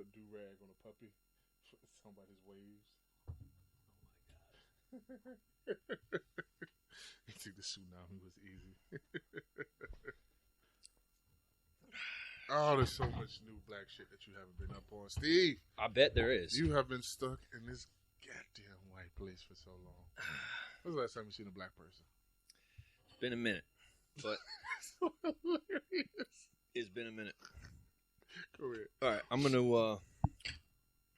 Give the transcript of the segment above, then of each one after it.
a do-rag on a puppy. Somebody's waves. You think the tsunami was easy. Oh, there's so much new black shit that you haven't been up on. Steve! I bet there is. You have been stuck in this goddamn white place for so long. When's the last time you seen a black person? It's been a minute. But So hilarious. it's been a minute. Go ahead. All right, I'm gonna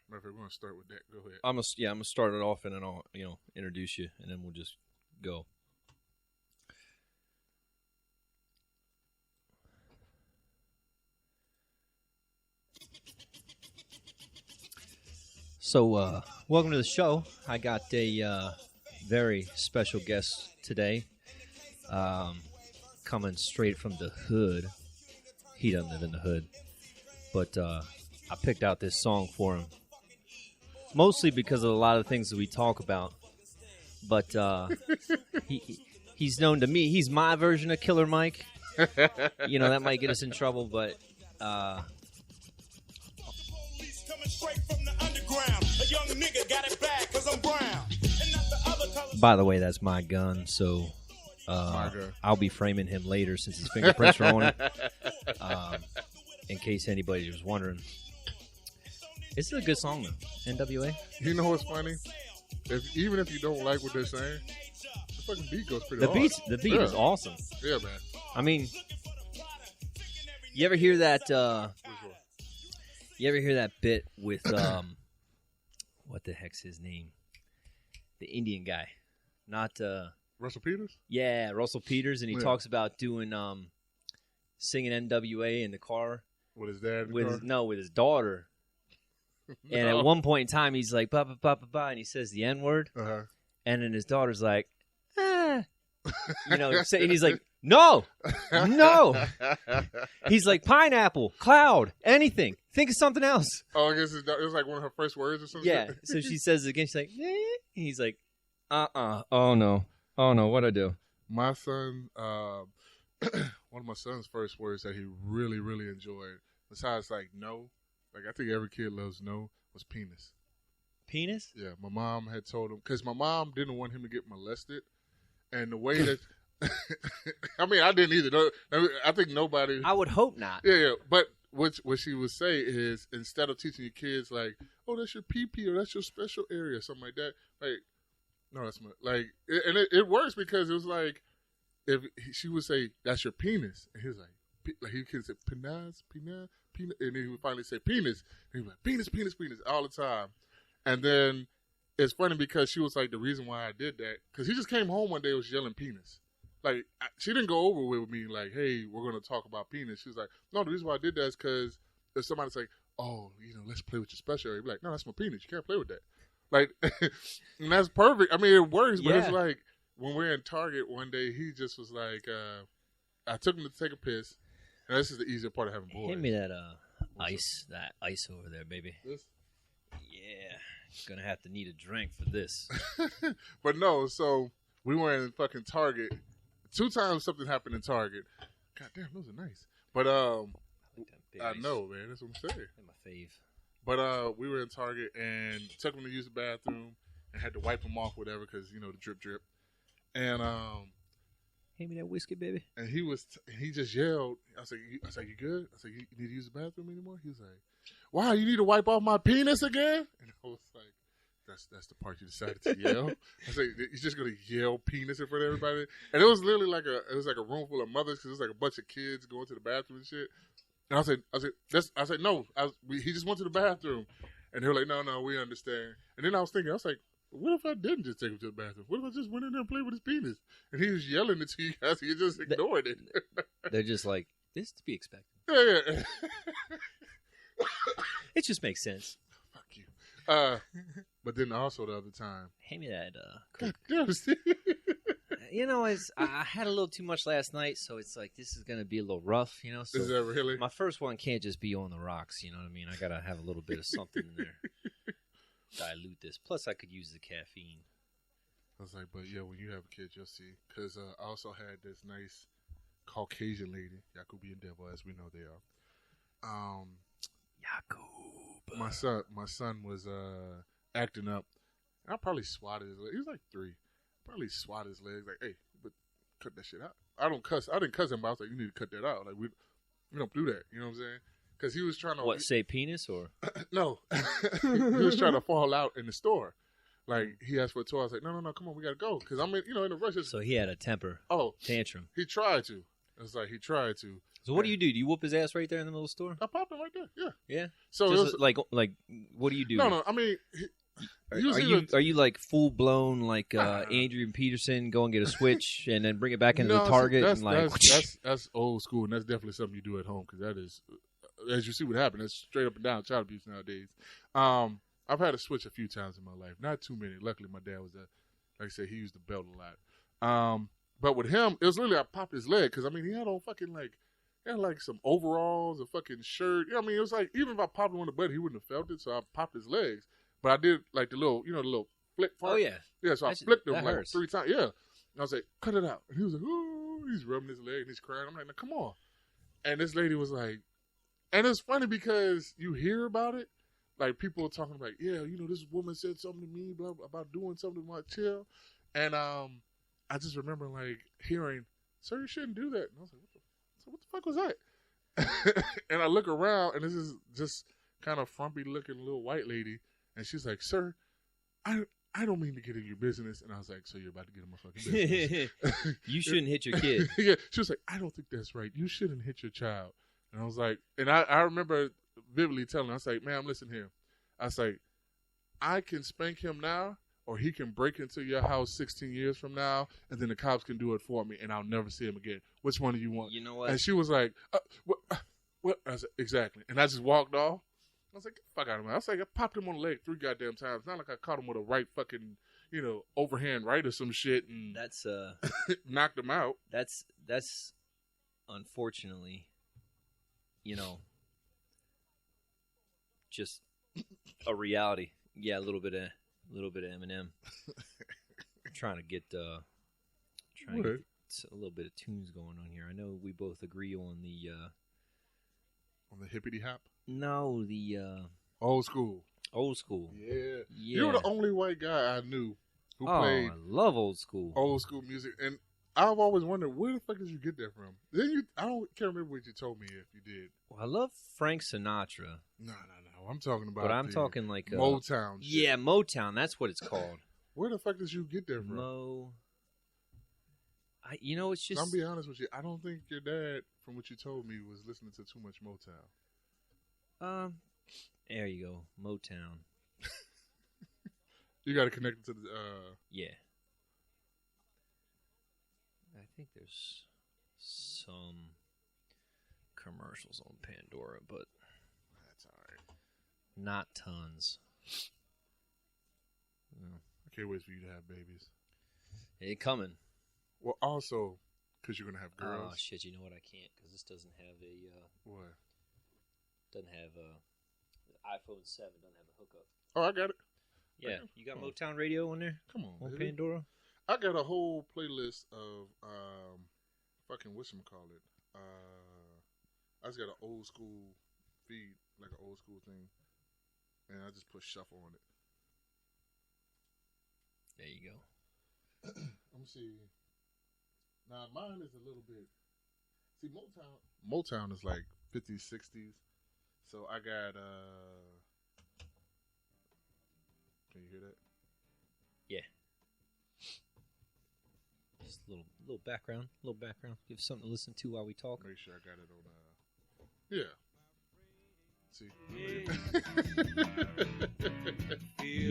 Matter of fact, we're gonna start with that. Go ahead. I'm gonna start it off and then I'll introduce you and then we'll just go. So, welcome to the show. I got a very special guest today, coming straight from the hood. He doesn't live in the hood, but I picked out this song for him, mostly because of a lot of things that we talk about. But he's known to me. He's my version of Killer Mike. That might get us in trouble, but by the way, that's my gun, so I'll be framing him later since his fingerprints are on it. In case anybody was wondering. It's a good song, though. NWA. You know what's funny? Even if you don't like what they're saying, the fucking beat goes pretty hard. The beat is awesome. Yeah, man. I mean, you ever hear that? You ever hear that bit with what the heck's his name? The Indian guy, not Russell Peters. Yeah, Russell Peters, and he talks about doing singing NWA in the car with his dad. With his daughter. No. And at one point in time, he's like, ba ba ba ba ba, and he says the N word, and then his daughter's like, and he's like, no. He's like, pineapple, cloud, anything. Think of something else. Oh, I guess it was like one of her first words or something. Yeah. So she says it again. She's like, and he's like, oh no, what'd I do? My son, one of my son's first words that he really, really enjoyed, besides like no. Like, I think every kid loves no, was penis. Penis? Yeah, my mom had told him, because my mom didn't want him to get molested. And the way that, I mean, I didn't either. I think nobody. I would hope not. Yeah. But what she would say is, instead of teaching your kids, like, oh, that's your pee-pee or that's your special area, something like that, like, no, that's my, like, and it works because it was like, if she would say, that's your penis. And he was like he could say, penis, and then he would finally say penis. And he was like, penis, all the time. And then it's funny because she was like, the reason why I did that, because he just came home one day and was yelling penis. Like, she didn't go over with me like, hey, we're going to talk about penis. She was like, no, the reason why I did that is because if somebody's like, oh, let's play with your special area. Be like, no, that's my penis. You can't play with that. Like, and that's perfect. I mean, it works, but it's like, when we're in Target one day, he just was like, I took him to take a piss. And this is the easier part of having boys. Hand me that ice over there, baby. This? Yeah. Gonna have to need a drink for this. But no, so we were in fucking Target. 2 times something happened in Target. God damn, those are nice. But I know, man. That's what I'm saying. They're my fave. But we were in Target and took him to use the bathroom and had to wipe him off, whatever, because the drip. And hand me that whiskey, baby. And he just yelled. I was like, you good? I was like, you need to use the bathroom anymore? He was like, wow, you need to wipe off my penis again? And I was like, that's the part you decided to yell. I was like, you're just gonna yell penis in front of everybody? And it was literally like a room full of mothers because it was like a bunch of kids going to the bathroom and shit. And I said, no, he just went to the bathroom. And they were like, no, we understand. And then I was thinking, I was like, what if I didn't just take him to the bathroom? What if I just went in there and played with his penis? And he was yelling it to you guys. You just ignored it. They're just like, this is to be expected. Yeah. It just makes sense. Fuck you. But then also the other time. Hand me that. I had a little too much last night, so it's like this is going to be a little rough, So is that really? My first one can't just be on the rocks, you know what I mean? I got to have a little bit of something in there. Dilute this. Plus, I could use the caffeine. I was like, but yeah, when you have a kid, you'll see. Because I also had this nice Caucasian lady, Yakubian devil, as we know they are. Yakub. my son was acting up. And I probably swatted his leg. He was like 3. Probably swatted his legs. Like, hey, but cut that shit out. I didn't cuss him, but I was like, you need to cut that out. Like, we don't do that. You know what I'm saying? Because he was trying to... What, say penis or? No. He was trying to fall out in the store. Like, he asked for a toy. I was like, no, come on, we got to go. Because I'm in the rush. So he had a temper tantrum. He tried to. It's like he tried to. So what do you do? Do you whoop his ass right there in the middle of the store? I popped him right there, yeah. Yeah? So just it was, like, what do you do? No, I mean... Are you like full blown like Andrew Peterson, go and get a switch and then bring it back into the Target that's old school, and that's definitely something you do at home because that is, as you see what happened, that's straight up and down child abuse nowadays. I've had a switch a few times in my life, not too many. Luckily, my dad was like I said, he used the belt a lot. But with him, it was literally I popped his leg because I mean he had on fucking he had like some overalls, a fucking shirt. I mean it was like even if I popped him on the butt, he wouldn't have felt it. So I popped his legs. But I did like the little flick part. Oh, yeah. Yeah, so I flicked him like 3 times. Yeah. And I was like, cut it out. And he was like, oh, he's rubbing his leg and he's crying. I'm like, now, come on. And this lady was like, and it's funny because you hear about it. Like people are talking about, yeah, this woman said something to me about doing something to my child. And I just remember like hearing, sir, you shouldn't do that. And I was like, what the fuck was that? And I look around and this is just kind of frumpy looking little white lady. And she's like, sir, I don't mean to get in your business. And I was like, so you're about to get in my fucking business. You shouldn't hit your kid. Yeah. She was like, I don't think that's right. You shouldn't hit your child. And I was like, and I remember vividly telling her, I was like, ma'am, listen here. I was like, I can spank him now, or he can break into your house 16 years from now, and then the cops can do it for me, and I'll never see him again. Which one do you want? You know what? And she was like, what? I said, exactly. And I just walked off. I was like, get the fuck out of me. I was like, I popped him on the leg 3 goddamn times. Not like I caught him with a right fucking, overhand right or some shit and that's knocked him out. That's unfortunately, just a reality. Yeah, a little bit of Eminem. trying to get a little bit of tunes going on here. I know we both agree on the hippity hop. No, the old school. Old school. Yeah. You were the only white guy I knew who played. I love old school. Old school music, and I've always wondered where the fuck did you get that from? I can't remember what you told me if you did. Well, I love Frank Sinatra. No. I'm talking about. But I'm talking like Motown. Shit. Yeah, Motown. That's what it's called. Where the fuck did you get that from? It's just. I'm be honest with you. I don't think your dad, from what you told me, was listening to too much Motown. There you go, Motown. You got to connect it to the. Yeah. I think there's some commercials on Pandora, but that's all right. Not tons. I can't wait for you to have babies. It coming. Well, also, because you're going to have girls. Oh, shit, you know what? I can't, because this doesn't have a... what? Doesn't have a... The iPhone 7 doesn't have a hookup. Oh, I got it. Yeah. You got Motown radio on there? Come on, baby. Pandora? I got a whole playlist of fucking whatchamacallit. I just got an old school feed, like an old school thing, and I just put shuffle on it. There you go. Let me see. Now mine is a little bit. See, Motown is like 50s, 60s. So I got. Can you hear that? Yeah. Just a little background. Give something to listen to while we talk. Make sure I got it on. Yeah. See. Yeah.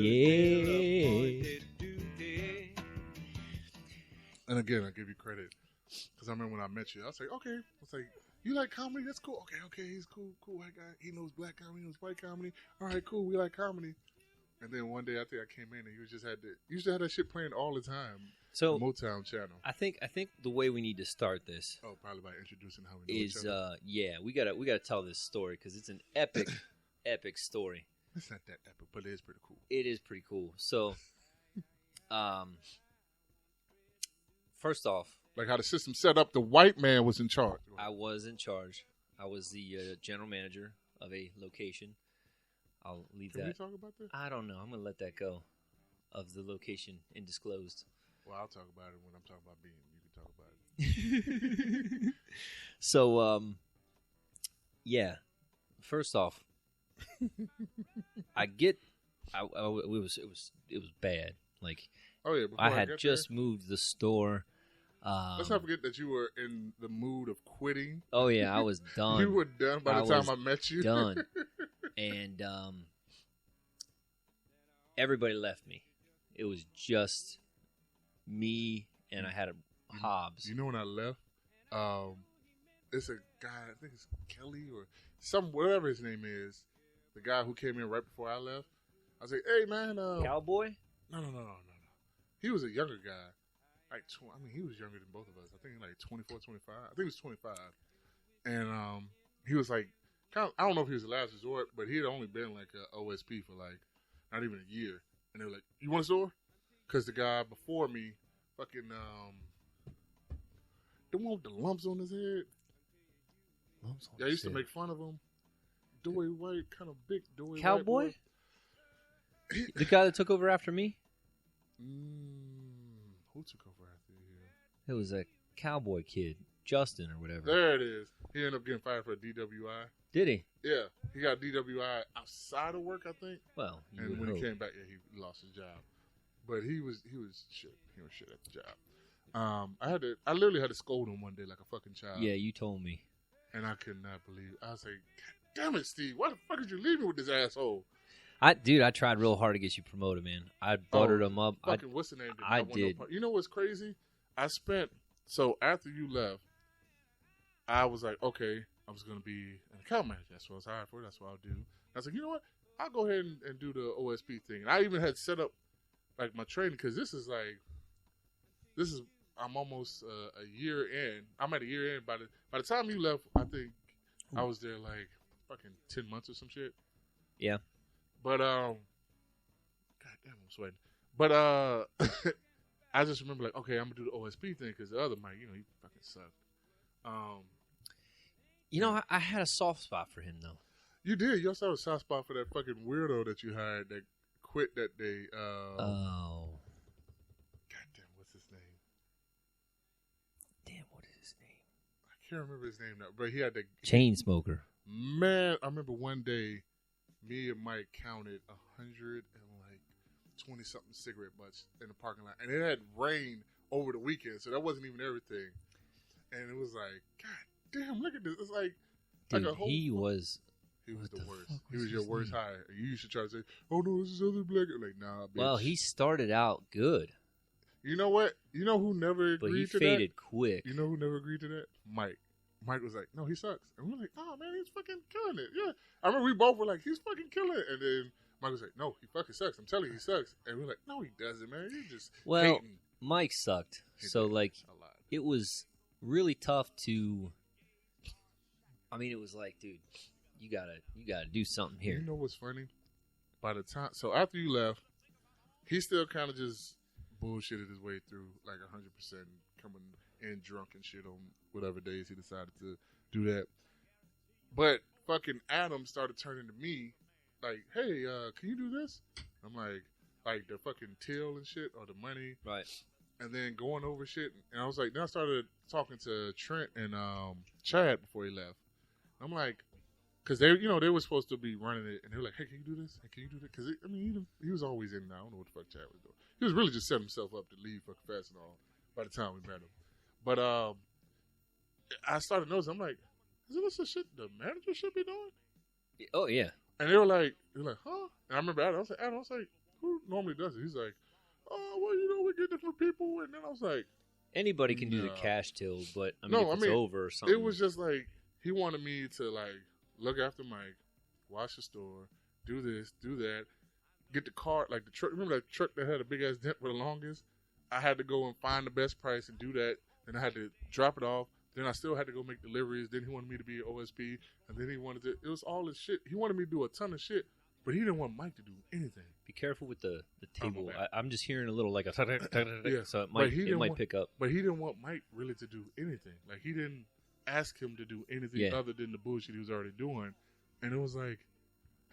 And again, I give you credit because I remember when I met you, I was like, okay. I was like, you like comedy? That's cool. Okay. He's cool white guy. He knows black comedy. He knows white comedy. All right, cool. We like comedy. And then one day I think I came in and you used to have that shit playing all the time. So Motown channel. I think the way we need to start this. Oh, probably by introducing how we know each other. We gotta tell this story because it's an epic story. It's not that epic, but it is pretty cool. It is pretty cool. So, first off, like how the system set up, the white man was in charge. I was in charge. I was the general manager of a location. I'll leave Can that. we talk about that? I don't know. I'm gonna let that go. Of the location indisclosed. Well, I'll talk about it when I'm talking about being. You can talk about it. So, yeah. First off, it was bad. Like, oh yeah, I had just moved the store. Let's not forget that you were in the mood of quitting. Oh yeah, I was done. You were done by the time I met you. Done. And everybody left me. It was just me, and I had a Hobbs. You know when I left, it's a guy, I think it's Kelly or whatever his name is, the guy who came in right before I left. I was like, hey man, Cowboy? No. He was a younger guy. Like, he was younger than both of us. I think like 24, 25. I think he was 25. And he was like, I don't know if he was the last resort, but he had only been like a OSP for like not even a year. And they were like, you want a store? Because the guy before me, fucking, the one with the lumps on his head. Lumps on I used to make fun of him. Doy White, kind of big Doy Cowboy? White. Cowboy? The guy that took over after me? Who took over after you? It was a cowboy kid, Justin or whatever. There it is. He ended up getting fired for a DWI. Did he? Yeah. He got DWI outside of work, I think. Well, and when he came back, yeah, he lost his job. But he was shit. He was shit at the job. I literally had to scold him one day like a fucking child. Yeah, you told me. And I could not believe it. I was like, God damn it, Steve. Why the fuck did you leave me with this asshole? I tried real hard to get you promoted, man. I buttered him up. What's the name? I did. You know what's crazy? So after you left, I was like, okay, I was going to be an account manager. That's what I was hired for. That's what I'll do. I was like, you know what? I'll go ahead and do the OSP thing. And I even had set up like my training because I'm almost a year in. I'm at a year in. By the time you left, I think I was there like fucking 10 months or some shit. Yeah. But God damn, I'm sweating. But I just remember like, okay, I'm gonna do the OSP thing because the other Mike, he fucking sucked. I had a soft spot for him though. You did. You also had a soft spot for that fucking weirdo that you hired that quit that day. Oh. God damn, what's his name? Damn, what is his name? I can't remember his name now, but he had the chain smoker. Man, I remember one day, me and Mike counted 120-something cigarette butts in the parking lot, and it had rained over the weekend, so that wasn't even everything. And it was like, God damn, look at this! It's like, dude, like a whole. He was the worst. He was your worst hire. You should try to say, "Oh no, this is other black." Like, nah, bitch. Well, he started out good. You know what? You know who never agreed to that? But he faded quick. You know who never agreed to that? Mike. Mike was like, no, he sucks. And we're like, oh, man, he's fucking killing it. Yeah. I remember we both were like, he's fucking killing it. And then Mike was like, no, he fucking sucks. I'm telling you, he sucks. And we're like, no, he doesn't, man. He's just hating. Mike sucked. So, like, it was really tough to... I mean, it was like, dude, you gotta do something here. You know what's funny? By the time... So, after you left, he still kind of just bullshitted his way through, like, 100% coming in drunk and shit on whatever days he decided to do that. But fucking Adam started turning to me like, hey, can you do this? I'm like the fucking till and shit or the money. Right. And then going over shit. And I was like, then I started talking to Trent and Chad before he left. I'm like, because they were supposed to be running it. And they were like, hey, can you do this? Hey, can you do that? Because, he was always in there. I don't know what the fuck Chad was doing. He was really just setting himself up to leave fucking fast and all by the time we met him. But I started noticing, I'm like, isn't this the shit the manager should be doing? Oh, yeah. And they were like, huh? And I remember Adam, I was like, who normally does it? He's like, oh, well, we get different people. And then I was like, anybody can do the cash till, but if it's over or something. It was just like, he wanted me to like look after Mike, watch the store, do this, do that, get the car, like the truck. Remember that truck that had a big ass dent for the longest? I had to go and find the best price and do that. Then I had to drop it off. Then I still had to go make deliveries. Then he wanted me to be an OSP. And then it was all this shit. He wanted me to do a ton of shit, but he didn't want Mike to do anything. Be careful with the table. I'm just hearing a little like a yeah. So it might pick up. But he didn't want Mike really to do anything. Like he didn't ask him to do anything other than the bullshit he was already doing. And it was like,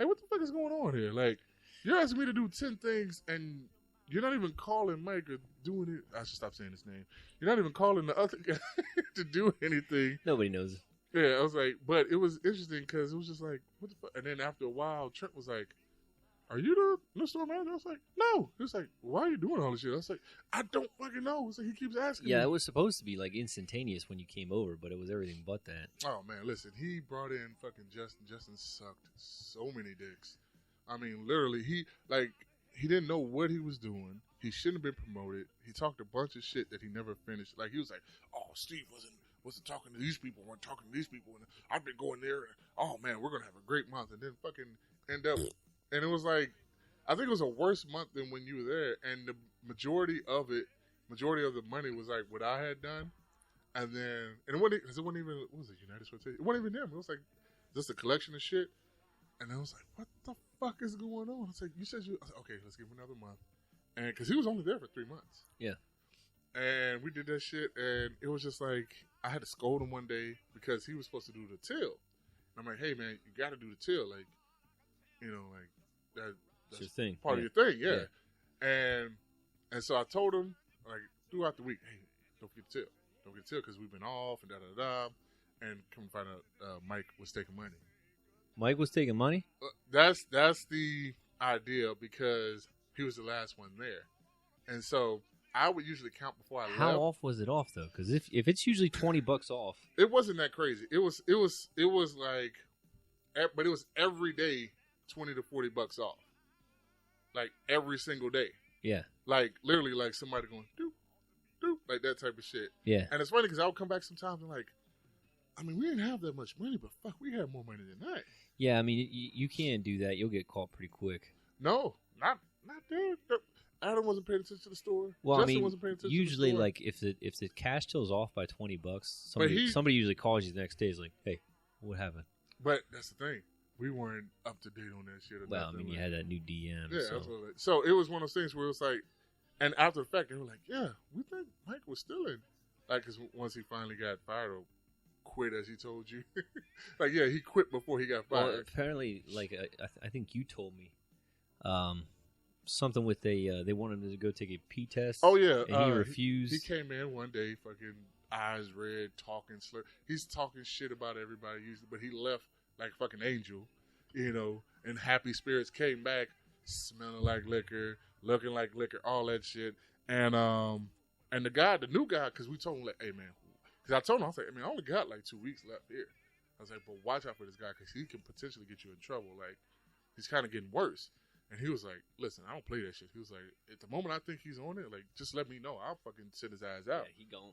hey, what the fuck is going on here? Like, you're asking me to do 10 things, and you're not even calling Mike or doing it. I should stop saying his name. You're not even calling the other guy to do anything. Nobody knows. Yeah, I was like, but it was interesting because it was just like, what the fuck? And then after a while, Trent was like, are you the new store manager? I was like, no. He was like, why are you doing all this shit? I was like, I don't fucking know. So he keeps asking me. Yeah, it was supposed to be like instantaneous when you came over, but it was everything but that. Oh, man, listen. He brought in fucking Justin. Justin sucked so many dicks. I mean, literally, he didn't know what he was doing. He shouldn't have been promoted. He talked a bunch of shit that he never finished. Like, he was like, oh, Steve wasn't talking to these people, weren't talking to these people, and I've been going there, and, oh, man, we're going to have a great month, and then fucking end up, and it was like, I think it was a worse month than when you were there, and the majority of the money was like what I had done, and then, and it wasn't even, what was it, United Sortation? It wasn't even them, it was like just a collection of shit, and I was like, what the fuck is going on? I was like, you said I was like, okay, let's give him another month, and because he was only there for 3 months. Yeah. And we did that shit, and it was just like, I had to scold him one day because he was supposed to do the till. And I'm like, hey, man, you got to do the till. Like, you know, like, that's your thing. Part of your thing, yeah. And so I told him, like, throughout the week, hey, don't forget the till. Don't forget the till because we've been off and da-da-da. And come find out Mike was taking money. Mike was taking money? That's the idea because he was the last one there. And so I would usually count before I left. How off was it off though? Because if it's usually $20 off, it wasn't that crazy. It was like, but it was every day $20 to $40 off, like every single day. Yeah, like literally, like somebody going doop doop, like that type of shit. Yeah, and it's funny because I would come back sometimes and like, I mean, we didn't have that much money, but fuck, we had more money than that. Yeah, I mean, you can't do that. You'll get caught pretty quick. No, not there. Adam wasn't paying attention to the store. Well, Justin I mean, wasn't paying attention usually, to the store. like if the cash till's off by $20, somebody usually calls you the next day. Is like, hey, what happened? But that's the thing, we weren't up to date on that shit. Well, I mean, you had that new DM. Yeah, absolutely. So it was one of those things where it was like, and after the fact, they were like, yeah, we think Mike was still in, like, because once he finally got fired or quit, as he told you, like, yeah, he quit before he got fired. Well, apparently, like I think you told me, something with they wanted him to go take a pee test. Oh yeah, and he refused. He came in one day, fucking eyes red, talking slur. He's talking shit about everybody usually, but he left like fucking angel, you know, and happy spirits. Came back smelling like liquor, looking like liquor, all that shit. And the new guy, because we told him like, hey man, because I told him, I was like, I mean, I only got like 2 weeks left here. I was like, but watch out for this guy because he can potentially get you in trouble. Like, he's kind of getting worse. And he was like, listen, I don't play that shit. He was like, at the moment I think he's on it, like, just let me know. I'll fucking send his ass out. Yeah, he gone.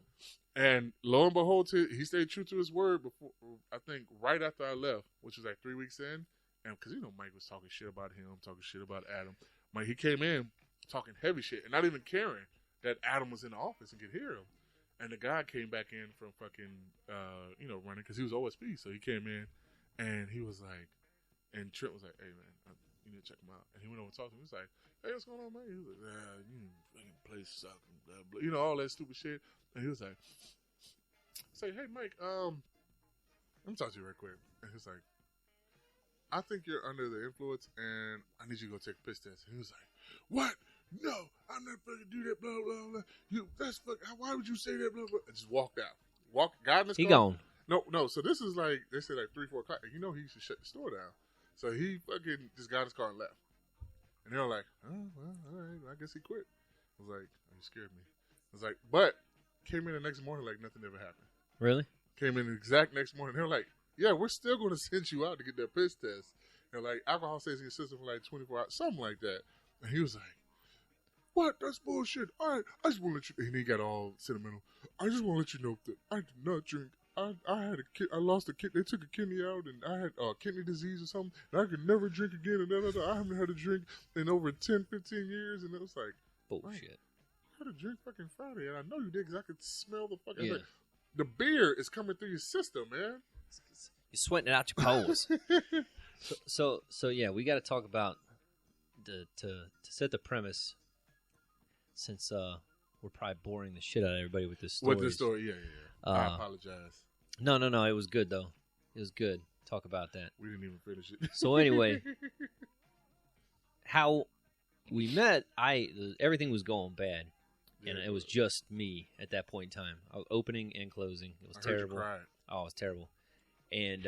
And lo and behold, he stayed true to his word before, I think, right after I left, which was like 3 weeks in. And because, you know, Mike was talking shit about him, talking shit about Adam. Mike, he came in talking heavy shit and not even caring that Adam was in the office and could hear him. And the guy came back in from fucking, running because he was OSP. So he came in and he was like, and Trent was like, hey, man, you need to check him out. And he went over and talked to him. He was like, hey, what's going on, man? He was like, you fucking place suck, blah, blah. You know, all that stupid shit. And he was like, say, hey, Mike, let me talk to you right quick. And he's like, I think you're under the influence and I need you to go take a piss test. And he was like, what? No, I'm not fucking do that, blah, blah, blah. That's fucking, why would you say that, blah, blah. And just walked out. Got in his car. He gone. No, so this is like, they said like 3, 4 o'clock. You know he should shut the store down. So he fucking just got in his car and left. And they were like, oh, well, all right, I guess he quit. I was like, oh, you scared me. I was like, but came in the next morning like nothing ever happened. Really? Came in the exact next morning. They were like, yeah, we're still going to send you out to get that piss test. And like, alcohol stays in your system for like 24 hours, something like that. And he was like, what? That's bullshit. All right, I just want to let you, and he got all sentimental. I just want to let you know that I did not drink. I had a kid. I lost a kid. They took a kidney out, and I had kidney disease or something. And I could never drink again. And I haven't had a drink in over 10, 15 years. And it was like, bullshit. I had a drink fucking Friday, and I know you did because I could smell the fucking. Yeah. Like, the beer is coming through your system, man. You're sweating it out your pores. so yeah, we got to talk about to set the premise, since we're probably boring the shit out of everybody with this story. With this story, yeah. I apologize. No. It was good though. It was good. Talk about that. We didn't even finish it. So anyway, how we met, everything was going bad. And it was just me at that point in time. I was opening and closing. It was terrible. You cried. Oh, it was terrible. And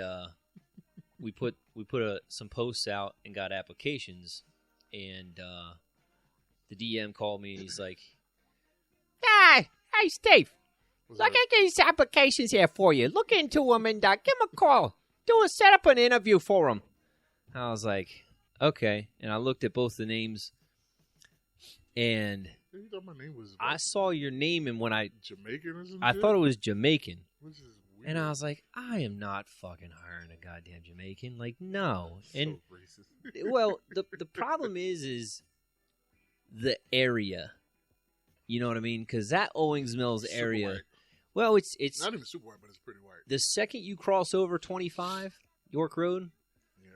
we put some posts out and got applications. And the DM called me and he's like, "Hey, Steve, look at these applications here for you. Look into them and give them a call. Set up an interview for them." I was like, okay. And I looked at both the names, and you thought my name was I saw your name, and when Jamaican or something? I thought it was Jamaican. Which is weird. And I was like, I am not fucking hiring a goddamn Jamaican. Like, no. And so racist. well, the problem is the area. You know what I mean? Because that Owings Mills area, white. Well, it's not even super white, but it's pretty white. The second you cross over 25 York Road, yeah,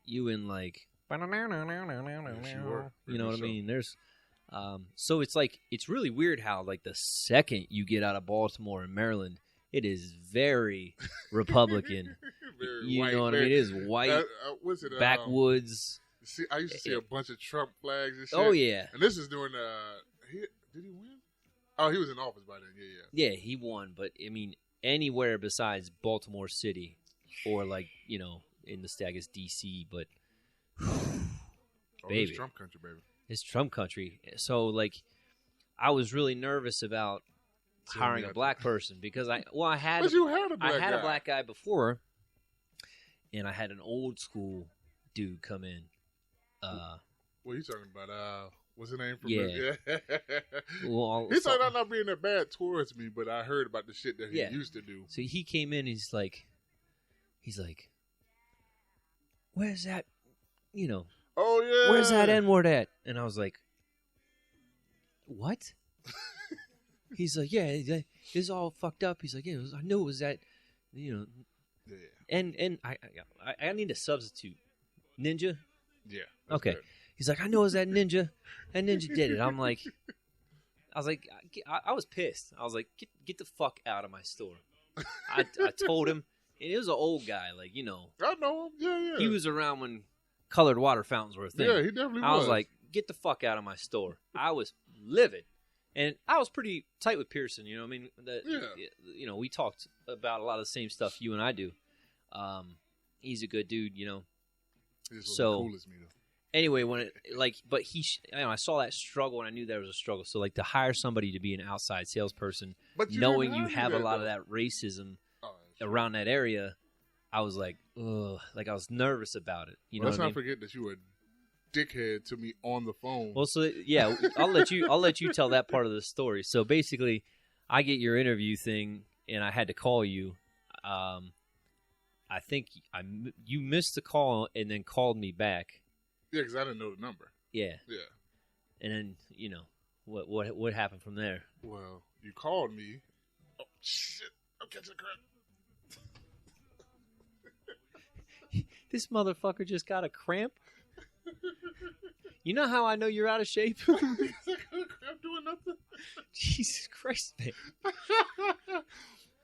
you in like, yes, you know what I mean? There's, so it's like, it's really weird how like the second you get out of Baltimore and Maryland, it is very Republican. Very you white, know what I mean? It is white, what's it, backwoods. See, I used to see a bunch of Trump flags and shit. Oh yeah, and this is during did he win? Oh, he was in office by then. Yeah. Yeah, he won, but I mean, anywhere besides Baltimore City, or like in the state, I guess DC, but baby, it's Trump country, baby. It's Trump country. So like, I was really nervous about hiring a black person because I had a black guy before, and I had an old school dude come in. What are you talking about? What's his name? Yeah. Well, he started out not being that bad towards me, but I heard about the shit that he used to do. So he came in, and he's like, "Where's that? Oh yeah. Where's that N-word at?" And I was like, "What?" He's like, "Yeah, it's all fucked up." He's like, "Yeah, I knew it was that, Yeah. And I need a substitute, Ninja. Yeah. Okay. Good. He's like, "I know it was that Ninja. That Ninja did it." I was pissed. I was like, get the fuck out of my store. I told him, and he was an old guy, like, I know him. Yeah. He was around when colored water fountains were a thing. Yeah, he definitely was. I was like, get the fuck out of my store. I was livid. And I was pretty tight with Pearson, you know what I mean? We talked about a lot of the same stuff you and I do. He's a good dude, He just so cool as me, though. Anyway, but I saw that struggle and I knew there was a struggle. So like to hire somebody to be an outside salesperson, knowing you have a lot of that racism around that area, I was like, ugh, like I was nervous about it. Let's not forget that you were a dickhead to me on the phone. Well, so yeah, I'll let you tell that part of the story. So basically, I get your interview thing, and I had to call you. I think you missed the call and then called me back. Yeah, because I didn't know the number. Yeah. Yeah. And then, what happened from there? Well, you called me. Oh, shit. I'm catching a cramp. This motherfucker just got a cramp? You know how I know you're out of shape? I got a cramp doing nothing. Jesus Christ, man.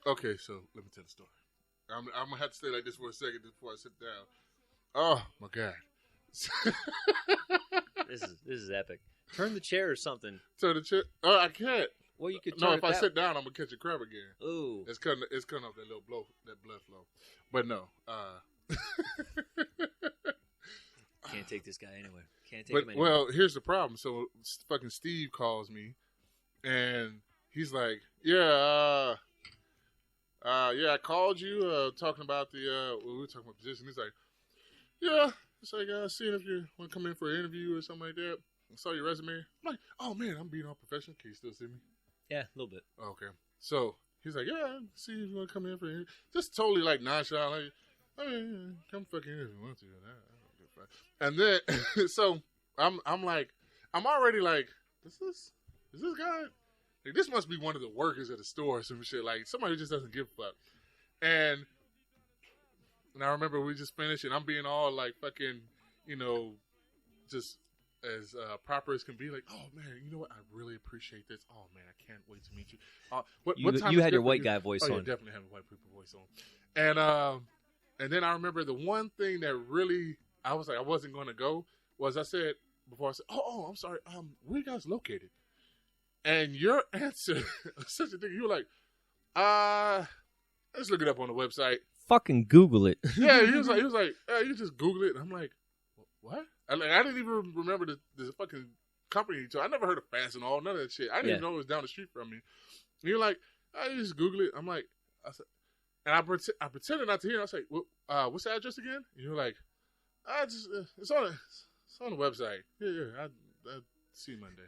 Okay, so let me tell the story. I'm going to have to stay like this for a second before I sit down. Oh, my God. This is epic. Turn the chair or something. Turn the chair. Oh, I can't. Well, you could turn if I sit down, I'm gonna catch a crab again. Ooh, it's cutting off that little blood flow. But no, can't take this guy anywhere. Can't take him anywhere. Well, here's the problem. So fucking Steve calls me, and he's like, "Yeah, I called you talking about we were talking about position." He's like, "Yeah." It's like, seeing if you want to come in for an interview or something like that. I saw your resume. I'm like, oh, man, I'm being all professional. Can you still see me? Yeah, a little bit. Okay. So he's like, yeah, see if you want to come in for an interview. Just totally like nonchalant. Like, oh, yeah, come fucking in if you want to. And then, so I'm like, I'm already like, is this guy? Like, this must be one of the workers at the store or some shit. Like, somebody who just doesn't give a fuck. And I remember we just finished, and I'm being all like fucking, just as proper as can be. Like, oh man, you know what? I really appreciate this. Oh man, I can't wait to meet you. What time you had your white guy voice on? Yeah, definitely had a white people voice on. And then I remember the one thing that really I was like I wasn't going to go was I said before I said, "Oh, I'm sorry. Where you guys located?" And your answer, such a thing. You were like, let's look it up on the website. Fucking Google it. Yeah, he was like, you just Google it. And I'm like, what? I didn't even remember the fucking company. So I never heard of Fastenal, none of that shit. I didn't even know it was down the street from me. And you're like, you just Google it. I'm like, I said, and I pretended not to hear. I was like, well, what's the address again? And you're like, it's on the website. Yeah, I see you Monday.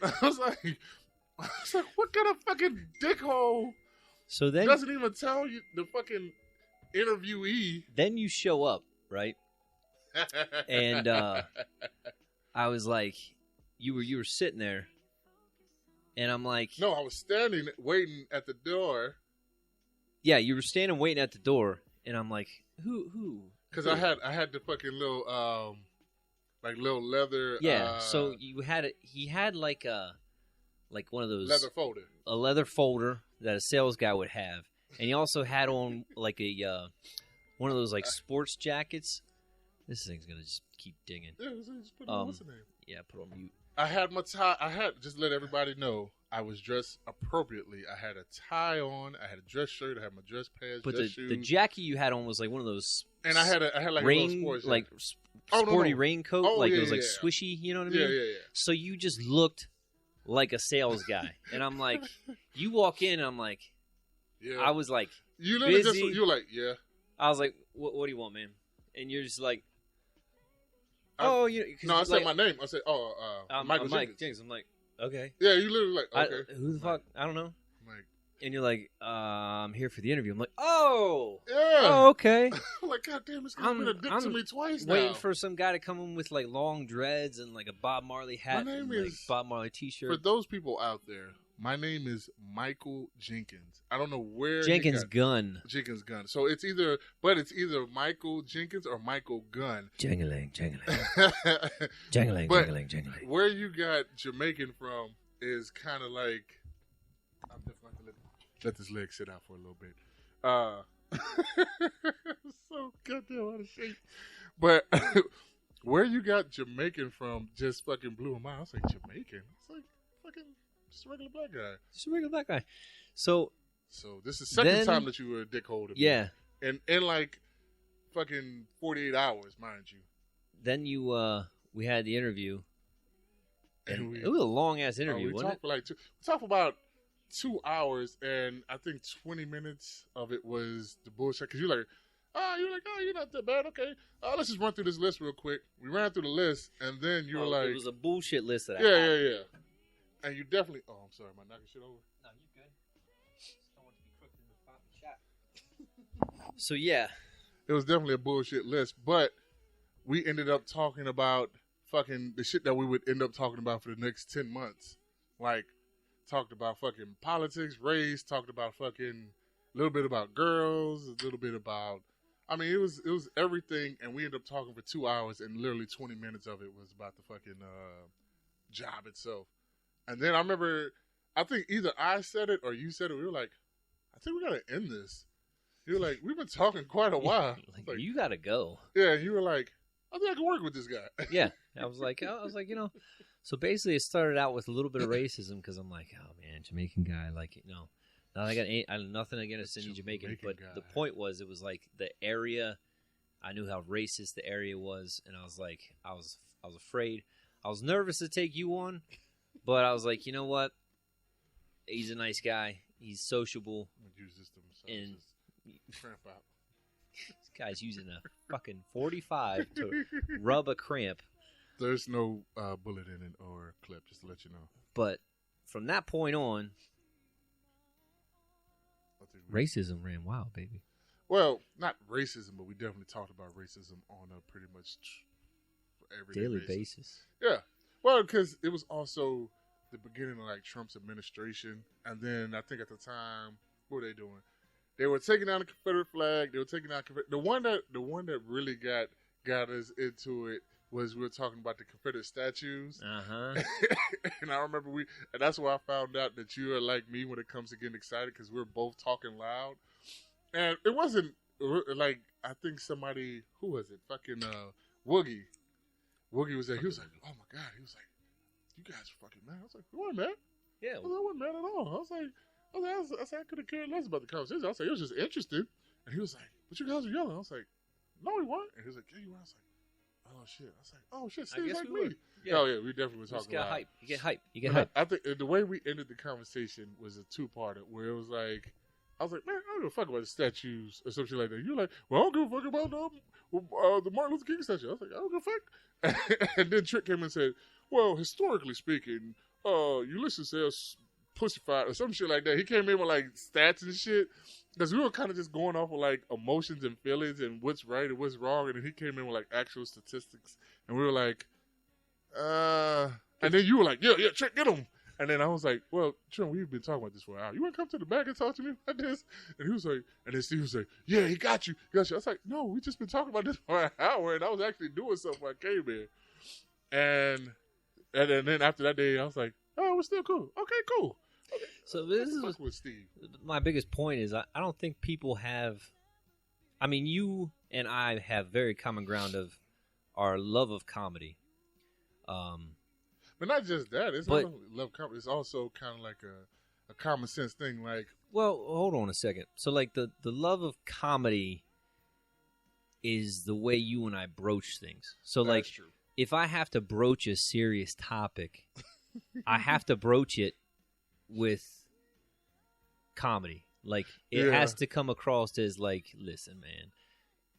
And I was like, what kind of fucking dickhole? So then doesn't even tell you the fucking interviewee. Then you show up, right? And I was like, you were sitting there, and I'm like, no, I was standing waiting at the door. Yeah, you were standing waiting at the door, and I'm like, who? Because I had the fucking little little leather. Yeah, so you had it. He had like one of those leather folder. A leather folder that a sales guy would have, and he also had on like a one of those like sports jackets. This thing's gonna just keep dinging. Yeah, just put on what's the name? Yeah, put on mute. I had my tie. I had just let everybody know I was dressed appropriately. I had a tie on. I had a dress shirt. I had my dress pants. But dress shoes. The jacket you had on was like one of those. And I had like rain, a little sports like sporty raincoat. Oh, like yeah, it was like yeah. swishy. You know what I mean? Yeah. So you just looked like a sales guy, and I'm like, you walk in, and I'm like, yeah. I was like, you literally busy. you were like, yeah. I was like, what do you want, man? And you're just like, no, I said like, my name. I said, Michael Mike Jenkins. I'm like, okay. Yeah, you literally like, okay. Who the fuck? I don't know. Like, and you're like, I'm here for the interview. I'm like, oh, yeah. Oh, okay. I'm like, God damn, this guy's been a dick to me twice waiting now. for some guy to come in with like long dreads and like a Bob Marley hat and like Bob Marley t-shirt. For those people out there, my name is Michael Jenkins. I don't know where Jenkins Gunn. Jenkins Gunn. So it's either Michael Jenkins or Michael Gunn. Jangling. But where you got Jamaican from is kind of like, I'm definitely going to let this leg sit out for a little bit. So goddamn out of shape. But where you got Jamaican from just fucking blew my mind. I was like, Jamaican? It's like fucking just a regular black guy. Just a regular black guy. So this is the second time that you were a dickhole to me. Yeah. And in like fucking 48 hours, mind you. Then we had the interview. And it was a long ass interview, wasn't it? We talked for about 2 hours, and I think 20 minutes of it was the bullshit. Because you're not that bad. Okay, let's just run through this list real quick. We ran through the list, and then you were like, it was a bullshit list that I had. Yeah. And you definitely. Oh, I'm sorry, am I knocking shit over? No, you good. Don't want to be crooked in the shot. So yeah, it was definitely a bullshit list, but we ended up talking about fucking the shit that we would end up talking about for the next 10 months. Like, talked about fucking politics, race, talked about fucking a little bit about girls, a little bit about, I mean, it was everything, and we ended up talking for 2 hours, and literally 20 minutes of it was about the fucking job itself. And then I remember, I think either I said it or you said it, we were like, I think we gotta end this. You were like, we've been talking quite a while. like, you gotta go. Yeah, and you were like, I think I can work with this guy. Yeah, I was like, so basically it started out with a little bit of racism because I'm like, oh man, Jamaican guy, like, not I got nothing against any Jamaican, but guy. The point was, it was like the area, I knew how racist the area was, and I was like, I was afraid, I was nervous to take you on, but I was like, you know what, he's a nice guy, he's sociable, and cramp out. This guy's using a fucking 45 to rub a cramp. There's no bullet in it or clip, just to let you know. But from that point on, racism ran wild, baby. Well, not racism, but we definitely talked about racism on a pretty much every daily basis. Yeah. Well, because it was also the beginning of like Trump's administration, and then I think at the time, what were they doing? They were taking down the Confederate flag. They were taking down the one that really got us into it was we were talking about the Confederate statues. Uh-huh. And I remember and that's where I found out that you are like me when it comes to getting excited because we're both talking loud. And it wasn't like, I think somebody, who was it? Fucking Woogie Woogie was there. He was like, "Oh my god!" He was like, "You guys are fucking mad." I was like, "We weren't mad." Yeah, I wasn't mad at all. I said, I could have cared less about the conversation. I was like, it was just interesting. And he was like, "But you guys were yelling." I was like, "No, we weren't." And he was like, "Yeah, you were." I was like, "Oh shit!" I was like, "Oh shit!" Seems like me. Yeah. Oh yeah, we definitely were talking about. Hype. You get hype. You get hype. I think the way we ended the conversation was a two-parter where it was like, I was like, "Man, I don't give a fuck about the statues or something like that." You're like, "Well, I don't give a fuck about the Martin Luther King statue." I was like, "I don't give a fuck." And then Trick came and said, "Well, historically speaking, Ulysses says pussified or some shit like that." He came in with like stats and shit because we were kind of just going off of like emotions and feelings and what's right and what's wrong, and then he came in with like actual statistics, and we were like, and then you were like, yeah, Trick, get him. And then I was like, well, Trent, we've been talking about this for an hour. You want to come to the back and talk to me about this? And he was like, and then Steve was like, yeah, he got you. I was like, no, we just been talking about this for an hour, and I was actually doing something when I came in. And then after that day, I was like, oh, we're still cool. Okay, cool. Okay. So this is with Steve. My biggest point is I don't think people have. I mean, you and I have very common ground of our love of comedy. But not just that. It's not love comedy. It's also kind of like a common sense thing. Like, well, hold on a second. So, like the love of comedy is the way you and I broach things. So, like, true. If I have to broach a serious topic, I have to broach it with comedy. Like, it has to come across as like, listen, man,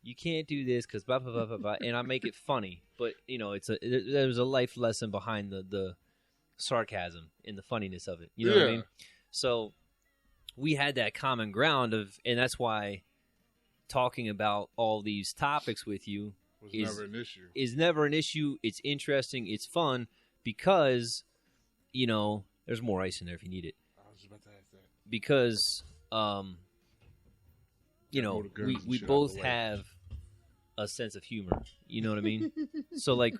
you can't do this because blah, blah, blah, blah, blah, and I make it funny. But, you know, there's a life lesson behind the sarcasm and the funniness of it. You know what I mean? So we had that common ground and that's why talking about all these topics with you is never an issue. It's interesting. It's fun because, you know, there's more ice in there if you need it. I was just about to ask that. Because, you know, we both have a sense of humor. You know what I mean? So, like,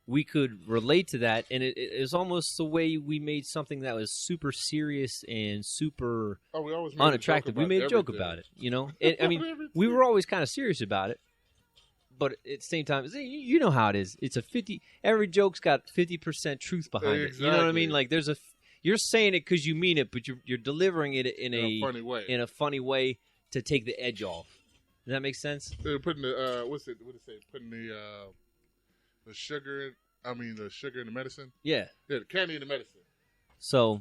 we could relate to that, and it was almost the way we made something that was super serious and super unattractive. We made a joke about it, you know? And, I mean, we were always kind of serious about it, but at the same time, you know how it is. It's every joke's got 50% truth behind it. You know what I mean? Like, you're saying it because you mean it, but you're delivering it in a funny way to take the edge off. Does that make sense? They're putting the what did it say? Putting the sugar the sugar in the medicine. Yeah, the candy in the medicine. So,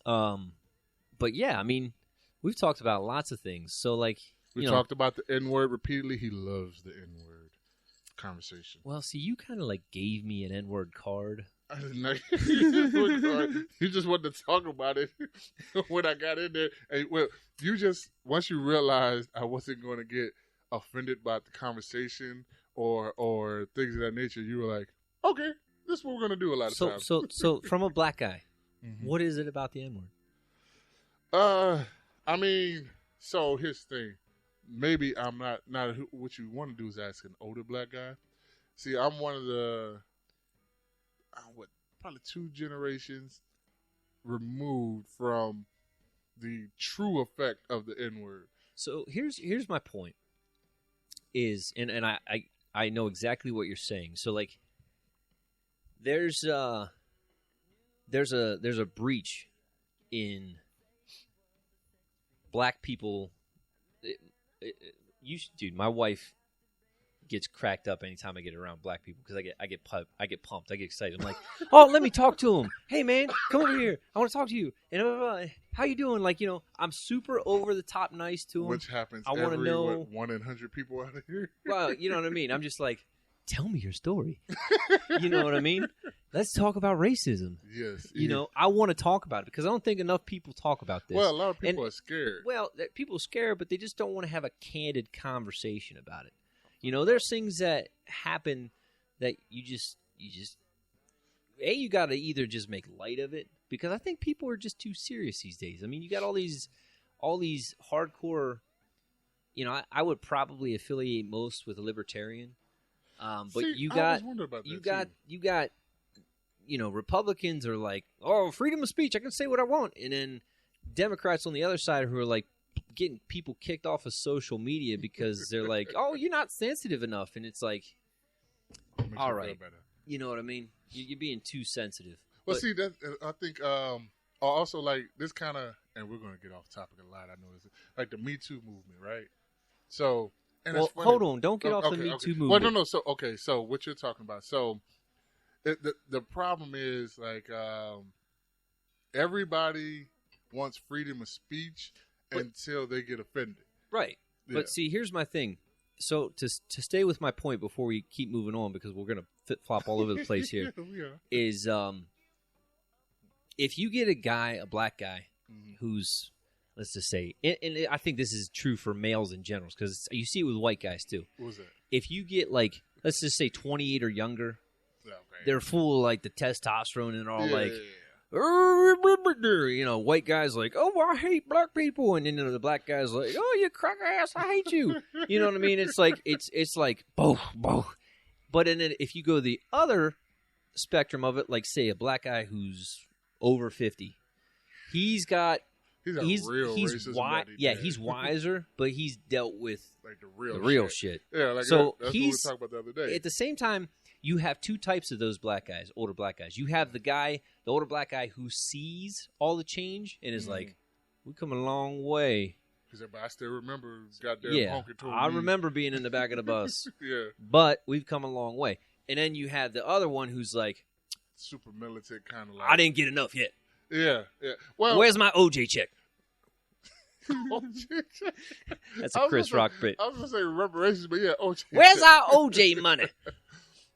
but yeah, I mean, we've talked about lots of things. So, like, we talked about the N-word repeatedly. He loves the N-word conversation. Well, see, you kind of like gave me an N-word card. I didn't know. You just wanted to talk about it when I got in there. And, well, once you realized I wasn't going to get offended by the conversation or things of that nature, you were like, okay, this is what we're going to do a lot of times. So from a black guy, what is it about the N-word? I mean, so here's the thing. Maybe I'm not what you want to do is ask an older black guy. See, I'm one of the probably 2 generations removed from the true effect of the N-word. So here's my point. And I know exactly what you're saying. So, like, there's a breach in black people. Dude, my wife gets cracked up anytime I get around black people because I get pumped, I get excited. I'm like, oh, let me talk to him. Hey, man, come over here. I want to talk to you. And how you doing? Like, you know, I'm super over the top nice to him. Which happens. I want to know 1 in 100 people out of here. Well, you know what I mean. I'm just like, tell me your story. You know what I mean? Let's talk about racism. Yes. You know, I want to talk about it because I don't think enough people talk about this. Well, a lot of people are scared. Well, people are scared, but they just don't want to have a candid conversation about it. You know, there's things that happen that you got to either just make light of it because I think people are just too serious these days. I mean, you got all these hardcore, you know, I would probably affiliate most with a libertarian. But see, you got, you know, Republicans are like, oh, freedom of speech. I can say what I want. And then Democrats on the other side who are like getting people kicked off of social media because they're like, oh, you're not sensitive enough. And it's like, All right. You know what I mean? You're being too sensitive. Well, see, that I think also like this kind of, and we're going to get off topic a lot. I know this, like the Me Too movement, right? So, and well, it's funny. Hold on, don't get off the Me Too movement. Well, no. So what you're talking about? So, the problem is like everybody wants freedom of speech until they get offended, right? Yeah. But see, here's my thing. So to stay with my point before we keep moving on, because we're gonna flip-flop all over the place here, is if you get a black guy, who's, let's just say, and I think this is true for males in general, because you see it with white guys too. What was that? If you get like, let's just say 28 or younger, they're full of like the testosterone and all you know, white guys like, oh, I hate black people, and then the black guys like, oh, you cracker ass, I hate you. You know what I mean? It's like both. But then if you go the other spectrum of it, like say a black guy who's over 50, he's wiser, but he's dealt with like the real shit. Yeah, like so that's what we talked about the other day. At the same time, you have two types of those black guys, older black guys. You have the older black guy who sees all the change and is like, we come a long way. But I still remember goddamn honking told I remember being in the back of the bus. Yeah. But we've come a long way. And then you have the other one who's like, super militant kind of like, I didn't get enough yet. Yeah. Well, where's my OJ check? That's a Chris Rock bit. I was going to say reparations, but yeah, OJ. Where's our OJ money?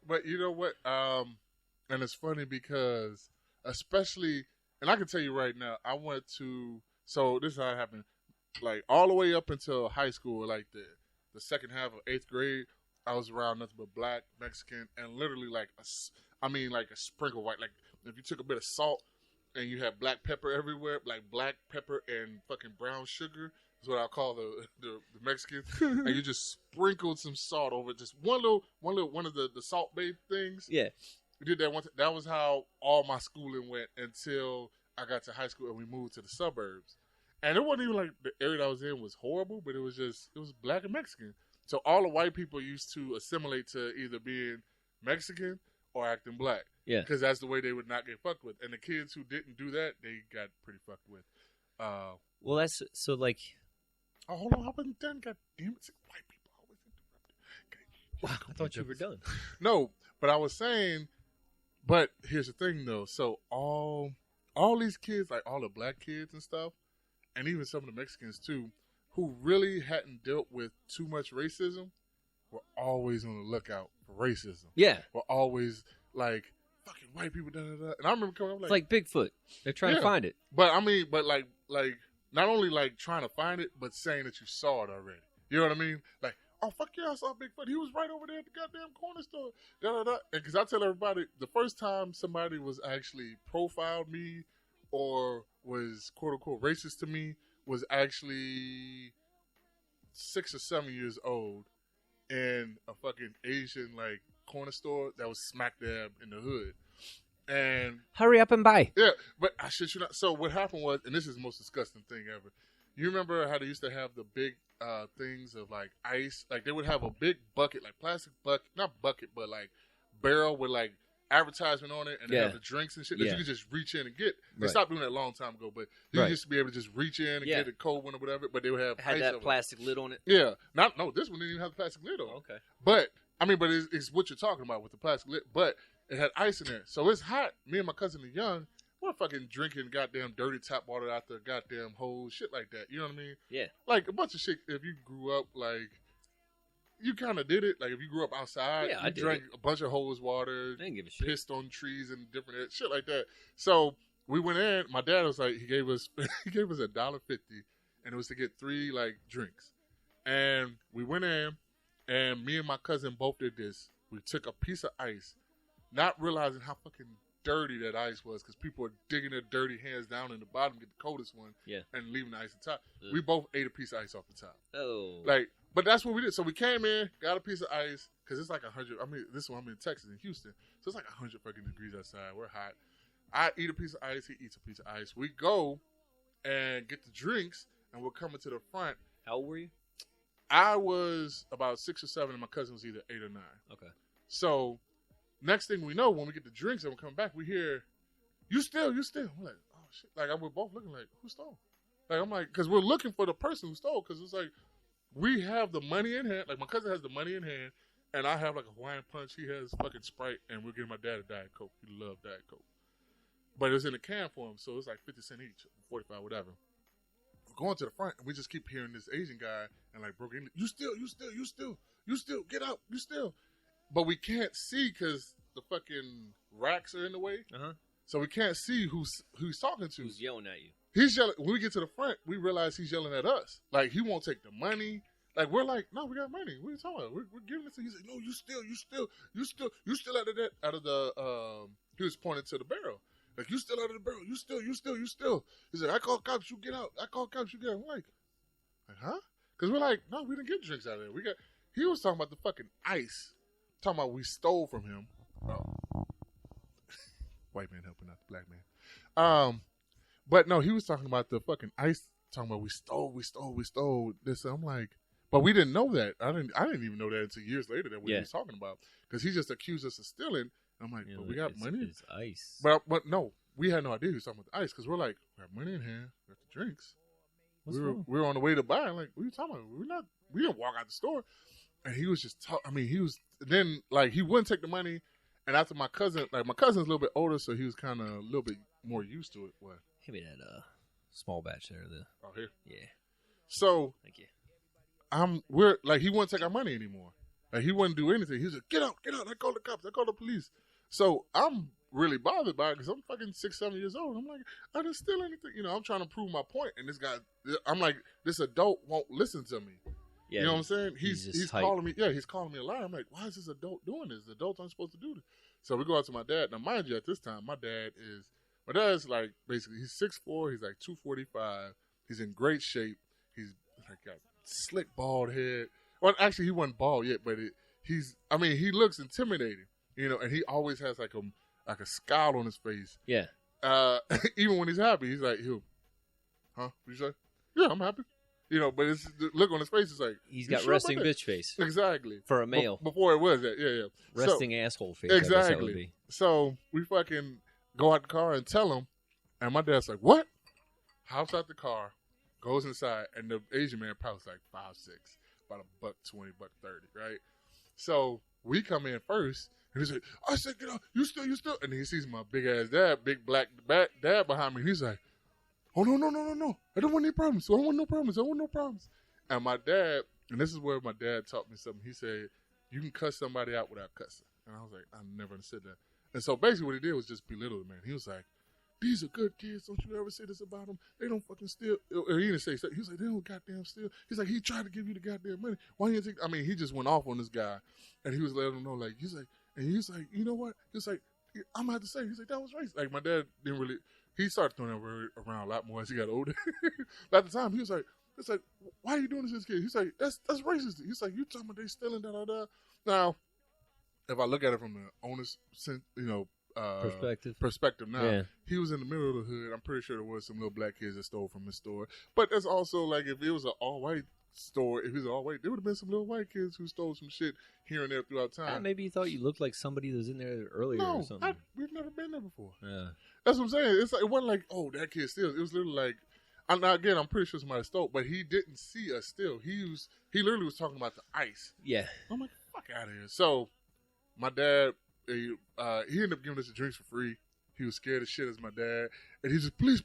But you know what? And it's funny because, especially, and I can tell you right now, I went to, so this is how it happened, like all the way up until high school, like the second half of 8th grade, I was around nothing but black, Mexican, and literally like a sprinkle white. Like if you took a bit of salt and you had black pepper everywhere, like black pepper and fucking brown sugar, is what I call the Mexicans. And you just sprinkled some salt over just one of the salt bathed things. Yeah. We did that one time. That was how all my schooling went until I got to high school and we moved to the suburbs. And it wasn't even like the area that I was in was horrible, but it was black and Mexican. So all the white people used to assimilate to either being Mexican or acting black. Yeah. Because that's the way they would not get fucked with. And the kids who didn't do that, they got pretty fucked with. Well, that's so like. Oh, hold on. I wasn't done. God damn it. White people always interrupt. Wow, I thought you were done. No, but I was saying, but here's the thing though. So all these kids, like all the black kids and stuff, and even some of the Mexicans too, who really hadn't dealt with too much racism, were always on the lookout for racism. Yeah. Were always like, fucking white people, da da da. And I remember coming up like, it's like Bigfoot. They're trying to find it. But I mean, like not only like trying to find it, but saying that you saw it already. You know what I mean? Like, oh fuck yeah, I saw Bigfoot. He was right over there at the goddamn corner store. Da da da. And because I tell everybody, the first time somebody was actually profiled me or was quote unquote racist to me was actually 6 or 7 years old in a fucking Asian like corner store that was smack dab in the hood. And hurry up and buy. Yeah, but I shit you not. So what happened was, and this is the most disgusting thing ever. You remember how they used to have the big things of like ice? Like they would have a big bucket, like plastic bucket, not bucket, but like barrel with like advertisement on it, and they have the drinks and shit that you could just reach in and get. They stopped doing that a long time ago, but you used to be able to just reach in and get a cold one or whatever. But they would have had ice that plastic lid on it. Yeah, no, this one didn't even have the plastic lid on. Okay, but I mean, but it's what you're talking about with the plastic lid, but it had ice in there, so it's hot. Me and my cousin are young. We're fucking drinking goddamn dirty tap water out the goddamn hole, shit like that. You know what I mean? Yeah. Like a bunch of shit. If you grew up like. You kind of did it. Like, if you grew up outside, you drank a bunch of hose water, didn't give a shit. Pissed on trees and different shit like that. So, we went in. My dad was like, he gave us $1.50, and it was to get 3, like, drinks. And we went in, and me and my cousin both did this. We took a piece of ice, not realizing how fucking dirty that ice was, because people were digging their dirty hands down in the bottom, get the coldest one, and leaving the ice on top. Ugh. We both ate a piece of ice off the top. Oh. Like, but that's what we did. So we came in, got a piece of ice, because it's like 100. I mean, this one I'm in Texas, in Houston. So it's like 100 fucking degrees outside. We're hot. I eat a piece of ice. He eats a piece of ice. We go and get the drinks, and we're coming to the front. How old were you? I was about 6 or 7, and my cousin was either 8 or 9. Okay. So next thing we know, when we get the drinks and we come back, we hear, you still. I'm like, oh shit. Like, we're both looking like, who stole? Like, I'm like, because we're looking for the person who stole, because it's like, we have the money in hand. Like, my cousin has the money in hand, and I have like a Hawaiian Punch. He has fucking Sprite, and we're getting my dad a Diet Coke. He loved Diet Coke. But it was in a can for him, so it's like 50 cents each, 45, whatever. We're going to the front, and we just keep hearing this Asian guy, and like, broken English, you still, get out, you still. But we can't see because the fucking racks are in the way. Uh-huh. So we can't see who's talking to. Who's yelling at you. He's yelling. When we get to the front, we realize he's yelling at us. Like, he won't take the money. Like, we're like, no, we got money. What are you talking about? We're giving it to you. He's like, no, you still out of the, he was pointing to the barrel. Like, you still out of the barrel. You still. He said, I call cops, you get out. I call cops, you get out. I'm like, huh? Because we're like, no, we didn't get drinks out of there. He was talking about the fucking ice. Talking about we stole from him. Oh. White man helping out the black man. But no, he was talking about the fucking ice. Talking about we stole this. I'm like, but we didn't know that. I didn't even know that until years later that what he was talking about, because he just accused us of stealing. I'm like, but we got money. It's ice. But no, we had no idea he was talking about the ice, because we're like, we have money in hand, we got the drinks. We were on the way to buy. Like, what are you talking about? We didn't walk out the store. And he was just then like, he wouldn't take the money. And after my cousin's a little bit older, so he was kind of a little bit more used to it. What? Give me that small batch there. Oh, here? Yeah. So, thank you. We're like, he wouldn't take our money anymore. Like, he wouldn't do anything. He was like, get out. I called the cops. I called the police. So I'm really bothered by it, because I'm fucking 6, 7 years old. I'm like, I didn't steal anything. You know, I'm trying to prove my point. And this guy, I'm like, this adult won't listen to me. Yeah, you know what I'm saying? He's calling me. Yeah, he's calling me a liar. I'm like, why is this adult doing this? The adults aren't supposed to do this. So we go out to my dad. Now, mind you, at this time, my dad's like, basically, he's 6'4", he's like 245. He's in great shape. He's like got slick bald head. Well, actually, he wasn't bald yet, but he looks intimidating, you know. And he always has like a scowl on his face. Yeah. Even when he's happy, he's like, huh? What you say? Yeah, I'm happy. You know, but it's the look on his face is like, he's got resting bitch face. Exactly. For a male. Before it was that, yeah. Resting asshole face. Exactly. That would be. So we fucking go out the car and tell him, and my dad's like, what? Hops out the car, goes inside, and the Asian man probably like 5'6", about $1.20, $1.30, right? So we come in first, and he's like, I said, get out, you still, and he sees my big ass dad, big black dad behind me, and he's like, oh, no. I don't want any problems. I don't want no problems. And my dad, and this is where my dad taught me something. He said, you can cuss somebody out without cussing. And I was like, I never understood that. And so basically what he did was just belittle the man. He was like, these are good kids. Don't you ever say this about them. They don't fucking steal. Or he didn't say so. He was like, they don't goddamn steal. He's like, he tried to give you the goddamn money. Why you take? I mean, he just went off on this guy. And he was letting him know, like, he's like, you know what? He's like, I'm going to have to say, he's like, that was racist. Like, my dad didn't really. He started throwing that word around a lot more as he got older. But at the time, he was like, it's like, why are you doing this to this kid? He's like, that's racist. He's like, you talking about they stealing, da-da-da. Now, if I look at it from the owner's, perspective now, yeah. He was in the middle of the hood. I'm pretty sure there was some little black kids that stole from his store. But that's also like, if it was an all-white store, if it was all-white, there would have been some little white kids who stole some shit here and there throughout time. Maybe you thought you looked like somebody that was in there earlier or something. We've never been there before. Yeah. That's what I'm saying. It's like, it wasn't like, oh, that kid steals. It was literally like, I'm pretty sure somebody stole, but he didn't see us steal. He literally was talking about the ice. Yeah. I'm like, fuck out of here. So my dad, he ended up giving us the drinks for free. He was scared as shit as my dad. And he just, please,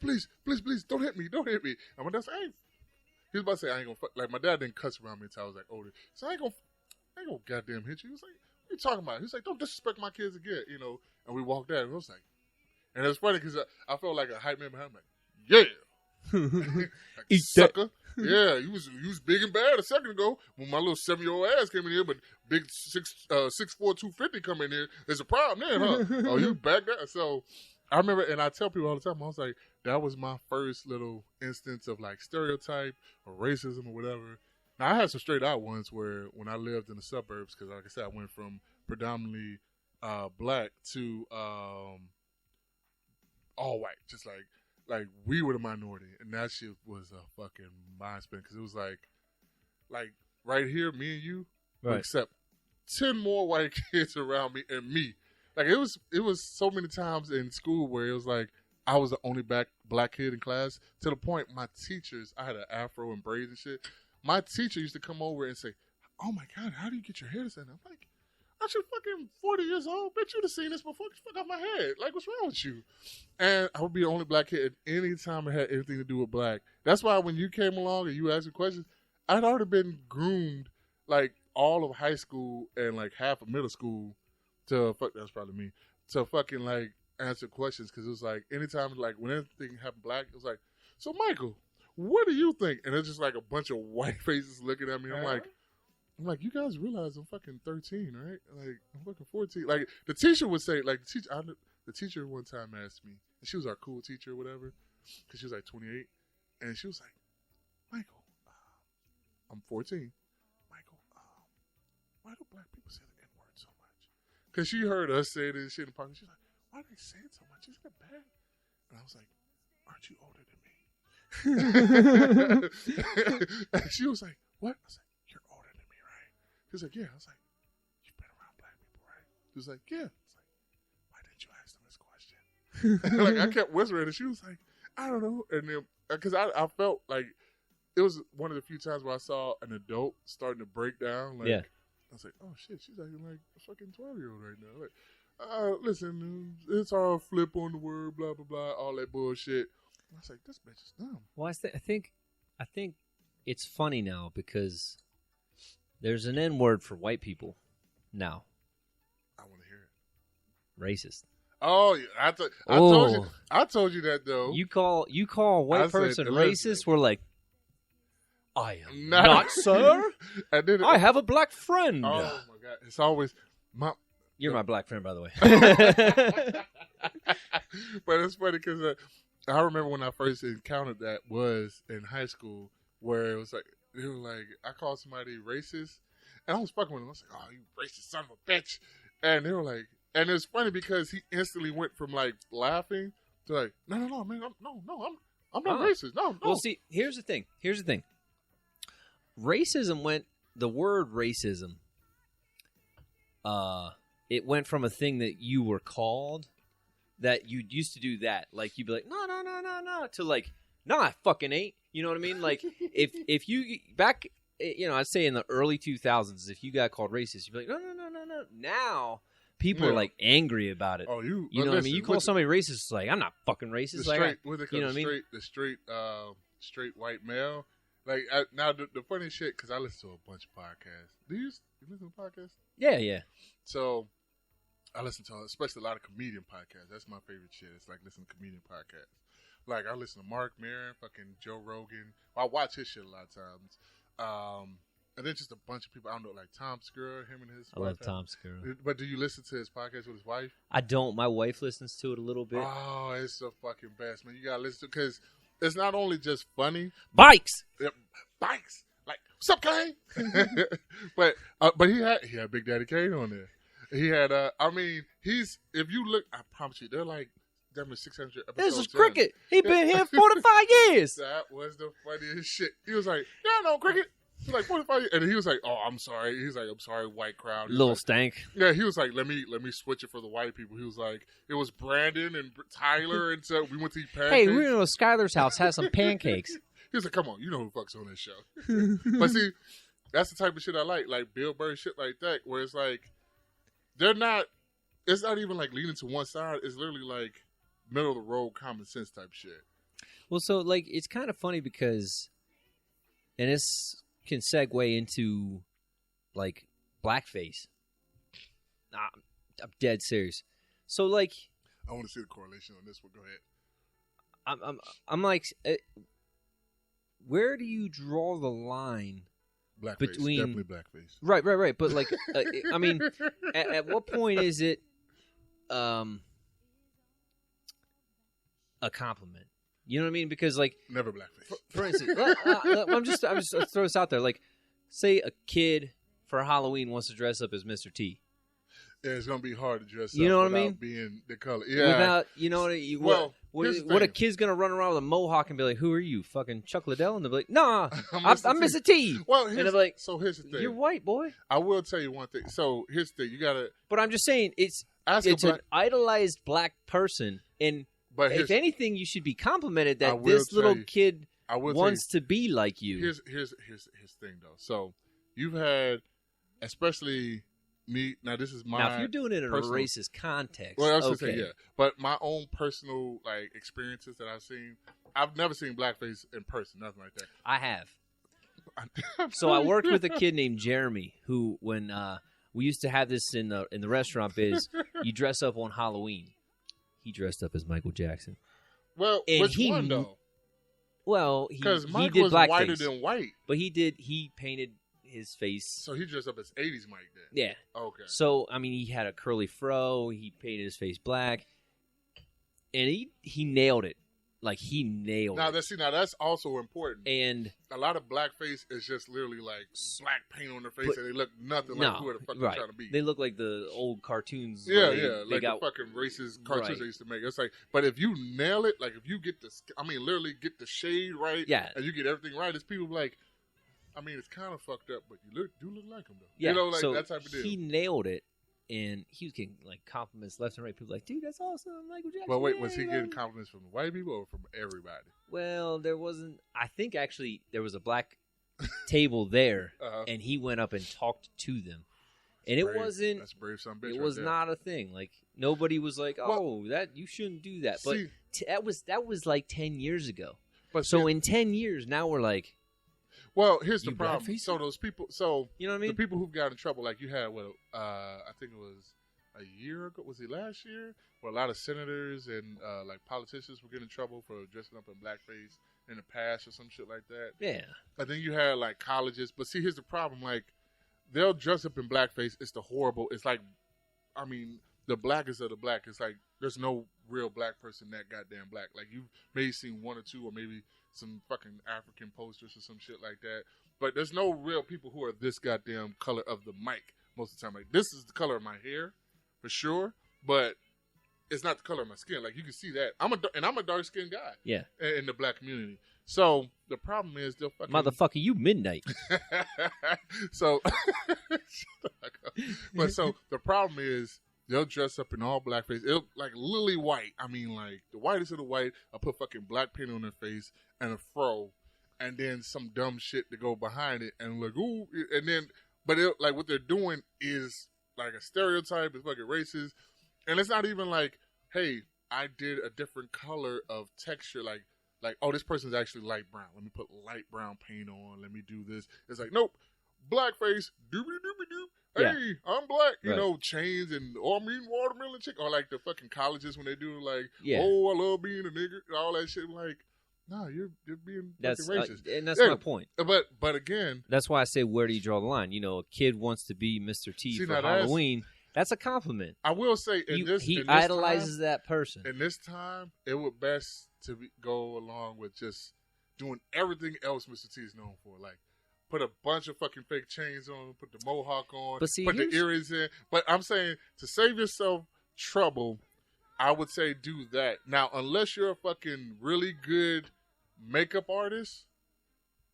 don't hit me. And my dad said, hey. He was about to say, I ain't gonna fuck. Like, my dad didn't cuss around me until I was like older. So I ain't gonna goddamn hit you. He was like, what are you talking about? He was like, don't disrespect my kids again, you know. And we walked out, and I was like, and it was funny because I felt like a hype man behind me. Like, yeah. Like, sucker. Yeah, you was big and bad a second ago when my little 7-year-old ass came in here, but big 6'4", 250 come in here. There's a problem there, huh? Oh, you back there? So I remember, and I tell people all the time, I was like, that was my first little instance of like stereotype or racism or whatever. Now I had some straight out ones where when I lived in the suburbs, because like I said, I went from predominantly black to all white, just like we were the minority, and that shit was a fucking mind spin because it was like right here, me and you, right. except 10 more white kids around me and me. Like, it was so many times in school where it was like I was the only black kid in class, to the point my teachers, I had an afro and braids and shit. My teacher used to come over and say, "Oh my God, how do you get your hair this?" And I'm like, "I should fucking 40 years old. Bitch, you'd have seen this before. Get the fuck off my head. Like, what's wrong with you?" And I would be the only black kid any time it had anything to do with black. That's why when you came along and you asked me questions, I'd already been groomed like all of high school and like half of middle school to that's probably me, to fucking like answer questions, because it was like anytime like when anything happened black, it was like, "So Michael, what do you think?" And it's just like a bunch of white faces looking at me. I'm like, you guys realize I'm fucking 13, right? Like, I'm fucking 14. Like, the teacher would say, like, the teacher one time asked me, and she was our cool teacher or whatever, because she was like 28, and she was like, "Michael, I'm 14. Michael, why do black people say the N-word so much?" Because she heard us say this shit in the park. She's like, "Why do they say it so much? Isn't it bad?" And I was like, "Aren't you older than me?" And she was like, "What?" I was like, "You're older than me, right?" He was like, "Yeah." I was like, "You've been around black people, right?" He was like, "Yeah." I was like, "Why didn't you ask them this question?" Like, I kept whispering, and she was like, "I don't know." And then, because I felt like it was one of the few times where I saw an adult starting to break down. Like, yeah. I was like, "Oh shit, she's acting like a fucking 12-year-old right now." Like, listen, it's all flip on the word, blah blah blah, all that bullshit. I was like, "This bitch is dumb." Well, I think it's funny now because there's an N word for white people now. I want to hear it. Racist. Oh, yeah, I told you that though. You call a white person racist? We're like, "I am not, sir. And then I have a black friend." Oh my God, it's always You're my black friend, by the way. But it's funny because I remember when I first encountered that was in high school, where it was like, they were like, I called somebody racist, and I was fucking with them. I was like, "Oh, you racist son of a bitch," and they were like, and it's funny because he instantly went from like laughing to like, no, man, I'm not racist. No. Well, see, here's the thing. The word racism, it went from a thing that you were called, that you used to do that. Like, you'd be like, no, to like, "No, I fucking ain't." You know what I mean? Like, if you, back, I'd say in the early 2000s, if you got called racist, you'd be like, no. Now, people are like angry about it. Oh, you know what I mean? You call somebody racist, it's like, "I'm not fucking racist." The straight white male. Like, now the funny shit, because I listen to a bunch of podcasts. Do you listen to podcasts? Yeah. So I listen to especially a lot of comedian podcasts. That's my favorite shit. It's like listening to comedian podcasts. Like, I listen to Mark Maron, fucking Joe Rogan. I watch his shit a lot of times. And then just a bunch of people. I don't know, like Tom Segura, him and his I wife. love Tom Segura. But do you listen to his podcast with his wife? I don't. My wife listens to it a little bit. Oh, it's the fucking best, man. You gotta listen to it, because it's not only just funny. Bikes. Bikes. Like, "What's up, Kane?" but he had Big Daddy Kane on there. He had if you look, I promise you, they're like definitely 600 episodes. This is Cricket. He been here 45 years. That was the funniest shit. He was like, "Yeah, I know Cricket." He's like, 45 years. And he was like, "Oh, I'm sorry." He's like, "I'm sorry, white crowd." Little stank. Yeah, he was like, let me switch it for the white people. He was like, it was Brandon and Tyler, and so we went to eat pancakes. Hey, we went to Skylar's house, had some pancakes. He was like, "Come on, you know who fucks on this show." But see, that's the type of shit I like Bill Burr shit like that, where it's like, it's not even like leaning to one side. It's literally like middle of the road common sense type shit. Well, so like, it's kind of funny because, and this can segue into like blackface. I'm dead serious. So like, I want to see the correlation on this one. Go ahead. I'm like, where do you draw the line? Blackface, between definitely blackface. Right. But like, I mean, at what point is it a compliment? You know what I mean? Because like, never blackface. For instance, I'm just let's throw this out there. Like, say a kid for Halloween wants to dress up as Mr. T. Yeah, it's gonna be hard to dress you up know what without I mean? being the color. Yeah, without what a kid's gonna run around with a mohawk and be like, "Who are you, fucking Chuck Liddell?" And they'll be like, "Nah, I'm Mr. T." Well, and they're like, so here's the thing. You're white, boy. I will tell you one thing. So here's the thing. You gotta. But I'm just saying, it's an idolized black person, and if anything, you should be complimented that this little kid wants to be like you. Here's the thing though. So you've had, especially me. Now this is my. Now if you're doing it in a racist context, well, I was gonna say yeah. But my own personal experiences that I've seen. I've never seen blackface in person, nothing like that. I have. So I worked with a kid named Jeremy who, when we used to have this in the restaurant biz, you dress up on Halloween. He dressed up as Michael Jackson. Well, and which one though? Well, because Mike was whiter than white, but he painted his face. So he dressed up as 80s Mike then. Yeah. Okay. So I mean, he had a curly fro. He painted his face black, and he nailed it. Like he nailed it. Now that's also important. And a lot of blackface is just literally like black paint on their face, and they look nothing like who the fuck they're trying to be. They look like the old cartoons. Yeah, like the fucking racist cartoons they used to make. It's like, but if you nail it, like if you get literally get the shade right, and you get everything right, it's people like, I mean, it's kind of fucked up, but you do look like him though. Yeah, you know, like that type of deal. He nailed it. And he was getting compliments left and right. People like, dude, that's awesome, Michael Jackson. Well, wait, was he getting compliments from the white people or from everybody? Well, there wasn't. I think actually there was a black table there, and he went up and talked to them. And it wasn't. That's brave son bitch. It was not a thing. Like nobody was like, "Oh, that you shouldn't do that." But that was like 10 years ago. But so in 10 years, now we're like. Well, here's the problem. So those people, you know what I mean? The people who've gotten in trouble, like you had, I think it was a year ago. Was it last year? Where a lot of senators and politicians were getting in trouble for dressing up in blackface in the past or some shit like that. Yeah. I think you had colleges, but see, here's the problem. They'll dress up in blackface. It's the horrible. It's like, I mean, the blackest of the black. It's like there's no real black person that goddamn black. Like you've maybe seen one or two, or maybe some fucking African posters or some shit like that. But there's no real people who are this goddamn color of the mic most of the time. Like, this is the color of my hair, for sure, but it's not the color of my skin. Like, you can see that. I'm a dark-skinned guy. Yeah. In the black community. So, the problem is they'll fucking... Motherfucker, you midnight. So, but so, the problem is they'll dress up in all blackface. It'll, like, lily white. I mean, like, the whitest of the white. I'll put fucking black paint on their face and a fro, and then some dumb shit to go behind it, and like, ooh, and then, but what they're doing is like a stereotype. It's fucking racist, and it's not even like, hey, I did a different color of texture, like, oh, this person's actually light brown. Let me put light brown paint on. Let me do this. It's like, nope, blackface, doobie-doobie-doop. Hey, I'm black, you know, chains and I'm eating watermelon chicken, or like the fucking colleges when they do like, oh, I love being a nigger, all that shit. Like, no, you're being fucking racist, and that's my point. But again, that's why I say, where do you draw the line? You know, a kid wants to be Mr. T for Halloween. That's a compliment. I will say, he idolizes that person. In this time, it would best to go along with just doing everything else Mr. T is known for, like. Put a bunch of fucking fake chains on, put the mohawk on, put the earrings in. But I'm saying, to save yourself trouble, I would say do that. Now, unless you're a fucking really good makeup artist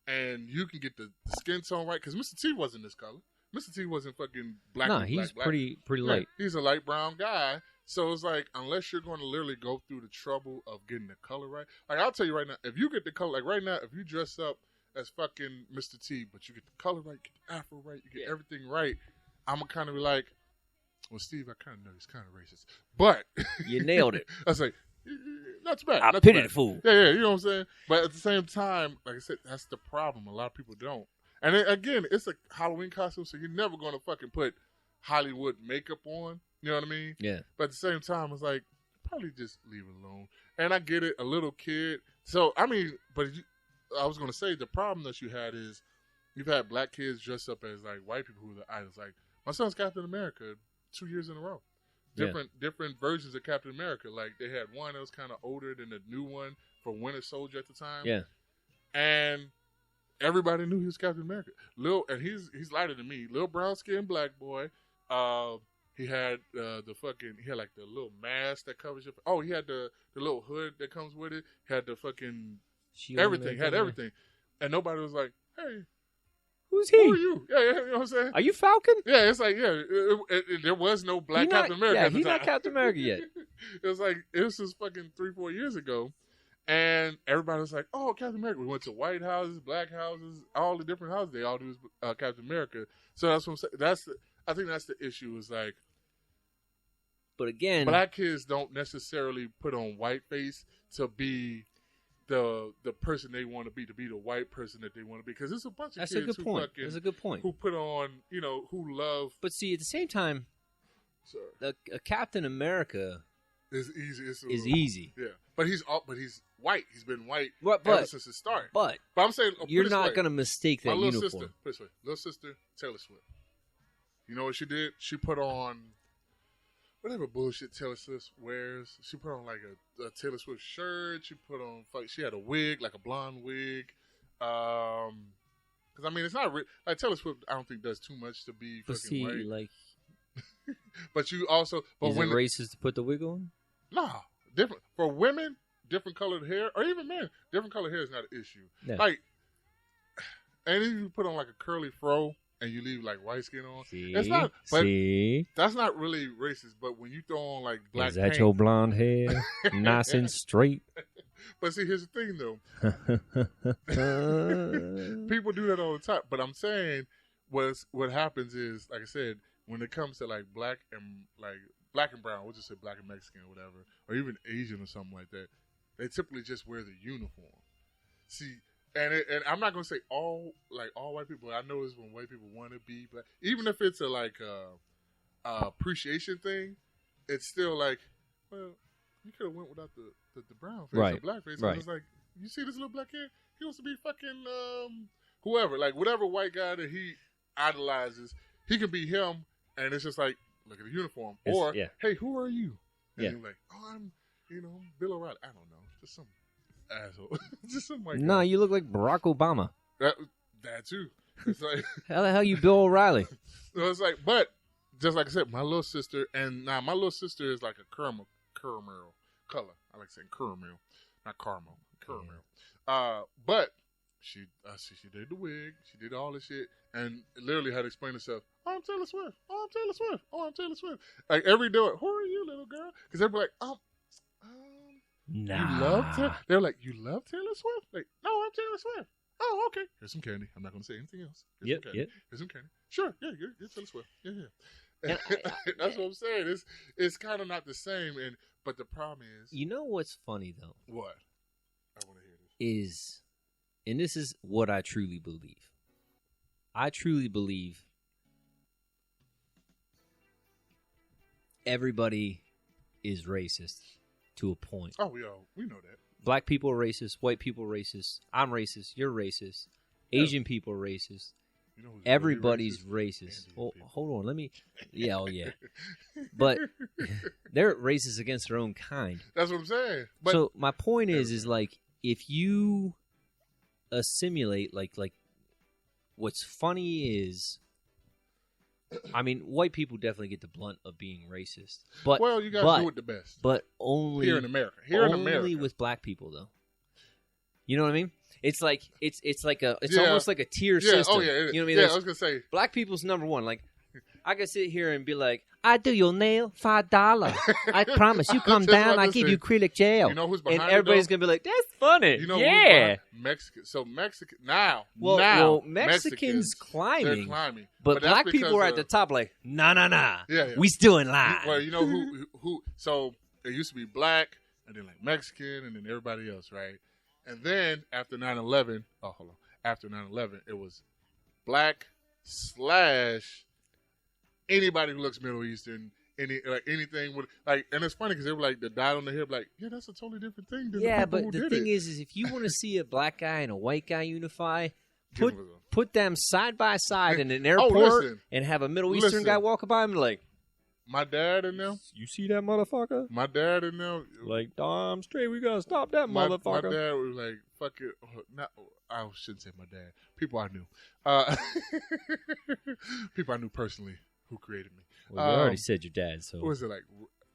and you can get the skin tone right, because Mr. T wasn't this color. Mr. T wasn't fucking black. No, he's black. pretty light. He's a light brown guy. So it's like, unless you're going to literally go through the trouble of getting the color right. Like, I'll tell you right now, if you get the color, like right now, if you dress up as fucking Mr. T, but you get the color right, get the afro right, you get everything right, I'm going to kind of be like, well, Steve, I kind of know he's kind of racist. But you nailed it. I was like, not too bad. I pity the fool. Yeah, you know what I'm saying? But at the same time, like I said, that's the problem. A lot of people don't. And then, again, it's a Halloween costume, so you're never going to fucking put Hollywood makeup on. You know what I mean? Yeah. But at the same time, it's like, probably just leave it alone. And I get it, a little kid. So, I mean, but I was going to say, the problem that you had is you've had black kids dress up as, like, white people who are the idols. Like, my son's Captain America 2 years in a row. Different versions of Captain America. Like, they had one that was kind of older than the new one for Winter Soldier at the time. Yeah. And everybody knew he was Captain America. And he's lighter than me. Little brown-skinned black boy. He had he had like the little mask that covers your. Oh, he had the little hood that comes with it. He had the fucking everything. Had everything, and nobody was like, "Hey, who's he? Who are you?" Yeah, you know what I'm saying. Are you Falcon? Yeah, it's like there was no black Captain America. Yeah, at the he's time. not Captain America yet. It was just fucking 3-4 years ago, and everybody was like, "Oh, Captain America." We went to white houses, black houses, all the different houses. They all do Captain America. So that's what I'm saying. I think that's the issue. Is like. But again, black kids don't necessarily put on white face to be the person they want to be the white person that they want to be. Because there's a bunch of that's kids a good point. Who put on, who love. But see, at the same time, a Captain America is easy. Is easy. Yeah, but he's white. He's been white ever since the start. But I'm saying you're not going to mistake that uniform. Little sister Taylor Swift. You know what she did? She put on. Whatever bullshit Taylor Swift wears, she put on like a Taylor Swift shirt. She had a wig, like a blonde wig. Because I mean, it's not like Taylor Swift. I don't think does too much to be fucking white. Like, but you also, is it racist to put the wig on? Nah, different for women. Different colored hair, or even men, different colored hair is not an issue. Yeah. Like, and if you put on like a curly fro. And you leave like white skin on. It's not. But that's not really racist. But when you throw on like black, is that your blonde hair, nice and straight? But see, here's the thing though. People do that all the time. But I'm saying, what happens is, like I said, when it comes to like black and brown, we'll just say black and Mexican or whatever, or even Asian or something like that, they typically just wear the uniform. See. And I'm not gonna say all white people. I know it's when white people want to be black. Even if it's a appreciation thing, it's still like, well, you could have went without the brown face or black face. Right. It's like, you see this little black kid? He wants to be fucking whoever, like whatever white guy that he idolizes. He can be him, and it's just like, look at the uniform, or hey, who are you? And you're like, oh, I'm Bill O'Reilly. I don't know, just some asshole. Just something like no, you look like Barack Obama. That too. It's like how the hell you Bill O'Reilly? So it's like, but just like I said, my little sister is like a caramel color. I like saying caramel, not caramel, caramel. But she did the wig, she did all this shit, and literally had to explain herself. Oh, I'm Taylor Swift. Oh, I'm Taylor Swift. Oh, I'm Taylor Swift. Like every day, who are you, little girl? Because they'd be like, nah. You love They're like, you love Taylor Swift? Like, no, I'm Taylor Swift. Oh, okay. Here's some candy. I'm not going to say anything else. Here's some candy. Sure, yeah, you're Taylor Swift. Yeah. That's what I'm saying. It's kind of not the same. But the problem is, you know what's funny though? What? I want to hear this. And this is what I truly believe. I truly believe everybody is racist. To a point. Oh, we know that. Black people are racist. White people are racist. I'm racist. You're racist. Asian people are racist. You know everybody's really racist. Oh, hold on. Let me. Yeah. Oh, yeah. But they're racist against their own kind. That's what I'm saying. But so my point is like if you assimilate, like what's funny is. I mean, white people definitely get the blunt of being racist. But you guys do it the best. But only here in America. Only with black people, though. You know what I mean? It's like it's almost like a tier system. Oh yeah. You know what I mean? Yeah, I was gonna say black people's number one. Like I can sit here and be like, I do your nail $5. I promise you come down, I give you acrylic gel. You know who's behind and everybody's gonna be like, that's funny. You know Mexican. So Mexican now. Mexicans climbing. They're climbing. But black people are at the top like, nah. Yeah. We still in line. Well, you know who so it used to be black and then like Mexican and then everybody else, right? And then after 9/11, after 9/11, it was black / anybody who looks Middle Eastern, anything with and it's funny because they were like the dot on the hip, like that's a totally different thing. Than but the thing is if you want to see a black guy and a white guy unify, put them side by side in an airport and have a Middle Eastern guy walk by and be like, my dad and them. You see that motherfucker? My dad and them. Like, damn straight, we gotta stop that motherfucker. My dad was like, fuck it. I shouldn't say my dad. People I knew. People I knew personally. who created me. Well, you already said your dad, so. What was it like?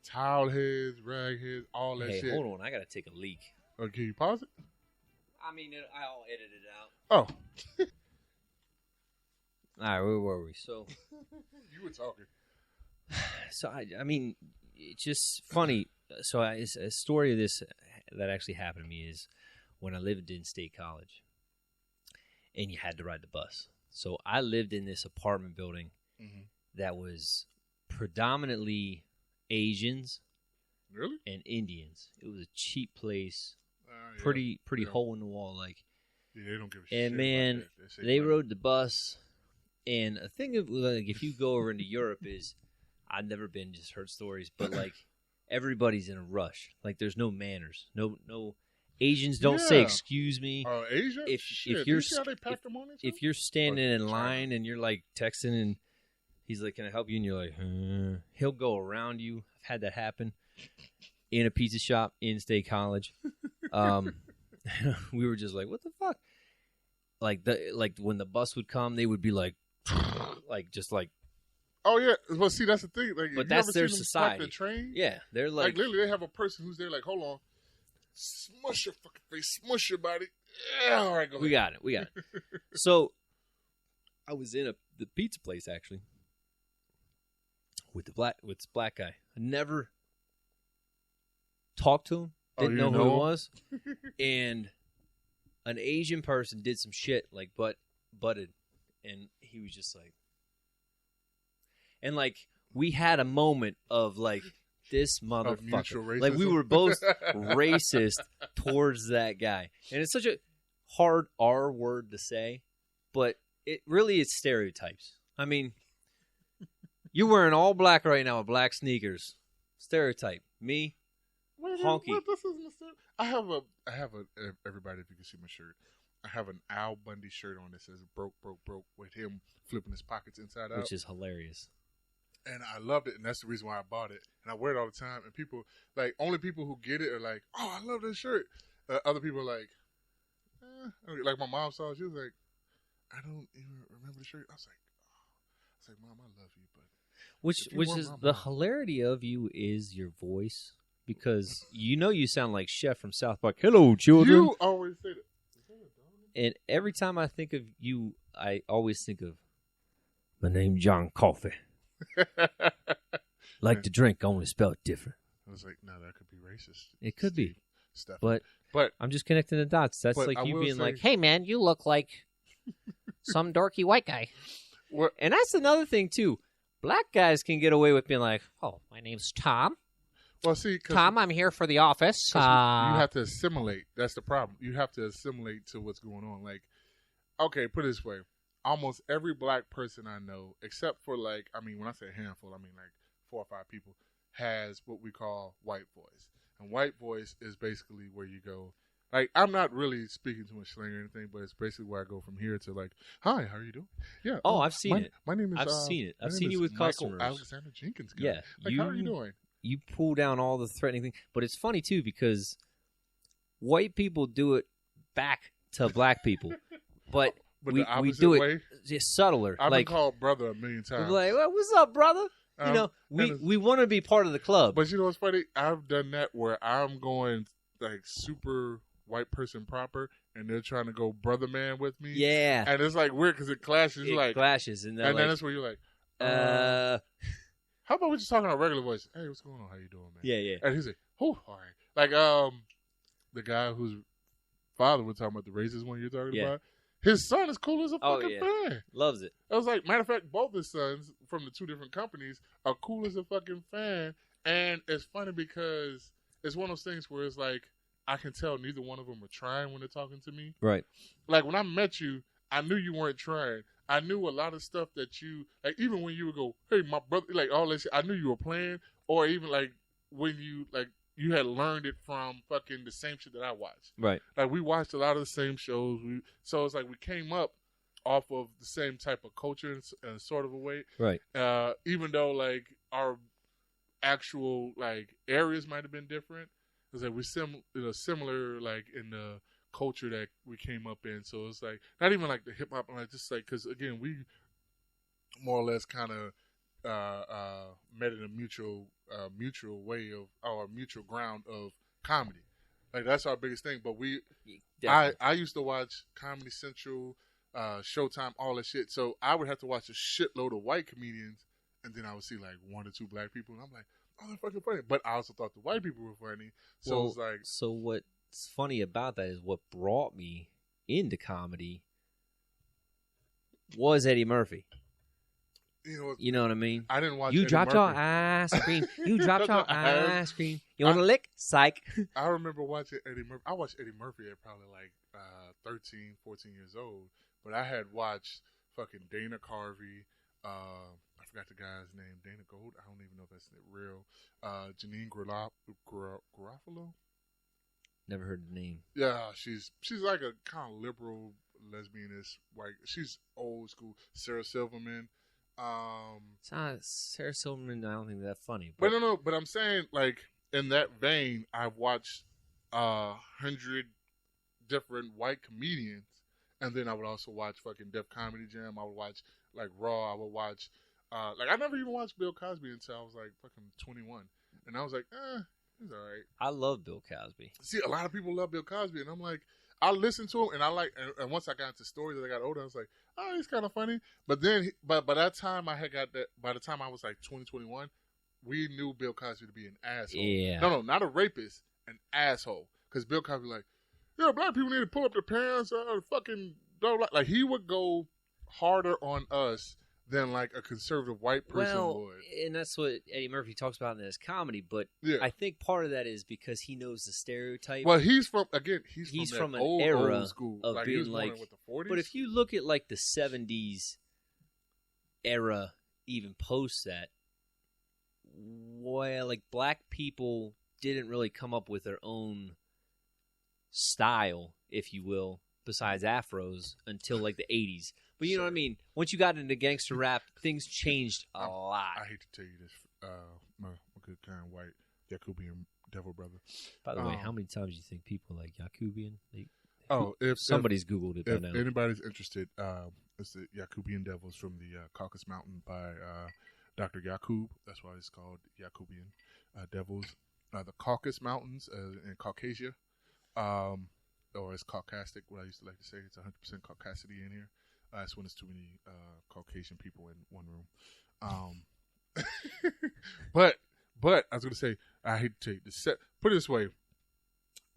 Towel heads, rag heads, all that shit. Hey, hold on. I got to take a leak. Oh, can you pause it? I mean, I'll edit it out. Oh. All right, where were we? So. You were talking. So, I mean, it's just funny. So, a story of this that actually happened to me is when I lived in State College and you had to ride the bus. So, I lived in this apartment building that was predominantly Asians and Indians. It was a cheap place, pretty hole in the wall. Like, yeah, they don't give a shit. And, man, they rode the bus. And a thing of, like, if you go over into Europe is, I've never been, just heard stories, but, like, everybody's in a rush. Like, there's no manners. No Asians don't say excuse me. Oh, Asia? If you're standing in line and you're, like, texting and he's like, can I help you? And you're like, he'll go around you. I've had that happen in a pizza shop in State College. We were just like, what the fuck? Like when the bus would come, they would be like, just like. Oh yeah, well see that's the thing. Like, but that's their society. The train? Yeah, they're like literally they have a person who's there like, hold on, smush your fucking face, smush your body. Yeah, all right, go ahead. We got it. So I was in the pizza place actually with this black guy. I never talked to him. Didn't know who it was, and an Asian person did some shit like butted, and he was just like. And, like, we had a moment of, like, this motherfucker. Like, we were both racist towards that guy. And it's such a hard R word to say, but it really is stereotypes. I mean, you're wearing all black right now with black sneakers. Stereotype. Me, honky. I have a everybody, if you can see my shirt, I have an Al Bundy shirt on that says broke, with him flipping his pockets inside out. Which is hilarious. And I loved it, and that's the reason why I bought it. And I wear it all the time. And people, like, only people who get it are like, oh, I love this shirt. Other people are like, like my mom saw it. She was like, I don't even remember the shirt. I was like, Mom, I love you. But which is the hilarity of you is your voice. Because you sound like Chef from South Park. Hello, children. You always say that. And every time I think of you, I always think of, my name's John Coffee. Like to drink, only spelled different. I was like, no, that could be racist. It could be. Stuff. But I'm just connecting the dots. That's like you being like, hey, man, you look like some dorky white guy. What? And that's another thing, too. Black guys can get away with being like, oh, my name's Tom. Well, see, Tom, I'm here for the office. You have to assimilate. That's the problem. You have to assimilate to what's going on. Like, okay, put it this way. Almost every black person I know, except for like, I mean, when I say a handful, I mean like 4 or 5 people, has what we call white voice. And white voice is basically where you go, like, I'm not really speaking too much slang or anything, but it's basically where I go from here to like, hi, how are you doing? Yeah. Oh, I've seen it. My name is. I've seen it. I've seen you with customers. Alexander Jenkins. Guy. Yeah. Like, how are you doing? You pull down all the threatening things. But it's funny, too, because white people do it back to black people. But we do it just subtler. I've been called brother a million times. We're like, well, what's up, brother? We want to be part of the club. But you know what's funny? I've done that where I'm going like super white person proper, and they're trying to go brother man with me. Yeah. And it's like weird because it clashes. It clashes. And then that's where you're like, how about we just talking our regular voice? Hey, what's going on? How you doing, man? Yeah. And he's like, oh, all right. Like the guy whose father was talking about the racist one you're talking about. His son is cool as a fucking fan. Loves it. I was like, matter of fact, both his sons from the 2 different companies are cool as a fucking fan. And it's funny because it's one of those things where it's like, I can tell neither one of them are trying when they're talking to me. Right. Like when I met you, I knew you weren't trying. I knew a lot of stuff that you, like even when you would go, hey, my brother, like all that shit, I knew you were playing. Or even like when you, like, you had learned it from fucking the same shit that I watched. Right. Like, we watched a lot of the same shows. So it's like we came up off of the same type of culture in sort of a way. Right. Even though, like, our actual, like, areas might have been different. It's like we're similar, like, in the culture that we came up in. So it's like, not even like the hip-hop, like, just like, because, again, we more or less kind of met in a mutual way of or mutual ground of comedy. Like that's our biggest thing. But I used to watch Comedy Central, Showtime, all that shit. So I would have to watch a shitload of white comedians, and then I would see like 1 or 2 black people, and I'm like, oh, they're fucking funny. But I also thought the white people were funny. So it's like, so what's funny about that is what brought me into comedy was Eddie Murphy. You know what I mean? I didn't watch. You Eddie dropped Murphy. your ice cream. You dropped your ice cream. You want a lick? Psych. I remember watching Eddie Murphy. I watched Eddie Murphy at probably like 13, 14 years old. But I had watched fucking Dana Carvey. I forgot the guy's name. Dana Gold. I don't even know if that's real. Janine Garofalo. Never heard the name. Yeah, she's like a kind of liberal lesbianist white. She's old school. Sarah Silverman. Sarah Silverman, I don't think that's funny. But no. But I'm saying, like, in that vein, I've watched 100 different white comedians, and then I would also watch fucking Def Comedy Jam. I would watch like Raw. I would watch like I never even watched Bill Cosby until I was like fucking 21, and I was like, he's all right. I love Bill Cosby. See, a lot of people love Bill Cosby, and I'm like, I listen to him, and I like, and once I got into stories as I got older, I was like, oh, he's kind of funny. But then, but by that time, I had got that. By the time I was like 20, 21, we knew Bill Cosby to be an asshole. Yeah. No, not a rapist, an asshole. Because Bill Cosby like, yeah, black people need to pull up their pants, fucking, like he would go harder on us than like a conservative white person would. And that's what Eddie Murphy talks about in his comedy. But yeah. I think part of that is because he knows the stereotype. Well, he's from an old, era old school of like, being he was like, born in, what, the 40s? But if you look at like the 70s era, even post that, well, like black people didn't really come up with their own style, if you will, besides afros until like the 80s. But you know what I mean? Once you got into gangster rap, things changed a lot. I hate to tell you this, my good kind white Yakubian devil brother. By the way, how many times do you think people like Yakubian? If somebody's Googled it by now. If anybody's interested, it's the Yakubian Devils from the Caucasus Mountain by Dr. Yakub. That's why it's called Yakubian Devils. The Caucasus Mountains in Caucasia, or it's Caucasic, what I used to like to say. It's 100% Caucasity in here. That's when there's too many Caucasian people in one room. But I was going to say, I hate to take this. Put it this way.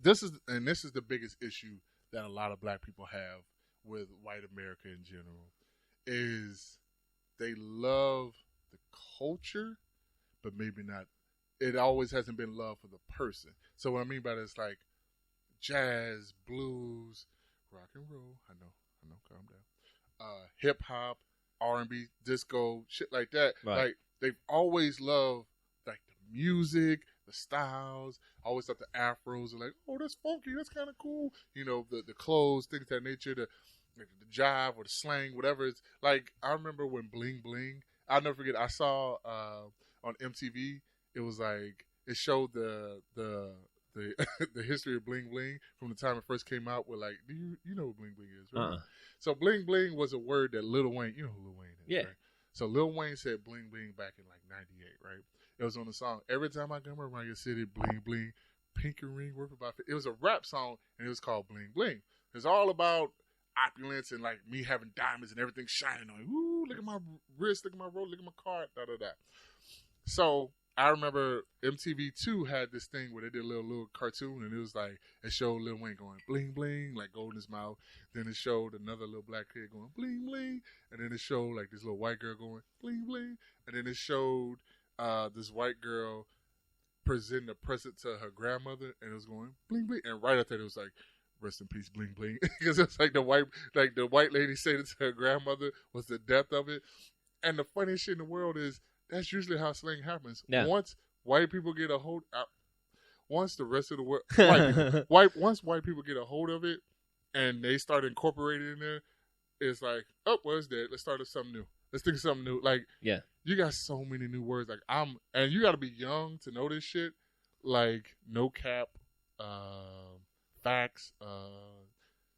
This is the biggest issue that a lot of black people have with white America in general, is they love the culture, but maybe not. It always hasn't been love for the person. So what I mean by that is like jazz, blues, rock and roll. I know, calm down. Hip hop, R&B, disco, shit like that. Right. Like they've always loved like the music, the styles. Always thought the afros are like, oh, that's funky, that's kind of cool. You know, the clothes, things of that nature, the jive or the slang, whatever. It's like I remember when Bling Bling. I'll never forget. I saw on MTV. It was like it showed the the history of Bling Bling from the time it first came out. With like, do you know what Bling Bling is? Right? So Bling Bling was a word that Lil Wayne, you know who Lil Wayne is, yeah. Right? So Lil Wayne said Bling Bling back in like '98, right? It was on the song Every Time I Come Around Your City, Bling Bling, Pinky Ring worth about. It was a rap song and it was called Bling Bling. It's all about opulence and like me having diamonds and everything shining on you. Ooh, look at my wrist, look at my roll, look at my card, da da da. So I remember MTV2 had this thing where they did a little cartoon, and it was like, it showed Lil Wayne going bling bling, like gold in his mouth. Then it showed another little black kid going bling bling, and then it showed like this little white girl going bling bling, and then it showed this white girl presenting a present to her grandmother, and it was going bling bling, and right after that it was like, rest in peace, bling bling, because it's like the white lady saying it to her grandmother was the depth of it. And the funniest shit in the world is, that's usually how slang happens. Yeah. Once white people get a hold, once the rest of the world, once white people get a hold of it, and they start incorporating it in there, it's like, oh, well, it's dead. Let's start with something new. Let's think of something new. Like, yeah, you got so many new words. Like and you got to be young to know this shit. Like no cap, facts,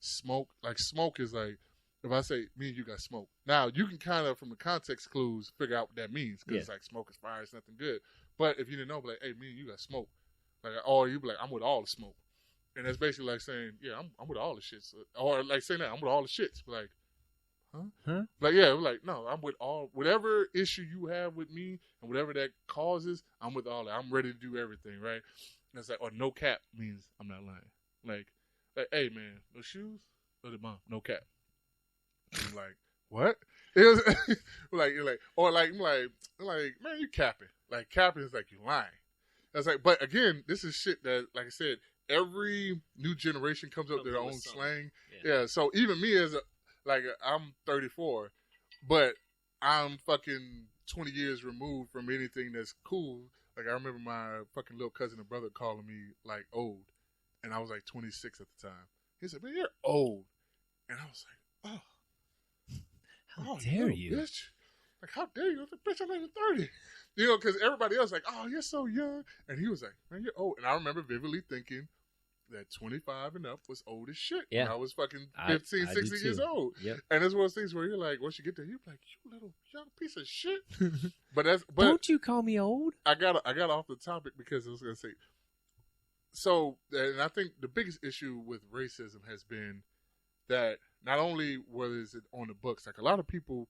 smoke. Like smoke is like if I say me and you got smoke, now you can kind of from the context clues figure out what that means because it's like smoke is fire, it's nothing good. But if you didn't know, like, hey, me and you got smoke, like, or you be like, I'm with all the smoke, and that's basically like saying, yeah, I'm with all the shits, or like saying that I'm with all the shits, but like. Huh? Like, yeah, like, no, I'm with all, whatever issue you have with me and whatever that causes, I'm with all that. I'm ready to do everything, right? And it's like, or no cap means I'm not lying. Like, hey, man, no shoes? Or the mom, no cap. I'm like, what? It was I'm like, man, you capping. Like, capping is like you lying. That's like, but again, this is shit that, like I said, every new generation comes up with their own slang. Yeah, so even me as a, like, I'm 34, but I'm fucking 20 years removed from anything that's cool. Like, I remember my fucking little cousin and brother calling me, like, old. And I was, like, 26 at the time. He said, man, you're old. And I was like, how dare you? Bitch. Like, how dare you? I was like, bitch, I'm not even 30. You know, because everybody else was like, oh, you're so young. And he was like, man, you're old. And I remember vividly thinking, that 25 and up was old as shit. Yeah. When I was fucking 15, 16 years old. Yep. And it's one of those things where you're like, once you get there, you're like, you little young piece of shit. But don't you call me old? I got off the topic because I was going to say, so, and I think the biggest issue with racism has been that not only was it on the books, like a lot of people,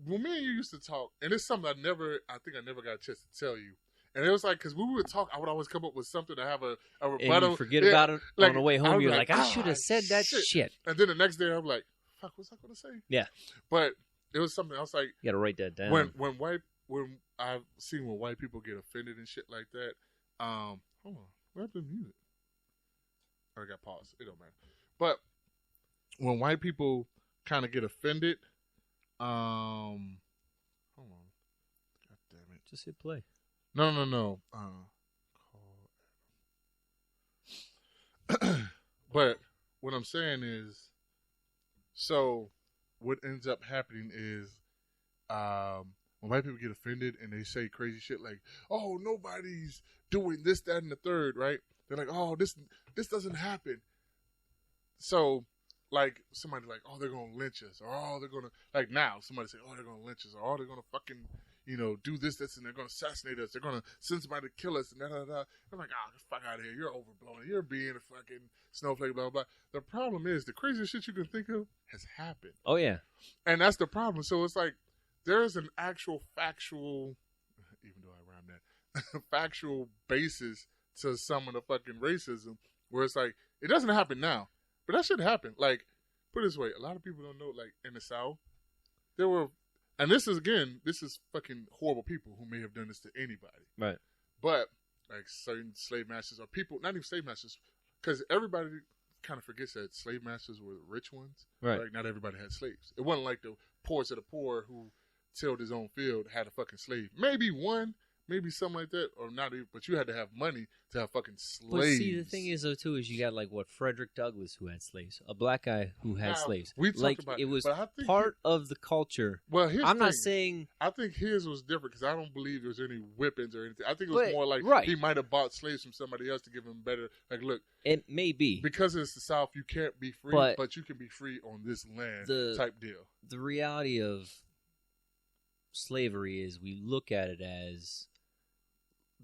when me and you used to talk, and it's something I think I never got a chance to tell you. And it was like, because we would talk, I would always come up with something to have a rebuttal. And you forget about it like, on the way home. You're like, I should have said that shit. And then the next day, I'm like, fuck, what's I going to say? Yeah. But it was something else like. You got to write that down. When I've seen when white people get offended and shit like that. Hold on. What happened to music? I got paused. It don't matter. But when white people kind of get offended, hold on. God damn it. Just hit play. No. But what I'm saying is, so what ends up happening is, when white people get offended and they say crazy shit like, "Oh, nobody's doing this, that, and the third," right? They're like, "Oh, this doesn't happen." So, like, somebody like, "Oh, they're gonna lynch us," or "Oh, they're gonna," like, now somebody say, "Oh, they're gonna lynch us," or "Oh, they're gonna fucking." Do this, and they're going to assassinate us. They're going to send somebody to kill us, and da-da-da. I'm like, oh, fuck out of here. You're overblown. You're being a fucking snowflake, blah, blah, blah. The problem is the craziest shit you can think of has happened. Oh, yeah. And that's the problem. So it's like there's an actual factual, even though I rhymed that, factual basis to some of the fucking racism where it's like, it doesn't happen now, but that should happen. Like, put it this way, a lot of people don't know, like, in the South, there were, and this is fucking horrible people who may have done this to anybody. Right. But, like, certain slave masters or people, not even slave masters, because everybody kind of forgets that slave masters were the rich ones. Right. Like, not everybody had slaves. It wasn't like the poorest of the poor who tilled his own field had a fucking slave. Maybe one, maybe something like that, or not even, but you had to have money to have fucking slaves. But see, the thing is, though, too, is you got, like, Frederick Douglass, who had slaves. A black guy who had slaves. We talked like, about it was part of the culture. Well, I'm not saying... I think his was different, because I don't believe there was any whippings or anything. I think it was more like he might have bought slaves from somebody else to give him better... Like, look... It may be. Because it's the South, you can't be free, but you can be free on this land type deal. The reality of slavery is we look at it as...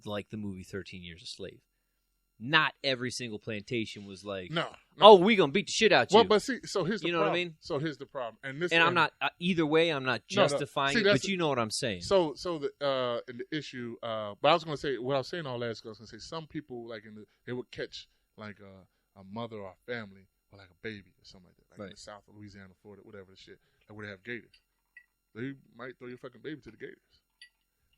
like the movie 13 Years a Slave. Not every single plantation was like, no. Oh, we gonna beat the shit out you. Well, but see, so here's the problem. You know what I mean? So here's the problem, and I'm not either way. I'm not justifying it, but you know what I'm saying. So the issue. But I was gonna say what I was saying all last. I was gonna say some people like they would catch like a mother or a family or like a baby or something like that, like in the South of Louisiana, Florida, whatever the shit. Like where they have gators, they might throw your fucking baby to the gators.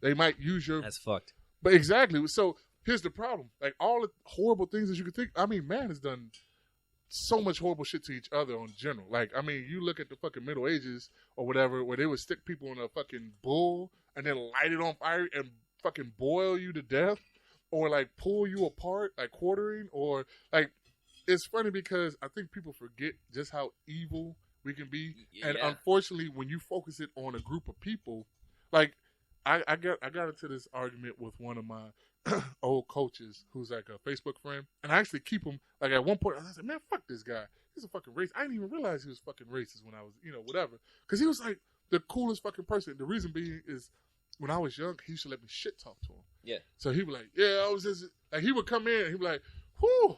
They might use your. That's fucked. But exactly. So here's the problem. Like all the horrible things that you could think. I mean, man has done so much horrible shit to each other in general. Like, I mean, you look at the fucking Middle Ages or whatever, where they would stick people in a fucking bull and then light it on fire and fucking boil you to death, or like pull you apart, like quartering, or like it's funny because I think people forget just how evil we can be. Yeah. And unfortunately, when you focus it on a group of people, like I got into this argument with one of my old coaches who's like a Facebook friend, and I actually keep him. Like at one point, I was like, man, fuck this guy. He's a fucking racist. I didn't even realize he was fucking racist when I was, whatever. Because he was like the coolest fucking person. The reason being is when I was young, he used to let me shit talk to him. Yeah. So he'd be like, yeah, I was just, like, he would come in and he'd be like, whew,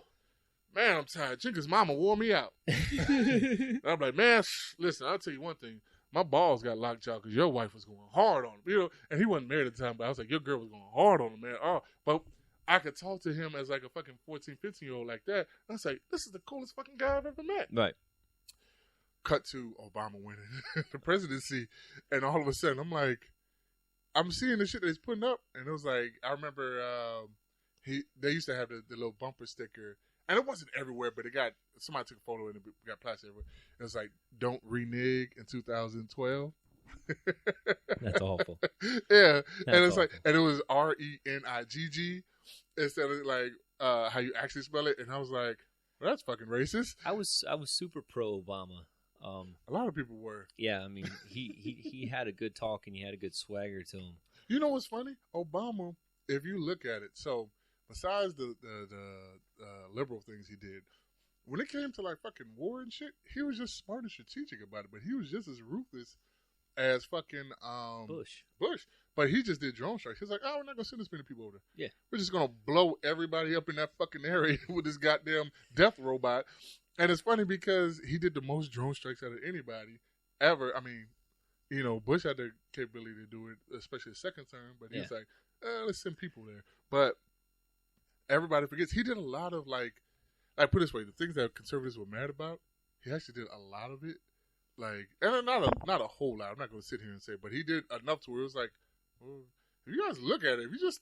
man, I'm tired. Jenkins' mama wore me out. And I'm like, man, listen, I'll tell you one thing. My balls got locked out because your wife was going hard on him. And he wasn't married at the time, but I was like, your girl was going hard on him, man. Oh, but I could talk to him as like a fucking 14, 15-year-old like that. And I was like, this is the coolest fucking guy I've ever met. Right. Cut to Obama winning the presidency. And all of a sudden, I'm like, I'm seeing the shit that he's putting up. And it was like, I remember they used to have the little bumper sticker. And it wasn't everywhere, but somebody took a photo and it got plastered everywhere. It was like, don't renege in 2012. That's awful. Yeah. That's and it's awful. like, and it was RENIGG instead of like how you actually spell it. And I was like, well, that's fucking racist. I was super pro Obama. A lot of people were. Yeah, I mean, he had a good talk and he had a good swagger to him. You know what's funny? Obama, if you look at it, so besides the liberal things he did, when it came to like fucking war and shit, he was just smart and strategic about it. But he was just as ruthless as fucking Bush. But he just did drone strikes. He was like, oh, we're not gonna send this many people over there. Yeah, we're just gonna blow everybody up in that fucking area with this goddamn death robot. And it's funny because he did the most drone strikes out of anybody ever. I mean, Bush had the capability to do it, especially the second term. But he was like, let's send people there. But everybody forgets he did a lot of like put it this way, the things that conservatives were mad about, he actually did a lot of it. Like, and not a whole lot. I'm not going to sit here and say, but he did enough to where it was like, well, if you guys look at it, if you just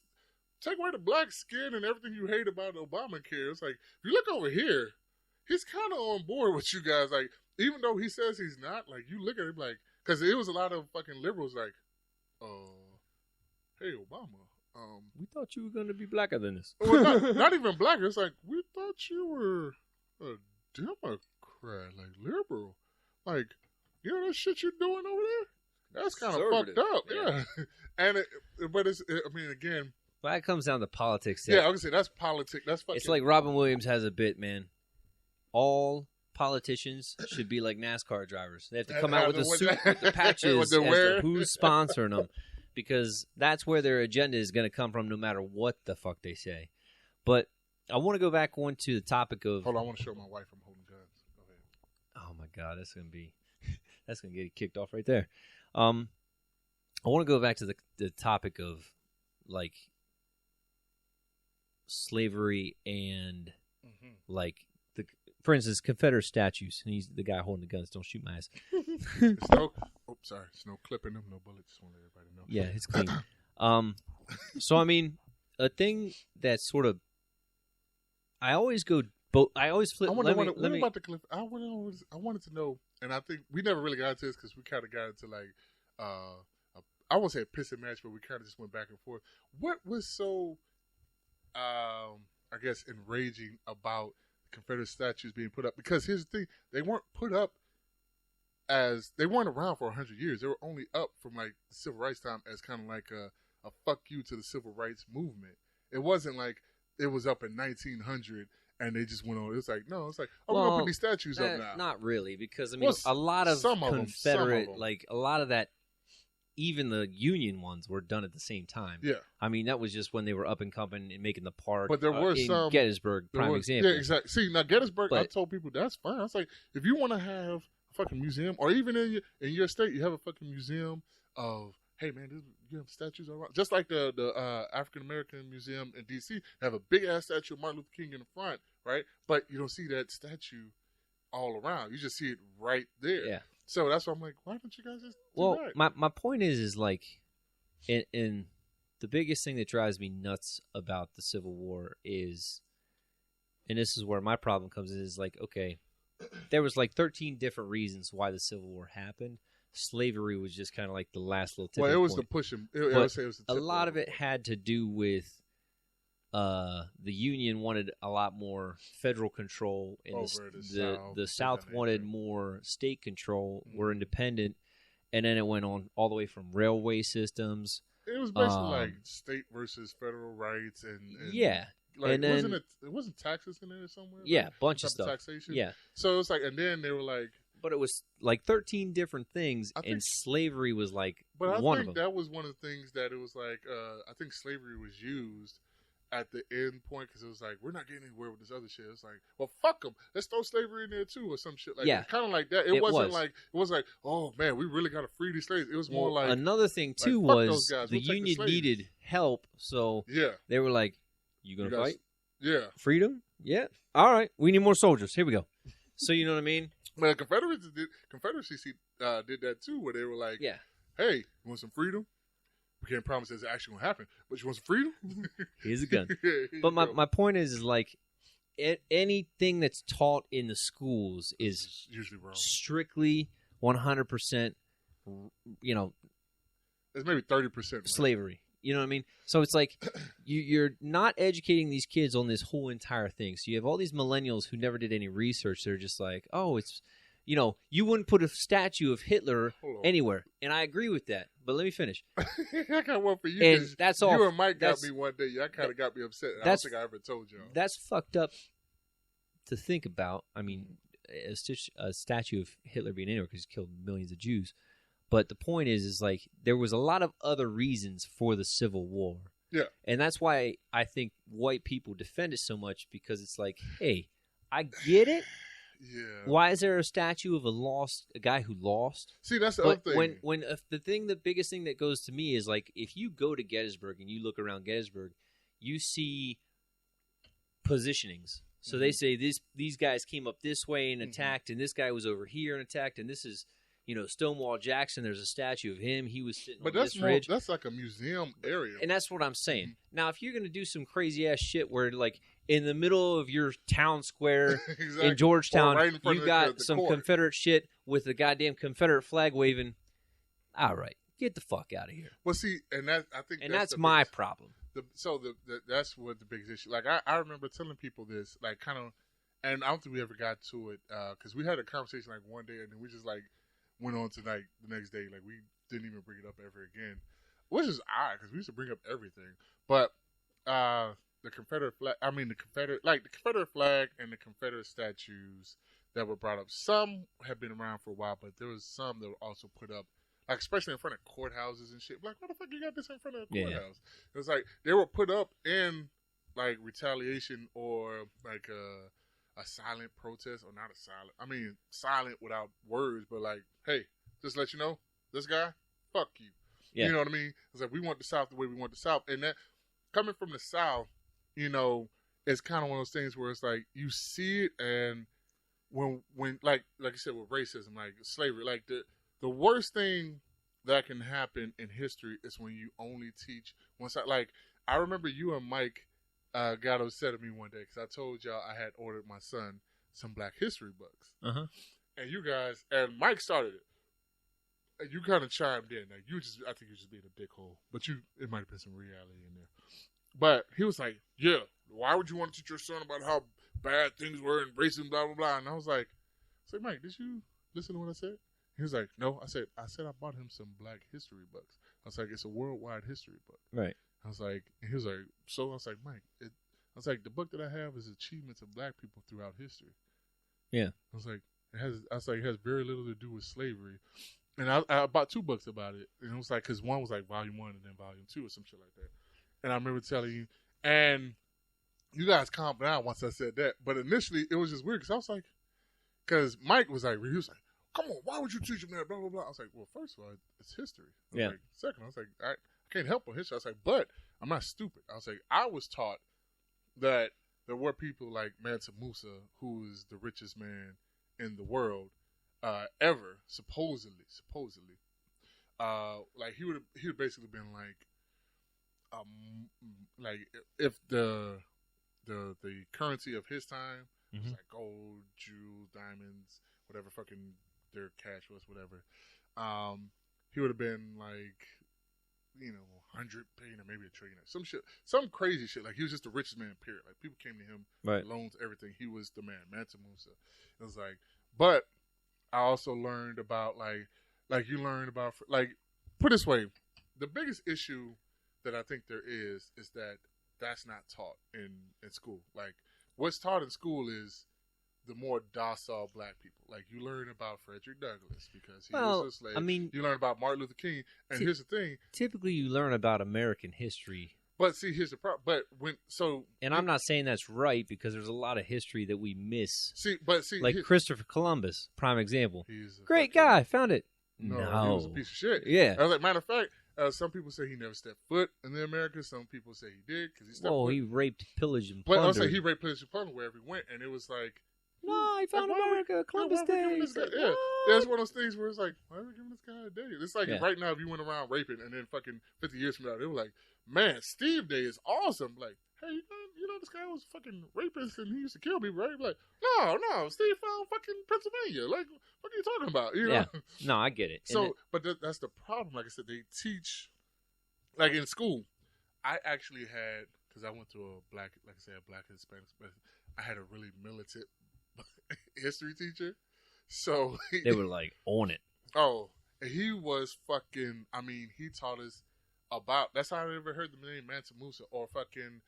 take away the black skin and everything you hate about Obamacare, it's like if you look over here, he's kind of on board with you guys. Like, even though he says he's not, like you look at him like, because it was a lot of fucking liberals like, hey Obama. We thought you were going to be blacker than this. Well, not even blacker. It's like, we thought you were a Democrat, like liberal. Like, that shit you're doing over there? That's kind of fucked up. Yeah. And but I mean, again. Well, that comes down to politics. Yeah, I was going to say, that's politics. That's fucking. It's like Robin Williams has a bit, man. All politicians should be like NASCAR drivers. They have to come out with a suit with the patches as to who's sponsoring them. Because that's where their agenda is going to come from no matter what the fuck they say. But I want to go back on to the topic of... Hold on, I want to show my wife I'm holding guns. Go ahead. Oh, my God. That's going to get kicked off right there. I want to go back to the topic of, like, slavery and, for instance, Confederate statues. And he's the guy holding the guns. Don't shoot my ass. Sorry. There's no clipping them, no bullets. Just want to let everybody know. Yeah, it's clean. So, I mean, a thing that sort of... I always go... I always flip... about the clip? I wanted to know, and I think we never really got into this because we kind of got into, like, I won't say a pissing match, but we kind of just went back and forth. What was so, I guess, enraging about Confederate statues being put up? Because here's the thing. They weren't put up they weren't around for 100 years. They were only up from like the civil rights time as kind of like a fuck you to the civil rights movement. It wasn't like it was up in 1900 and they just went on. It's like, no, it's like, we're going to put these statues up now. Not really, because I mean, a lot of Confederate, like a lot of that, even the Union ones were done at the same time. Yeah. I mean, that was just when they were up and coming and making the park. But there were some. Gettysburg, prime example. Yeah, exactly. See, now Gettysburg, I told people that's fine. I was like, if you want to have fucking museum, or even in your state, you have a fucking museum of, hey man, you have statues all around. Just like the African American Museum in DC, have a big ass statue of Martin Luther King in the front, right? But you don't see that statue all around. You just see it right there. Yeah. So that's why I'm like, why don't you guys just do that? my point is like, in the biggest thing that drives me nuts about the Civil War is, and this is where my problem comes in, is like, okay, there was like 13 different reasons why the Civil War happened. Slavery was just kind of like the last little tipping point. Well, it was the pushing. A lot of it had to do with the Union wanted a lot more federal control, and the South wanted more state control. Were independent, and then it went on all the way from railway systems. It was basically like state versus federal rights, and yeah. Like, and then, it wasn't taxes in there somewhere? Yeah, like, bunch of stuff. Taxation? Yeah. So it's like, and then they were like, but it was like 13 different things, and slavery was like one of them. I think that was one of the things that it was like, I think slavery was used at the end point because it was like, we're not getting anywhere with this other shit. It's like, well, fuck them. Let's throw slavery in there too, or some shit like that. Kind of like that. It wasn't like, it was like, oh man, we really got to free these slaves. It was more like. Another thing too was the Union needed help, so they were like, you going to fight? Yeah. Freedom? Yeah. All right. We need more soldiers. Here we go. So you know what I mean? Well, Confederacy did that too, where they were like, hey, you want some freedom? We can't promise it's actually going to happen, but you want some freedom? Here's a gun. But my point is like, anything that's taught in the schools is usually wrong. Strictly 100%, you know. It's maybe 30% slavery. You know what I mean? So it's like you're not educating these kids on this whole entire thing. So you have all these millennials who never did any research. They're just like, oh, it's, you know, you wouldn't put a statue of Hitler anywhere. And I agree with that. But let me finish. I got one for you. And that's all. You and Mike got me one day. That kind of got me upset. I don't think I ever told y'all. That's fucked up to think about. I mean, a statue of Hitler being anywhere because he killed millions of Jews. But the point is like there was a lot of other reasons for the Civil War. Yeah. And that's why I think white people defend it so much because it's like, hey, I get it. Yeah. Why is there a statue of a guy who lost? See, that's the other thing. The biggest thing that goes to me is like if you go to Gettysburg and you look around Gettysburg, you see positionings. So they say these guys came up this way and attacked, and this guy was over here and attacked, and this is. You know, Stonewall Jackson, there's a statue of him. He was sitting on this ridge. But that's like a museum area. And that's what I'm saying. Now, if you're going to do some crazy-ass shit where, like, in the middle of your town square in Georgetown, you got some Confederate shit with a goddamn Confederate flag waving, all right, get the fuck out of here. Well, see, and that's my problem. That's what the biggest issue. Like, I remember telling people this, like, kind of, and I don't think we ever got to it, because we had a conversation, like, one day, and then we just, like, went on tonight the next day. Like, we didn't even bring it up ever again, which is odd because we used to bring up everything. But the Confederate flag, the Confederate flag and the Confederate statues that were brought up, some have been around for a while, but there was some that were also put up, like, especially in front of courthouses and shit. Like, what the fuck you got this in front of a courthouse? It was like they were put up in, like, retaliation or, like, a silent protest, or not a silent. Silent without words, but like, hey, just let you know, this guy, fuck you. Yeah. You know what I mean? It's like we want the South the way we want the South, and that coming from the South, you know, it's kind of one of those things where it's like you see it, and when like you said with racism, like slavery, like the worst thing that can happen in history is when you only teach one side. Like I remember you and Mike. Got upset at me one day because I told y'all I had ordered my son some Black History books. And you guys, and Mike started it. And you kind of chimed in. Like I think you just being a dickhole. But it might have been some reality in there. But he was like, yeah, why would you want to teach your son about how bad things were and racism, blah, blah, blah. And I was like, Mike, did you listen to what I said? He was like, no. I said I bought him some Black History books. I was like, it's a worldwide history book. Right. I was like, and he was like, so I was like, Mike, I was like, the book that I have is achievements of Black people throughout history. Yeah. I was like, it has very little to do with slavery. And I bought 2 books about it. And it was like, because one was like volume 1 and then volume 2 or some shit like that. And I remember telling you, and you guys calmed down once I said that. But initially, it was just weird because I was like, because Mike was like, come on, why would you teach him that, blah, blah, blah. I was like, well, first of all, it's history. Like, second, I was like, I can't help but history. I was like, but I'm not stupid. I was like, I was taught that there were people like Mansa Musa, who is the richest man in the world ever, supposedly. Like he would basically been like if the currency of his time was like gold, jewels, diamonds, whatever fucking their cash was, whatever. He would have been like, 100 billion or maybe $1 trillion, some shit, some crazy shit. Like he was just the richest man, period. Like people came to him, loans, everything. He was the man, Mansa Musa. It was like, but I also learned about like you learned about, like, put it this way, the biggest issue that I think there is that that's not taught in school. Like, what's taught in school is the more docile black people. Like, you learn about Frederick Douglass because he was a slave. I mean, you learn about Martin Luther King. And here's the thing. Typically, you learn about American history. But see, here's the problem. And I'm not saying that's right because there's a lot of history that we miss. Like Christopher Columbus, prime example. Great guy, found it. No, he was a piece of shit. Yeah. I was like, matter of fact, some people say he never stepped foot in the America. Some people say he did because he stepped foot. He raped, pillaged, and plundered. But I was like, he raped, pillaged, and plundered wherever he went, and it was like, no, he found America. Columbus Day. Yeah, that's one of those things where it's like, why are we giving this guy a day? It's like right now, if you went around raping, and then fucking 50 years from now, they were like, man, Steve Day is awesome. Like, hey, you know this guy was fucking rapist and he used to kill people, right? Like, no, Steve found fucking Pennsylvania. Like, what are you talking about? You know? Yeah, no, I get it. So, but that's the problem. Like I said, they teach, like in school, I actually had, because I went to a black and Hispanic, but I had a really militant history teacher. So they were like on it. Oh, he was fucking, he taught us about, that's how I ever heard the name Mansa Musa or fucking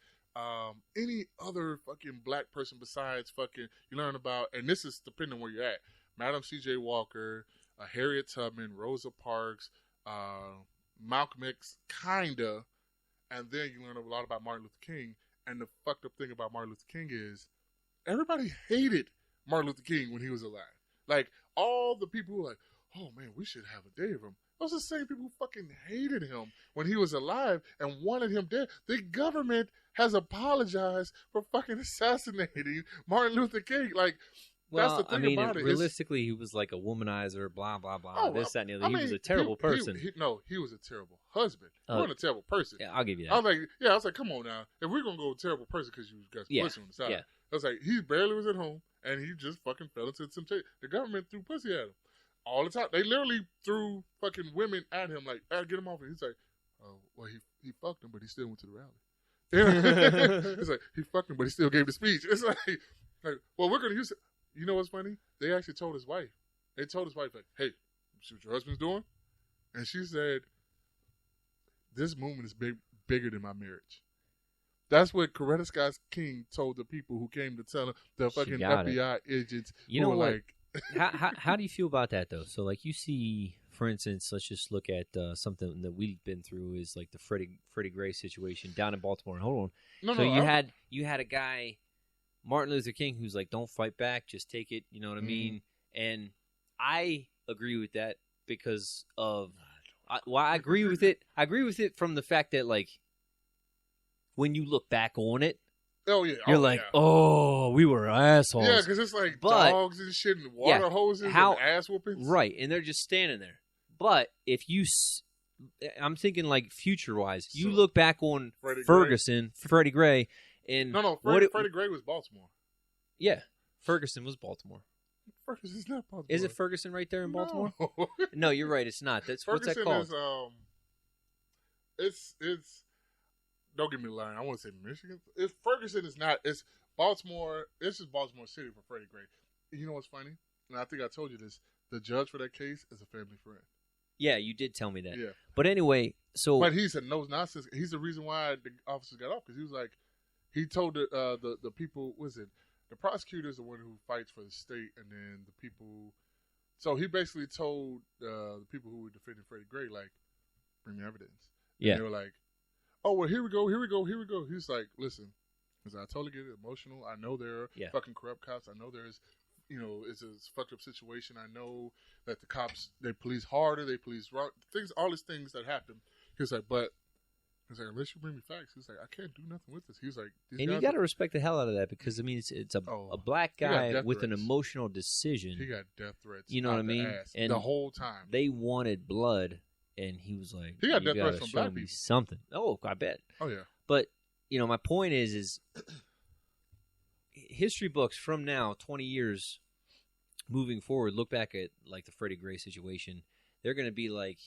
any other fucking black person besides fucking, you learn about, and this is depending on where you're at, Madam C.J. Walker, Harriet Tubman, Rosa Parks, Malcolm X, kinda, and then you learn a lot about Martin Luther King. And the fucked up thing about Martin Luther King is everybody hated Martin Luther King when he was alive. Like, all the people who were like, oh man, we should have a day of him. Those are the same people who fucking hated him when he was alive and wanted him dead. The government has apologized for fucking assassinating Martin Luther King. Like, that's the thing about it. Realistically, he was like a womanizer, blah, blah, blah, this, that, and the other. He was a terrible person. He was a terrible husband. He wasn't a terrible person. Yeah, I'll give you that. I was like, come on now. If we're going to go with terrible person because you got pussy on the side. Yeah. I was like, he barely was at home, and he just fucking fell into some shit. The government threw pussy at him all the time. They literally threw fucking women at him, like, get him off. And he's like, oh, well, he fucked him, but he still went to the rally. It's like, he fucked him, but he still gave the speech. It's like well, we're going to use it. You know what's funny? They actually told his wife. They told his wife, like, hey, see what your husband's doing? And she said, this movement is bigger than my marriage. That's what Coretta Scott King told the people who came to tell him, the fucking FBI agents. You know what? Like, how do you feel about that, though? So, like, you see, for instance, let's just look at something that we've been through is like the Freddie Gray situation down in Baltimore. Hold on. You had a guy, Martin Luther King, who's like, don't fight back, just take it, you know what I mean? And I agree with that because of, I agree with it. I agree with it from the fact that, like, when you look back on it, you're like, we were assholes. Yeah, because it's like dogs and shit and water hoses and ass whoopings. Right, and they're just standing there. But if you, I'm thinking like future-wise, you look back on Freddie Gray, and Freddie Gray was Baltimore. Yeah, Ferguson was Baltimore. Ferguson's not Baltimore. Is it Ferguson right there in Baltimore? No, you're right. It's not. What's that called? Is, it's. Don't get me lying. I want to say Michigan. Ferguson is not. It's Baltimore. It's just Baltimore City for Freddie Gray. You know what's funny? And I think I told you this. The judge for that case is a family friend. Yeah, you did tell me that. Yeah. But anyway, But he's a no nonsense. He's the reason why the officers got off because he was like, he told the people. Was it the prosecutor is the one who fights for the state, and then the people. So he basically told the people who were defending Freddie Gray, like, bring me evidence. Yeah. And they were like, oh, well, here we go. He's like, listen, because I totally get it, emotional. I know there are fucking corrupt cops. I know there's, it's a fucked up situation. I know that the cops, they police harder, they police wrong, all these things that happen. He's like, unless you bring me facts, he's like, I can't do nothing with this. He's like, and you got to respect the hell out of that because, I mean, it's a black guy with an emotional decision. He got death threats. You know what I mean? And the whole time. They wanted blood. And he was like, he got death threats from black people. Something. Oh, I bet. Oh, yeah. But, my point is history books from now, 20 years moving forward, look back at, like, the Freddie Gray situation. They're going to be like,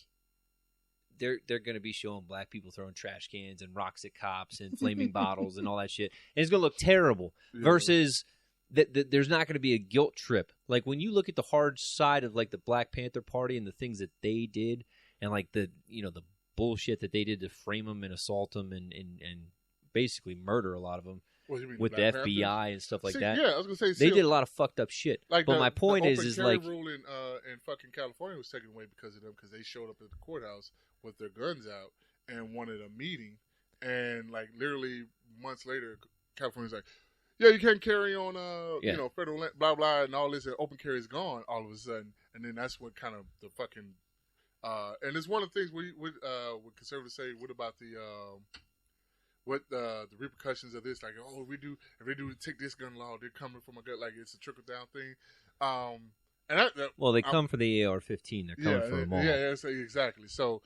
they're going to be showing black people throwing trash cans and rocks at cops and flaming bottles and all that shit. And it's going to look terrible versus there's not going to be a guilt trip. Like, when you look at the hard side of, like, the Black Panther Party and the things that they did, and like the bullshit that they did to frame them and assault them and basically murder a lot of them with the FBI and stuff like that. Yeah, I was gonna say they did a lot of fucked up shit. Like but my point is like rule in fucking California was taken away because of them, because they showed up at the courthouse with their guns out and wanted a meeting, and like literally months later, California's like, yeah, you can't carry on you know, federal land, blah blah, and all this, and open carry is gone all of a sudden, and then that's what kind of the fucking and it's one of the things what conservatives say. What about the the repercussions of this? Like, oh, if they do take this gun law, they're coming from a gut, like it's a trickle down thing. And well, they come for the AR-15. They're coming for them all. Yeah, exactly. So,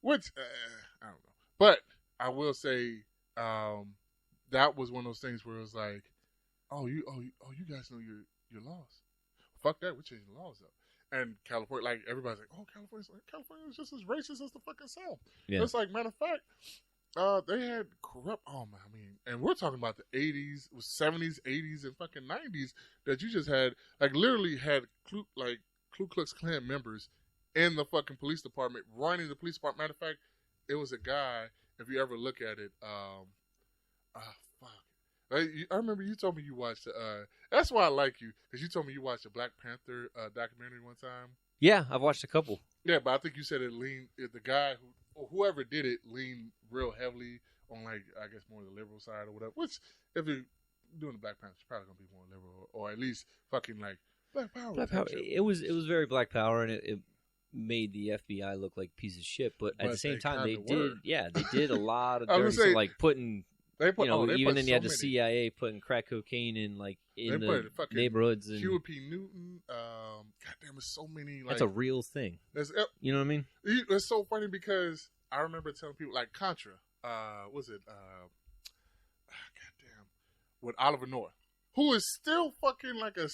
which I don't know, but I will say that was one of those things where it was like, oh, you guys know your laws. Fuck that, we're changing the laws up. And California, like everybody's like, oh, California is just as racist as the fucking South. Yeah. It's like, matter of fact, they had corrupt. Oh man, I mean, and we're talking about the 80s, 70s, 80s, and fucking 90s that you just had, like, literally had Ku Klux Klan members in the fucking police department, running the police department. Matter of fact, it was a guy. If you ever look at it, I remember you told me you watched. That's why I like you, because you told me you watched a Black Panther documentary one time. Yeah, I've watched a couple. Yeah, but I think you said the guy whoever did it leaned real heavily on, like, I guess more the liberal side or whatever. Which, if you're doing the Black Panther, it's probably gonna be more liberal, or at least fucking like Black Power. Black Power. It was very Black Power, and it made the FBI look like a piece of shit. But at the same time, they did a lot of dirty stuff, like putting. Even then you had the CIA putting crack cocaine in, like, in the neighborhoods. And Huey P. Newton. Goddamn, there's so many. Like, that's a real thing. You know what I mean? It's so funny because I remember telling people, like, Contra. Was it? Goddamn, with Oliver North, who is still fucking like a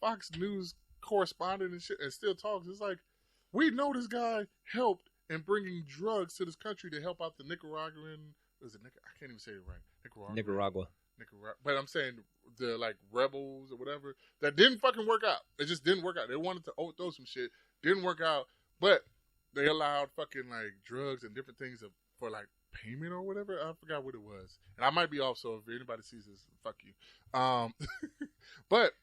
Fox News correspondent and shit, and still talks. It's like, we know this guy helped in bringing drugs to this country to help out the Nicaraguan. Was it I can't even say it right. Nicaragua. But I'm saying the, like, rebels or whatever, that didn't fucking work out. It just didn't work out. They wanted to overthrow some shit, didn't work out. But they allowed fucking, like, drugs and different things for, like, payment or whatever. I forgot what it was, and I might be off. So if anybody sees this, fuck you. But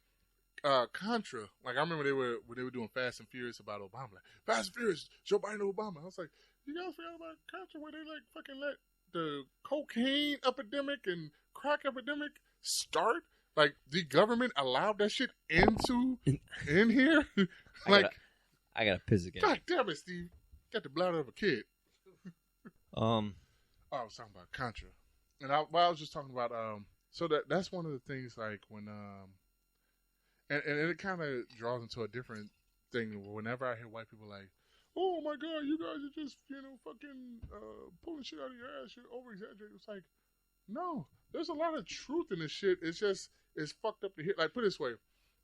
Contra, like, I remember when they were doing Fast and Furious about Obama, like, Fast and Furious, Joe Biden, Obama. I was like, you guys forgot about Contra, where they, like, fucking let the cocaine epidemic and crack epidemic start? Like, the government allowed that shit in here? Like, I gotta piss again. God damn it, Steve. Got the bladder of a kid. I was talking about Contra. And I was just talking about, so that's one of the things, like, when, and it kind of draws into a different thing. Whenever I hear white people like, oh my God, you guys are just, fucking pulling shit out of your ass. You're over-exaggerating. It's like, no, there's a lot of truth in this shit. It's just, it's fucked up to hear. Like, put it this way.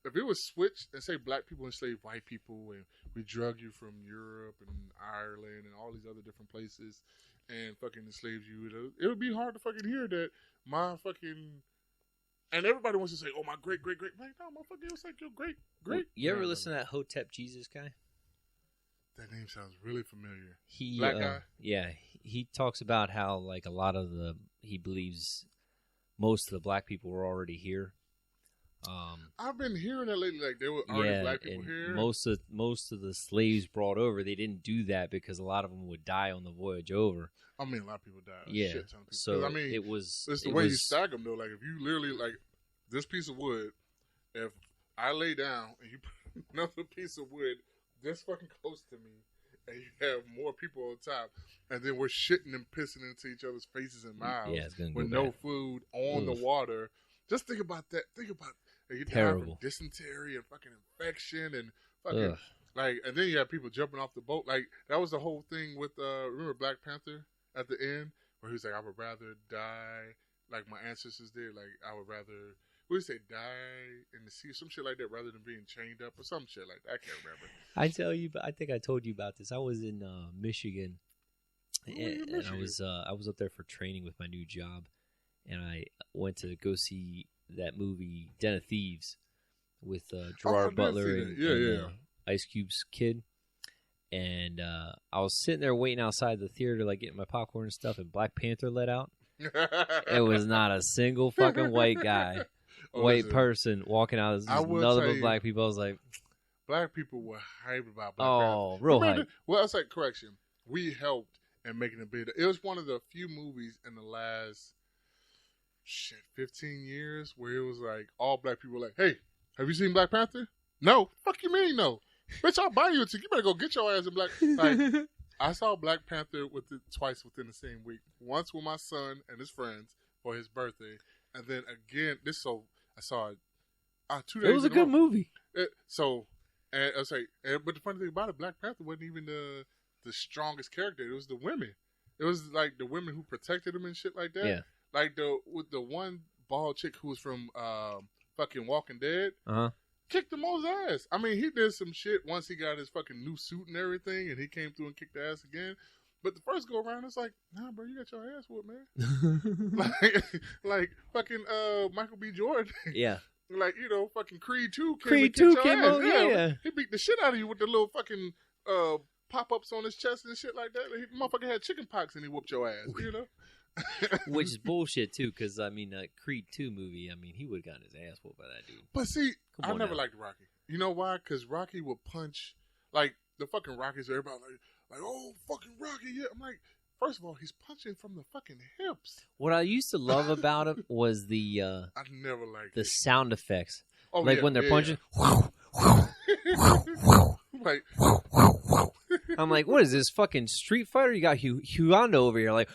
If it was switched and say black people enslaved white people and we drug you from Europe and Ireland and all these other different places and fucking enslaved you, it would be hard to fucking hear that my fucking... And everybody wants to say, oh, my great. Like, no, motherfucker, it was like your great. You ever listen to that Hotep Jesus guy? That name sounds really familiar. Black guy? Yeah. He talks about how, like, a lot of he believes most of the black people were already here. I've been hearing that lately. Like, there were already black people here. Most of the slaves brought over, they didn't do that because a lot of them would die on the voyage over. I mean, a lot of people died. Yeah. Shit ton of people. So I mean, it's the way you stack them, though. Like, if you literally, like, this piece of wood, if I lay down and you put another piece of wood this fucking close to me, and you have more people on top, and then we're shitting and pissing into each other's faces and mouths with no food on the water. Just think about that. Think about you die from dysentery and fucking infection and fucking like, and then you have people jumping off the boat. Like, that was the whole thing with remember Black Panther at the end, where he was like, I would rather die like my ancestors did. Like, I would rather, what did he say, die in the sea, some shit like that, rather than being chained up or some shit like that. I can't remember. I think I told you about this. I was in Michigan, and I was up there for training with my new job, and I went to go see that movie Den of Thieves with Gerard Butler and Ice Cube's kid. and I was sitting there waiting outside the theater, like getting my popcorn and stuff, and Black Panther let out. It was not a single fucking white guy, white person walking out. It was just nothing but black people. I was like, black people were hyped about Black Panther. Oh, real hype. Well, I was like, correction. We helped in making it big. It was one of the few movies in the last 15 years where it was like all black people were like, hey, have you seen Black Panther? No. Fuck you mean no? Bitch, I'll buy you a ticket. You better go get your ass in Black. Like, I saw Black Panther twice within the same week. Once with my son and his friends for his birthday, and then again. I saw it 2 days. It was a good movie. And I was like, but the funny thing about it, Black Panther wasn't even the strongest character. It was the women. It was like the women who protected him and shit like that. Yeah. Like with the one bald chick who was from fucking Walking Dead. Kicked the most ass. I mean, he did some shit once he got his fucking new suit and everything, and he came through and kicked the ass again. But the first go around, it's like, nah, bro, you got your ass whooped, man. like fucking Michael B. Jordan. Yeah. Like, fucking Creed 2 came out. Yeah. He beat the shit out of you with the little fucking pop-ups on his chest and shit like that. He motherfucker had chicken pox and he whooped your ass, Which is bullshit, too, because, I mean, Creed 2 movie, I mean, he would have gotten his ass whooped by that dude. But see, I never liked Rocky. You know why? Because Rocky would punch, like, the fucking Rockies, everybody like, oh, fucking Rocky, yeah. I'm like, first of all, he's punching from the fucking hips. What I used to love about him was I never liked the sound effects. Oh, like when they're punching. Like, I'm like, what is this fucking Street Fighter? You got Hyundo over here, like,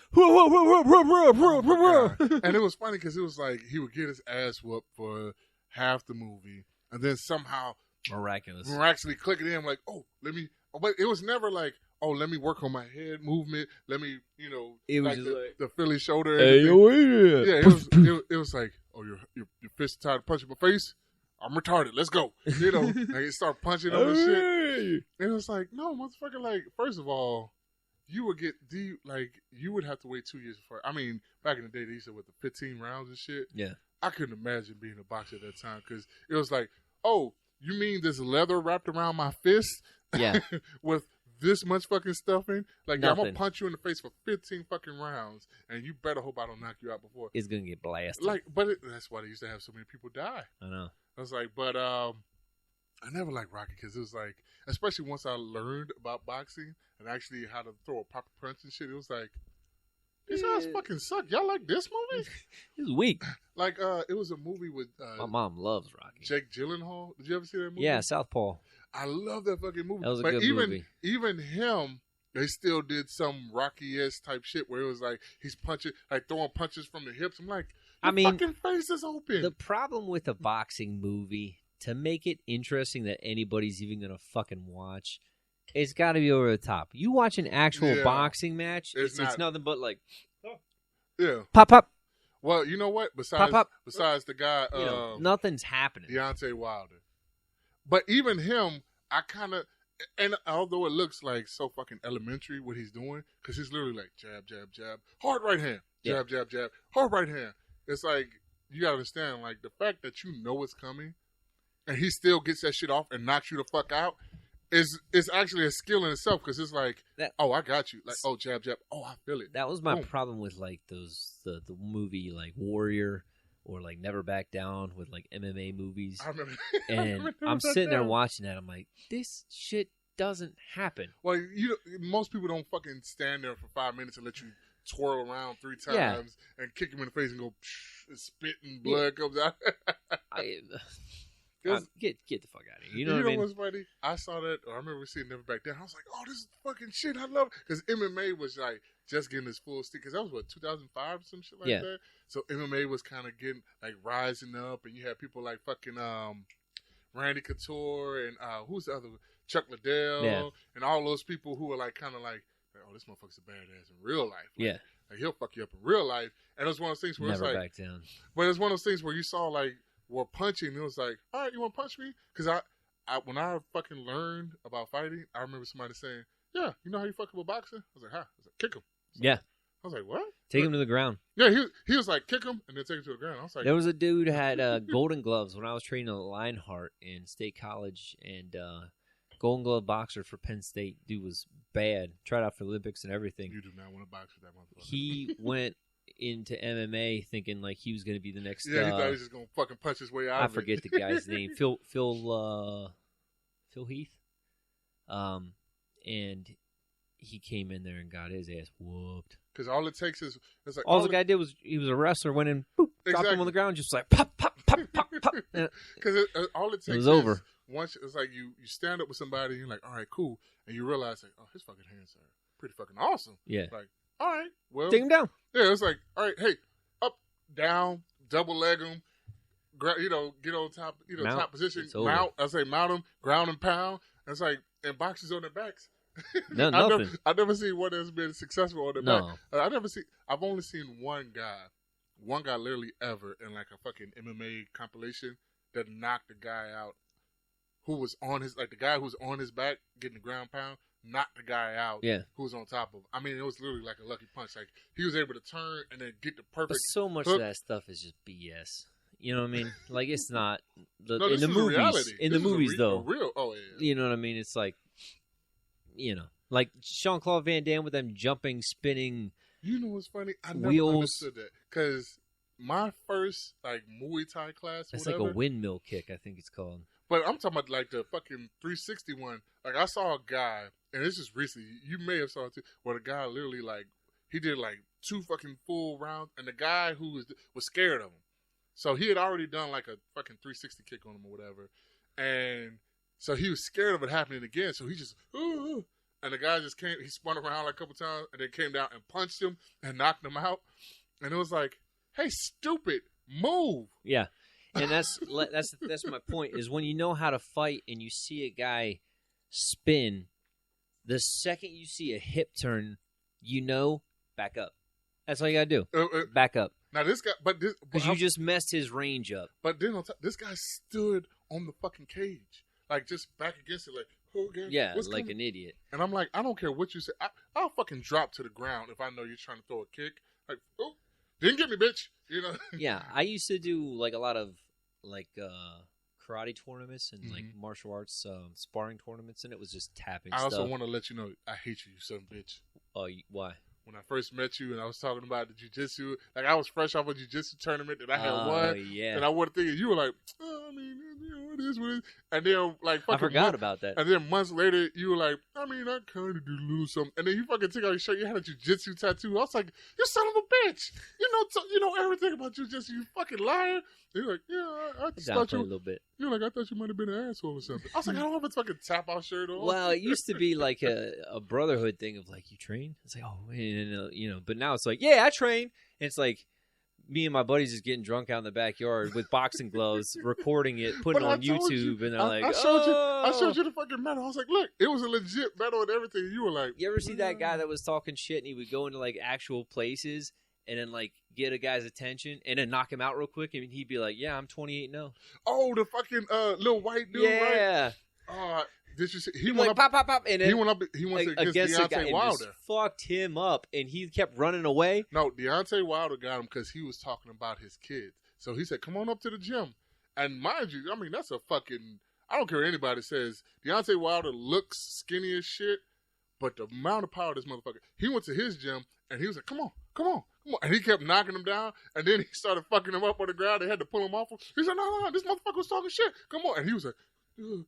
and it was funny because it was like he would get his ass whooped for half the movie, and then somehow miraculously click it in, like, oh, let me. But it was never like, oh, let me work on my head movement. Let me, it was like just like the Philly shoulder. Hey, yeah, it was like, oh, your fist tied to punch in my face. I'm retarded. Let's go. Like it started punching on the shit. And it was like, no, motherfucker. Like, first of all, you would get you would have to wait 2 years before. I mean, back in the day, they used to with the 15 rounds and shit. Yeah, I couldn't imagine being a boxer at that time because it was like, oh, you mean this leather wrapped around my fist? Yeah, with this much fucking stuffing? Like, yeah, I'm gonna Nothing. punch you in the face for 15 fucking rounds, and you better hope I don't knock you out before. it's gonna get blasted. Like, but that's why they used to have so many people die. I know. I was like, but I never liked Rocky because it was like, especially once I learned about boxing and actually how to throw a proper punch and shit, it was like, these guys fucking suck. Y'all like this movie? It's weak. Like, it was a movie with My mom loves Rocky. Jake Gyllenhaal. Did you ever see that movie? Yeah, Southpaw. I love that fucking movie. That was a but good movie. Even him, they still did some Rocky-esque type shit where it was like he's punching, like throwing punches from the hips. I'm like, fucking face is open. The problem with a boxing movie, to make it interesting that anybody's even going to fucking watch, it's got to be over the top. You watch an actual boxing match, it's nothing but like, pop, pop. Well, you know what? Besides the guy, nothing's happening. Deontay Wilder. But even him, I kind of, and although it looks like so fucking elementary what he's doing, because he's literally like jab, jab, jab, hard right hand, jab, jab, jab, hard right hand. It's like, you gotta understand, like, the fact that you know it's coming, and he still gets that shit off and knocks you the fuck out, is actually a skill in itself, because it's like, oh, I got you. Like, oh, jab, jab. Oh, I feel it. That was my problem with, like, the movie, like, Warrior, or, like, Never Back Down with, like, MMA movies. I remember. And I'm sitting there watching that. I'm like, this shit doesn't happen. Well, most people don't fucking stand there for 5 minutes and let you twirl around 3 times and kick him in the face and go and spit and blood comes out. Get the fuck out of here. You know what I mean? What's funny? I saw that, or I remember seeing Never Back Down. I was like, oh, this is fucking shit. I love it. Because MMA was like just getting its full stick. Because that was, 2005 or some shit like that? So MMA was kind of getting, like, rising up. And you had people like fucking Randy Couture and who's the other one? Chuck Liddell. And all those people who were like kind of like, oh, this motherfucker's a badass in real life. Like, like, he'll fuck you up in real life. And it was one of those things where Never it's like, back down. But it was one of those things where you saw like, were punching, and it was like, all right, you want to punch me? Because I when I fucking learned about fighting, I remember somebody saying, yeah, you know how you fuck up a boxer? I was like, how? I was like, kick him. I was like, what? Take him to the ground. Yeah, he was like, kick him, and then take him to the ground. I was like, there was a dude who had golden gloves when I was training at Lionheart in State College, and Golden Glove boxer for Penn State. Dude was bad. Tried out for Olympics and everything. You do not want to box with that motherfucker. He went into MMA thinking like he was going to be the next. Yeah, he thought he was just going to fucking punch his way out. I forget the guy's name. Phil Heath. And he came in there and got his ass whooped. Because all it takes is it's like all the guy did was he was a wrestler, went in, boop, dropped him on the ground, just like pop, pop, pop, pop, pop. Because all it takes was over. Once it's like you stand up with somebody, and you're like, all right, cool, and you realize like, oh, his fucking hands are pretty fucking awesome. Yeah. Like, all right, well, take him down. Yeah, it's like, all right, hey, up, down, double leg him, get on top, top position, mount. I say mount him, ground and pound. And it's like, and boxers on their backs. No, nothing. I've never seen one that's been successful on their back. I've only seen one guy literally ever in like a fucking MMA compilation that knocked the guy out who was on his, like the guy who was on his back getting the ground pound, knocked the guy out who was on top of him. I mean, it was literally like a lucky punch. Like he was able to turn and then get the perfect. But so much hook. Of that stuff is just BS. You know what I mean? Like it's not in the movies. Reality. In the movies, though, real. Oh yeah. You know what I mean? It's like, like Jean-Claude Van Damme with them jumping, spinning. You know what's funny? I never wheels. Understood that because my first like Muay Thai class. It's whatever, like a windmill kick, I think it's called. But I'm talking about like the fucking 360 one. Like I saw a guy, and this is recently. You may have saw it too, where the guy literally like he did like 2 fucking full rounds, and the guy who was scared of him. So he had already done like a fucking 360 kick on him or whatever, and so he was scared of it happening again. So he just and the guy just came. He spun around like a couple times, and then came down and punched him and knocked him out. And it was like, hey, stupid, move. Yeah. And that's my point, is when you know how to fight and you see a guy spin, the second you see a hip turn, back up. That's all you got to do. Back up. Now this guy, because you just messed his range up. But then on top, this guy stood on the fucking cage, like just back against it, like, oh, God, yeah, like an idiot. And I'm like, I don't care what you say. I'll fucking drop to the ground if I know you're trying to throw a kick. Like, oh, didn't get me, bitch. Yeah, I used to do like a lot of like karate tournaments and like martial arts sparring tournaments, and it was just tapping. I also want to let you know I hate you son of a bitch. Oh, why? When I first met you and I was talking about the jiu-jitsu, like I was fresh off a jiu-jitsu tournament that I had won. Yeah. And I wasn't thinking, you were like, I mean, it is what it is. And then like fucking I forgot about that. And then months later, you were like, I mean, I kind of do a little something. And then you fucking took out your shirt, you had a jiu-jitsu tattoo. I was like, you son of a bitch. You know everything about jiu-jitsu, you fucking liar. And you're like, yeah, I just thought you. A little bit. You're like, I thought you might have been an asshole or something. I was like, I don't have a fucking tap-out shirt on. Well, it used to be like a brotherhood thing of like, you train? It's like, oh, but now it's like, yeah, I train. And it's like me and my buddies just getting drunk out in the backyard with boxing gloves, recording it, putting it on YouTube, and they're like, I showed you the fucking medal. I was like, look, it was a legit medal and everything. And you were like, you ever see that guy that was talking shit and he would go into like actual places and then like get a guy's attention and then knock him out real quick, and he'd be like, yeah, I'm 28-0. Oh, the fucking little white dude, yeah. Right? Did you see? He went like, up, pop, and then he went against Deontay Wilder. And just fucked him up, and he kept running away. No, Deontay Wilder got him because he was talking about his kids. So he said, come on up to the gym. And mind you, I mean, that's a fucking, I don't care what anybody says, Deontay Wilder looks skinny as shit, but the amount of power of this motherfucker, he went to his gym, and he was like, come on. And he kept knocking him down, and then he started fucking him up on the ground. They had to pull him off. He said, no, this motherfucker was talking shit. Come on. And he was like, and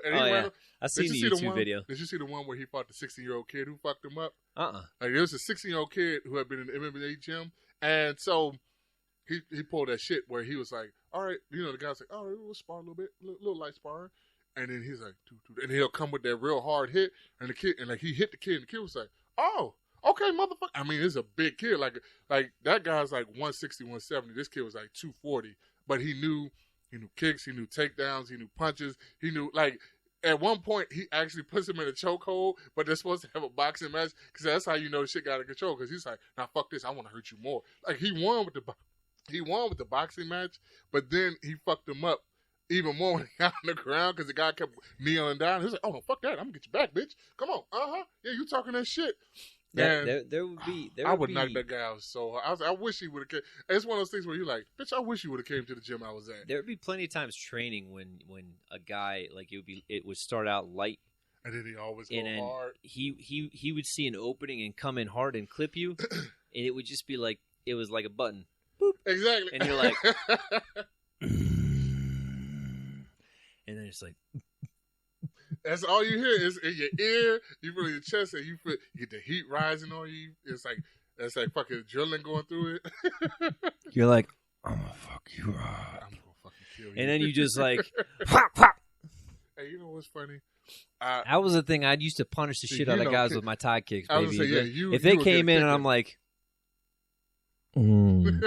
he ran. I seen the YouTube video. Did you see the one where he fought the 16-year-old kid who fucked him up? Like there was a 16-year-old kid who had been in the MMA gym, and so he pulled that shit where he was like, all right, the guy's like, oh, we'll spar a little bit, a little light sparring. And then he's like, and he'll come with that real hard hit, and the kid, and like he hit the kid, and the kid was like, oh, okay, motherfucker. I mean, it's a big kid. Like that guy's like 160, 170. This kid was like 240. But he knew kicks, he knew takedowns, he knew punches. He knew, like, at one point, he actually puts him in a chokehold, but they're supposed to have a boxing match because that's how you know the shit got out of control. Because he's like, nah, fuck this. I want to hurt you more. Like, he won with the boxing match, but then he fucked him up even more when he got on the ground because the guy kept kneeling down. He was like, oh, no, fuck that. I'm going to get you back, bitch. Come on. Yeah, you talking that shit. Man, there would be. I would knock that guy out so hard. I wish he would have came. It's one of those things where you're like, bitch, I wish you would have came to the gym I was at. There would be plenty of times training when a guy like it would start out light. And then he always go hard. He would see an opening and come in hard and clip you, and it would just be like it was like a button. Boop. Exactly. And you're like, and then it's like, that's all you hear is in your ear. You feel your chest, and you get the heat rising on you. It's like fucking adrenaline going through it. You're like, I'm gonna fuck you up. I'm gonna fucking kill you. And then you just like, pop, pop. Hey, you know what's funny? That was the thing. I used to punish the shit out of guys with my tie kicks, baby. I was say, yeah, if they came in and I'm like, he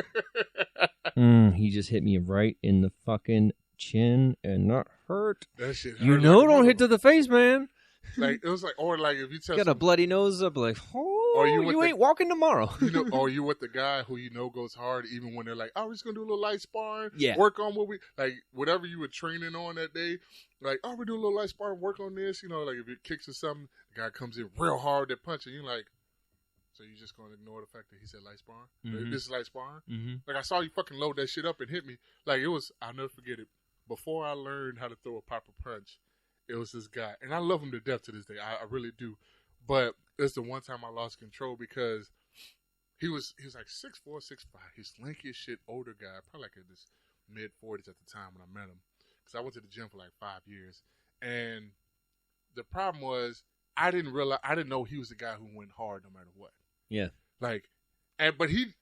just hit me right in the fucking chin and that hurt. That shit hurt. You know, don't hit to the face, man. Like it was like, or like if you tell got a bloody nose up, like, oh, you ain't walking tomorrow. You know, or you with the guy who you know goes hard, even when they're like, oh, we're just gonna do a little light sparring, work on what we like, whatever you were training on that day. Like, oh, we're doing a little light sparring, work on this. You know, like if it kicks or something, the guy comes in real hard at punching. You're like, so you just gonna ignore the fact that he said light sparring? Mm-hmm. This is light sparring. Mm-hmm. Like I saw you fucking load that shit up and hit me. Like it was, I'll never forget it. Before I learned how to throw a proper punch, it was this guy, and I love him to death to this day. I really do. But it's the one time I lost control because he was like 6'4", 6'5". He's lanky as shit, older guy, probably like in his mid-40s at the time when I met him. Because I went to the gym for like 5 years, and the problem was I didn't know he was the guy who went hard no matter what. Yeah. But he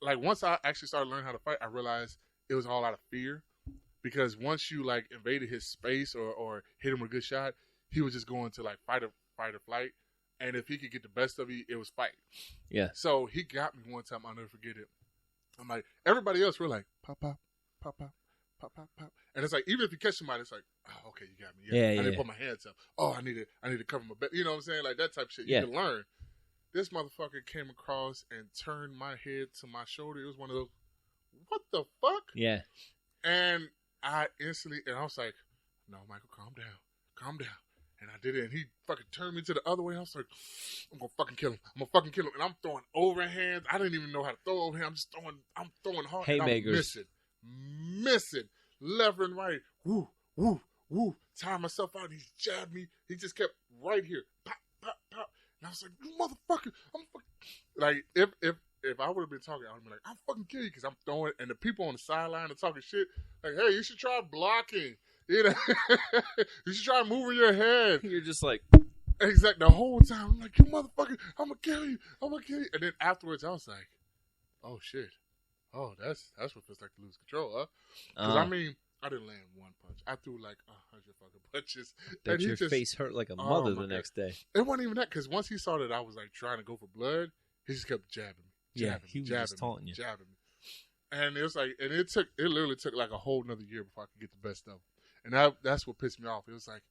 like once I actually started learning how to fight, I realized it was all out of fear. Because once you like invaded his space or hit him with a good shot, he was just going to like fight or flight. And if he could get the best of you, it was fight. Yeah. So he got me one time. I'll never forget it. I'm like, everybody else, we're like, pop, pop, pop, pop, pop, pop, pop. And it's like, even if you catch somebody, it's like, oh, okay, you got me. Yeah. I didn't put my hands up. Oh, I need to cover my back. You know what I'm saying? Like that type of shit. You can learn. This motherfucker came across and turned my head to my shoulder. It was one of those, what the fuck? Yeah. And I instantly, and I was like, no, Michael, calm down. And I did it, and he fucking turned me to the other way. I was like, I'm gonna fucking kill him. And I'm throwing overhands. I didn't even know how to throw overhand. I'm throwing hard. Haymakers. I'm missing. Left and right. Woo, woo, woo. Tired myself out. He jabbed me. He just kept right here. Pop, pop, pop. And I was like, you motherfucker. I'm fucking. Like, if I would have been talking, I would have been like, I'm fucking kill you because I'm throwing. And the people on the sideline are talking shit. Like, hey, you should try blocking. You know, you should try moving your head. You're just like, exactly. The whole time, I'm like, you motherfucker, I'm gonna kill you. And then afterwards, I was like, oh shit, oh that's what it feels like to lose control, huh? Because I mean, I didn't land one punch. I threw like 100 fucking punches. That your face hurt like a mother the next day. It wasn't even that because once he saw that I was like trying to go for blood, he just kept jabbing me. He was just taunting you. Jabbing me. And it was like, and it literally took like a whole nother year before I could get the best of him. And that's what pissed me off. It was like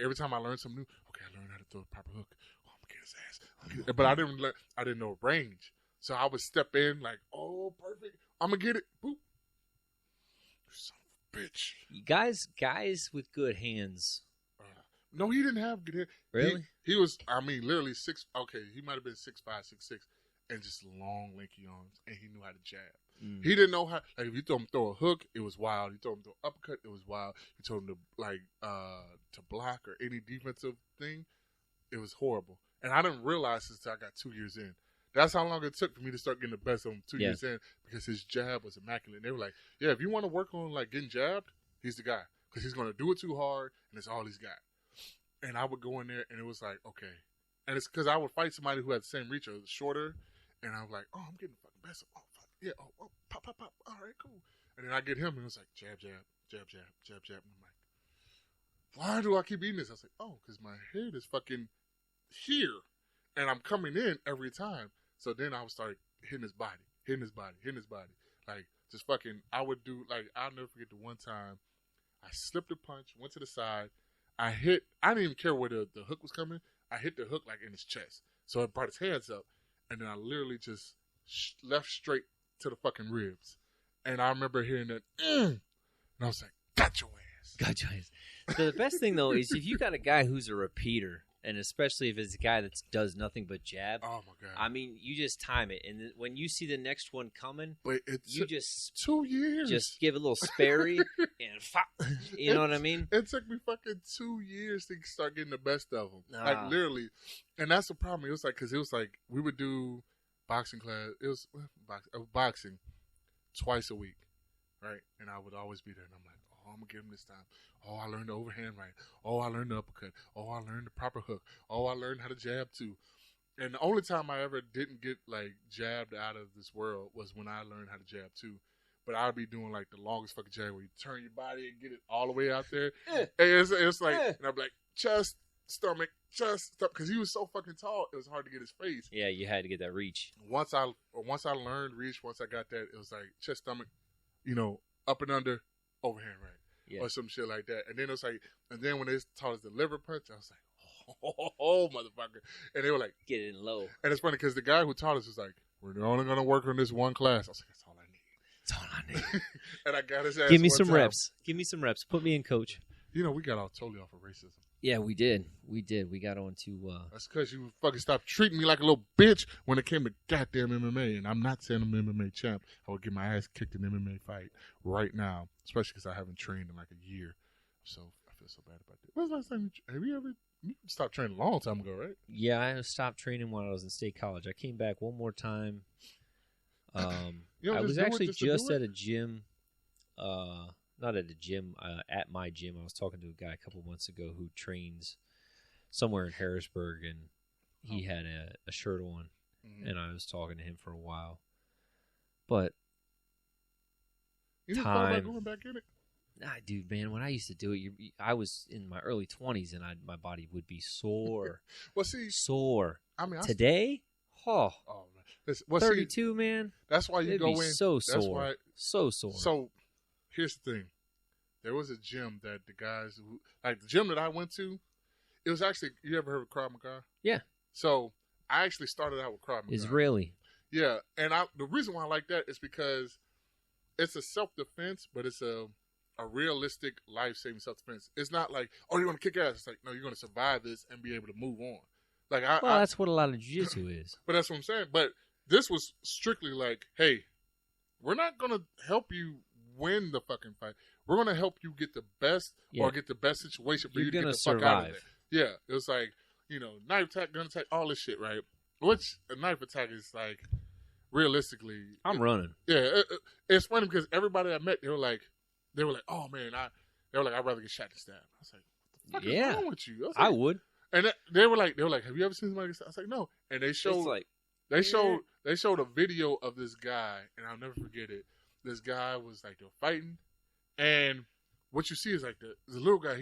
every time I learned something new, okay, I learned how to throw a proper hook. Oh, I'm gonna get his ass. But I didn't know range. So I would step in like, oh, perfect. I'm gonna get it. Boop. Son of a bitch. Guys with good hands. No, he didn't have good hands. Really? He was, I mean, literally he might have been 6'5", 6'6", and just long, lanky arms, and he knew how to jab. Mm. He didn't know how. Like if you told him to throw a hook, it was wild. You told him to throw an uppercut, it was wild. You told him to block or any defensive thing, it was horrible. And I didn't realize this until I got 2 years in. That's how long it took for me to start getting the best of him 2 years in because his jab was immaculate. And they were like, yeah, if you want to work on like getting jabbed, he's the guy because he's going to do it too hard, and it's all he's got. And I would go in there, and it was like, okay. And it's because I would fight somebody who had the same reach or was shorter, and I was like, oh, I'm getting the fucking best of him. Yeah, oh, pop, pop, pop. All right, cool. And then I get him, and it was like, jab, jab, jab, jab, jab, jab. And I'm like, why do I keep eating this? I was like, oh, because my head is fucking here, and I'm coming in every time. So then I would start hitting his body. Like, just fucking, I would do, like, I'll never forget the one time I slipped a punch, went to the side. I didn't even care where the hook was coming. I hit the hook, like, in his chest. So I brought his hands up, and then I literally just left straight to the fucking ribs. And I remember hearing that, and I was like, got your ass. So the best thing, though, is if you got a guy who's a repeater, and especially if it's a guy that does nothing but jab. Oh my god! I mean, you just time it, and when you see the next one coming, but you just 2 years. Just give a little sparry and you know what I mean. It took me fucking 2 years to start getting the best of them, like literally, and that's the problem. It was like because it was like we would do boxing class. It was boxing twice a week, right? And I would always be there, and I'm like, oh, I'm gonna get him this time. Oh, I learned the overhand right. Oh, I learned the uppercut. Oh, I learned the proper hook. Oh, I learned how to jab too. And the only time I ever didn't get like jabbed out of this world was when I learned how to jab too. But I'd be doing like the longest fucking jab where you turn your body and get it all the way out there. And it's like, and I'm like chest, stomach, because he was so fucking tall, it was hard to get his face. Yeah, you had to get that reach. Once I learned reach, once I got that, it was like chest, stomach, up and under, overhand right. Yeah. Or some shit like that. And then it was like, and then when they taught us the liver punch, I was like, oh, motherfucker. And they were like, get it in low. And it's funny because the guy who taught us was like, we're only going to work on this one class. I was like, that's all I need. That's all I need. And I got his ass. Give me some reps. Give me some reps. Put me in, coach. We got totally off of racism. Yeah, we did. We got on to... That's because you fucking stopped treating me like a little bitch when it came to goddamn MMA. And I'm not saying I'm an MMA champ. I would get my ass kicked in an MMA fight right now. Especially because I haven't trained in like a year. So I feel so bad about that. When's the last time you stopped training a long time ago, right? Yeah, I stopped training when I was in state college. I came back one more time. I was actually just at a gym... not at a gym, at my gym. I was talking to a guy a couple months ago who trains somewhere in Harrisburg, and he had a shirt on, and I was talking to him for a while. But you didn't thought about going back in it? Nah, dude, man, when I used to do it, I was in my early 20s, and my body would be sore. Well, see, sore. I mean, today, man. Well, 32, man. That's why you go in. So sore. That's why, so sore. So here's the thing. There was a gym that the guys who, like the gym that I went to, it was actually, you ever heard of Krav Maga? Yeah. So I actually started out with Krav Maga. Israeli. Yeah. And the reason why I like that is because it's a self-defense, but it's a realistic life-saving self-defense. It's not like, oh, you're going to kick ass. It's like, no, you're going to survive this and be able to move on. Like that's what a lot of jiu-jitsu is. But that's what I'm saying. But this was strictly like, hey, we're not going to help you win the fucking fight. We're going to help you get the best or get the best situation for you to get the fuck out of there. Yeah. It was like, knife attack, gun attack, all this shit, right? Which a knife attack is like, realistically. I'm running. Yeah. It's funny because everybody I met, they were like, oh man, I'd rather get shot than stabbed. I was like, what the fuck is wrong with you? I would. And they were like, have you ever seen somebody get stabbed? I was like, no. And they showed, they showed a video of this guy, and I'll never forget it. This guy was like, they're fighting. And what you see is like the little guy,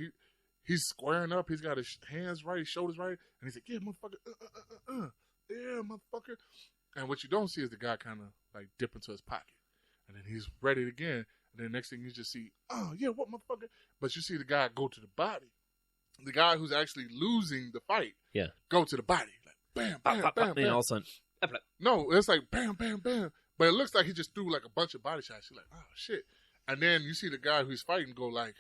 he's squaring up. He's got his hands right, his shoulders right. And he's like, yeah, motherfucker. Yeah, motherfucker. And what you don't see is the guy kind of like dip into his pocket. And then he's ready again. And then next thing you just see, oh, yeah, what motherfucker? But you see the guy go to the body. The guy who's actually losing the fight. Yeah. Go to the body. Like, bam, bam, bam, bam. And all of a sudden. No, it's like bam, bam, bam. But it looks like he just threw like a bunch of body shots. You're like, oh, shit. And then you see the guy who's fighting go like,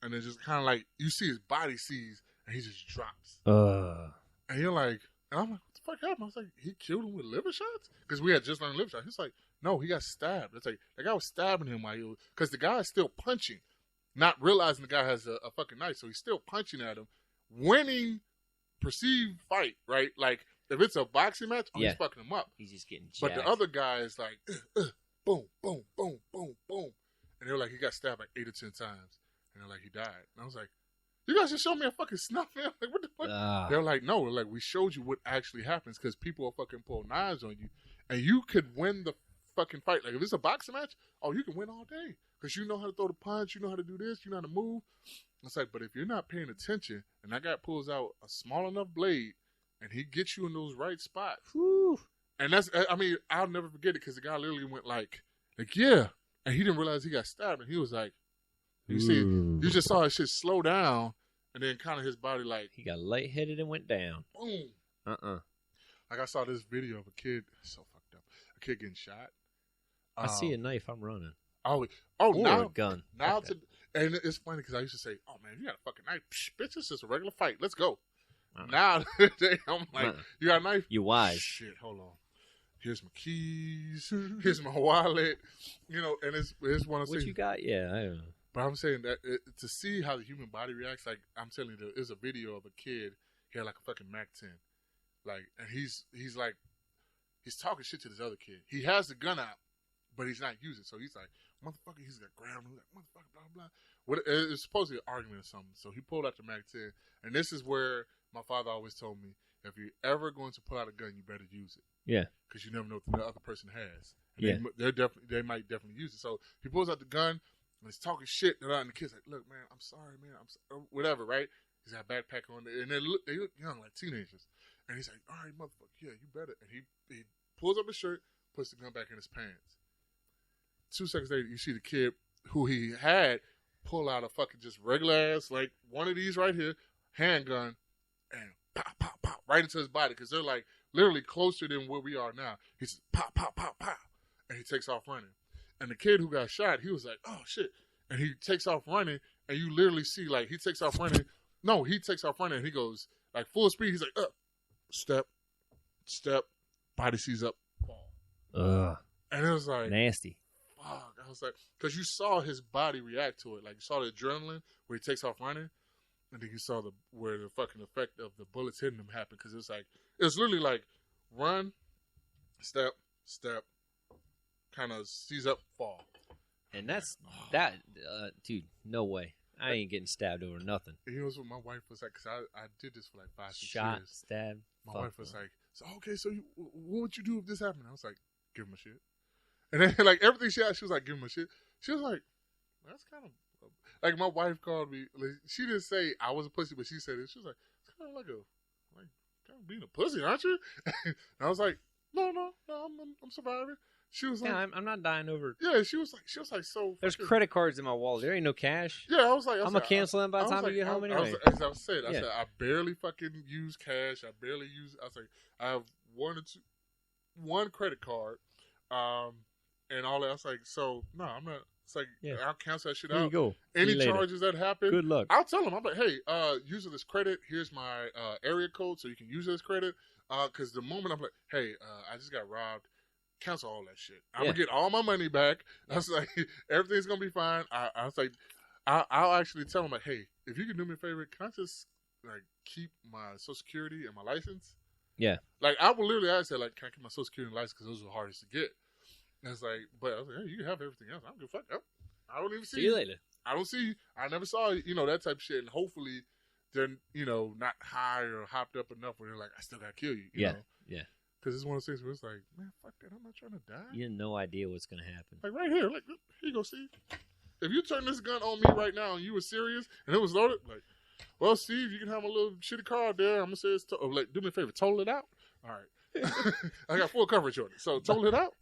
and then just kind of like, you see his body seize, and he just drops. And you're like, and I'm like, what the fuck happened? I was like, he killed him with liver shots? Because we had just learned liver shots. He's like, no, he got stabbed. It's like, the guy was stabbing him while he was, because the guy is still punching, not realizing the guy has a fucking knife. So he's still punching at him, winning perceived fight, right? Like, if it's a boxing match, he's fucking him up. He's just getting jacked. But the other guy is like, boom, boom, boom, boom, boom. And they were like, he got stabbed like 8 or 10 times. And they're like, he died. And I was like, you guys just showed me a fucking snuff film. Like, what the fuck? They're like, no, like, we showed you what actually happens because people will fucking pull knives on you. And you could win the fucking fight. Like, if it's a boxing match, you can win all day. Because you know how to throw the punch, you know how to do this, you know how to move. It's like, but if you're not paying attention and that guy pulls out a small enough blade and he gets you in those right spots. Whew. And that's, I mean, I'll never forget it because the guy literally went like, yeah. And he didn't realize he got stabbed. And he was like, you see, you just saw his shit slow down. And then kind of his body like. He got lightheaded and went down. Boom. Like I saw this video of a kid, so fucked up. A kid getting shot. I see a knife, I'm running. Oh, or now a gun. Now Okay. and it's funny because I used to say, "Oh man, you got a fucking knife, Psh, bitch! It's just a regular fight. Let's go." Now I'm like, "You got a knife? You wise? Shit, hold on. Here's my keys. Here's my wallet. You know, and it's one of those What things. you got? Yeah, I don't know. But I'm saying that to see how the human body reacts, like I'm telling you, there's a video of a kid. He had like a fucking Mac 10, like, and he's like, he's talking shit to this other kid. He has the gun out, but he's not using it. So he's like, motherfucker, he's got ground. He's like, motherfucker, blah blah. What it's supposed to be an argument or something. So he pulled out the Mac 10, and this is where my father always told me, if you're ever going to pull out a gun, you better use it. Yeah, because you never know what the other person has. And yeah, they might definitely use it. So he pulls out the gun. And he's talking shit, and the kid's like, "Look, man, I'm sorry, man, whatever, right?" He's got a backpack on, and they look young, like teenagers. And he's like, "All right, motherfucker, yeah, you better." And he pulls up his shirt, puts the gun back in his pants. 2 seconds later, you see the kid who he had pull out a fucking just regular ass, like one of these right here, handgun, and pop, pop, pop, right into his body, because they're like literally closer than where we are now. He says, pop, pop, pop, pop, and he takes off running. And the kid who got shot, he was like, "Oh shit!" And he takes off running, and you literally see like he takes off running. No, he takes off running, and he goes like full speed. He's like, step, step, body sees up, fall. And it was like nasty. Fuck! I was like, because you saw his body react to it, like you saw the adrenaline where he takes off running, and then you saw where the fucking effect of the bullets hitting him happened. Because it was literally like run, step, step. Kind of sees up, fall. And that's that, dude, no way. I ain't getting stabbed over nothing. You know what my wife was like, because I did this for like 5-6 Shot, years. stabbed. My wife was like, "So okay, so what would you do if this happened?" I was like, "Give him a shit." And then like everything she was like, "Give him a shit." She was like, "That's kind of like," my wife called me. Like, she didn't say I was a pussy, but she said it. She was like, "It's kind of like kind of being a pussy, aren't you?" And I was like, "No, I'm surviving." She was like, I'm not dying over. Yeah, she was like, so. There's credit cards in my wallet. There ain't no cash. Yeah, I was like, I'm gonna cancel them by the time you get home anyway. As I said, I said I barely fucking use cash. I barely use. I was like, I have one credit card, and all that. I was like, so no, I'm not. It's like I'll cancel that shit out. There you go. Any charges that happen, good luck. I'll tell them. I'm like, hey, using this credit, here's my area code, so you can use this credit. Because the moment I'm like, hey, I just got robbed. Cancel all that shit. I'm gonna get all my money back. I was like, everything's gonna be fine. I was like, I'll actually tell them like, hey, if you can do me a favor, can I just like keep my Social Security and my license? Yeah. Like I will literally ask that, like, can I keep my Social Security and license because those are the hardest to get. And it's like, but I was like, hey, you can have everything else. I don't give a fuck. I don't even see you later. I don't see you. I never saw that type of shit. And hopefully they're not high or hopped up enough where they're like, I still gotta kill you. You know? Yeah. Because it's one of those things where it's like, man, fuck that. I'm not trying to die. You have no idea what's going to happen. Like right here. Like, here you go, Steve. If you turn this gun on me right now and you were serious and it was loaded, like, well, Steve, you can have a little shitty car out there. I'm going to say it's, like, do me a favor, total it out. All right. I got full coverage on it. So total it out.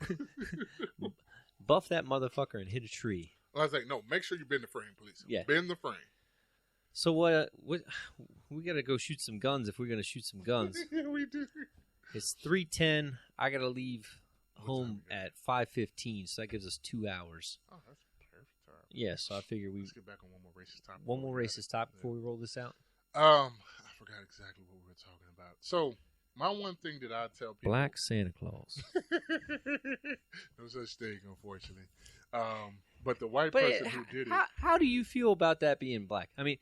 Buff that motherfucker and hit a tree. I was like, no, make sure you bend the frame, please. Yeah. Bend the frame. So what we got to go shoot some guns if we're going to shoot some guns. Yeah, we do. It's 3:10. I got to leave home at 5:15, so that gives us 2 hours. Oh, that's perfect time. Yeah, so I figure Let's get back on one more racist topic. One more racist topic before we roll this out. I forgot exactly what we were talking about. So, my one thing that I tell people... Black Santa Claus. No such thing, unfortunately. But the white person who did it... How do you feel about that being black? I mean...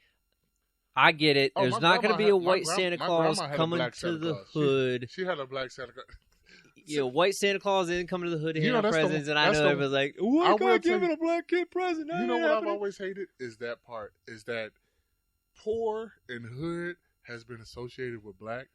I get it. There's not going to be a white Santa Claus coming to the hood. She had a black Santa Claus. White Santa Claus isn't coming to the hood to hand out presents, and I know everybody's like, "Why can't giving a black kid present?" You know what I've always hated is that part. Is that poor and hood has been associated with black,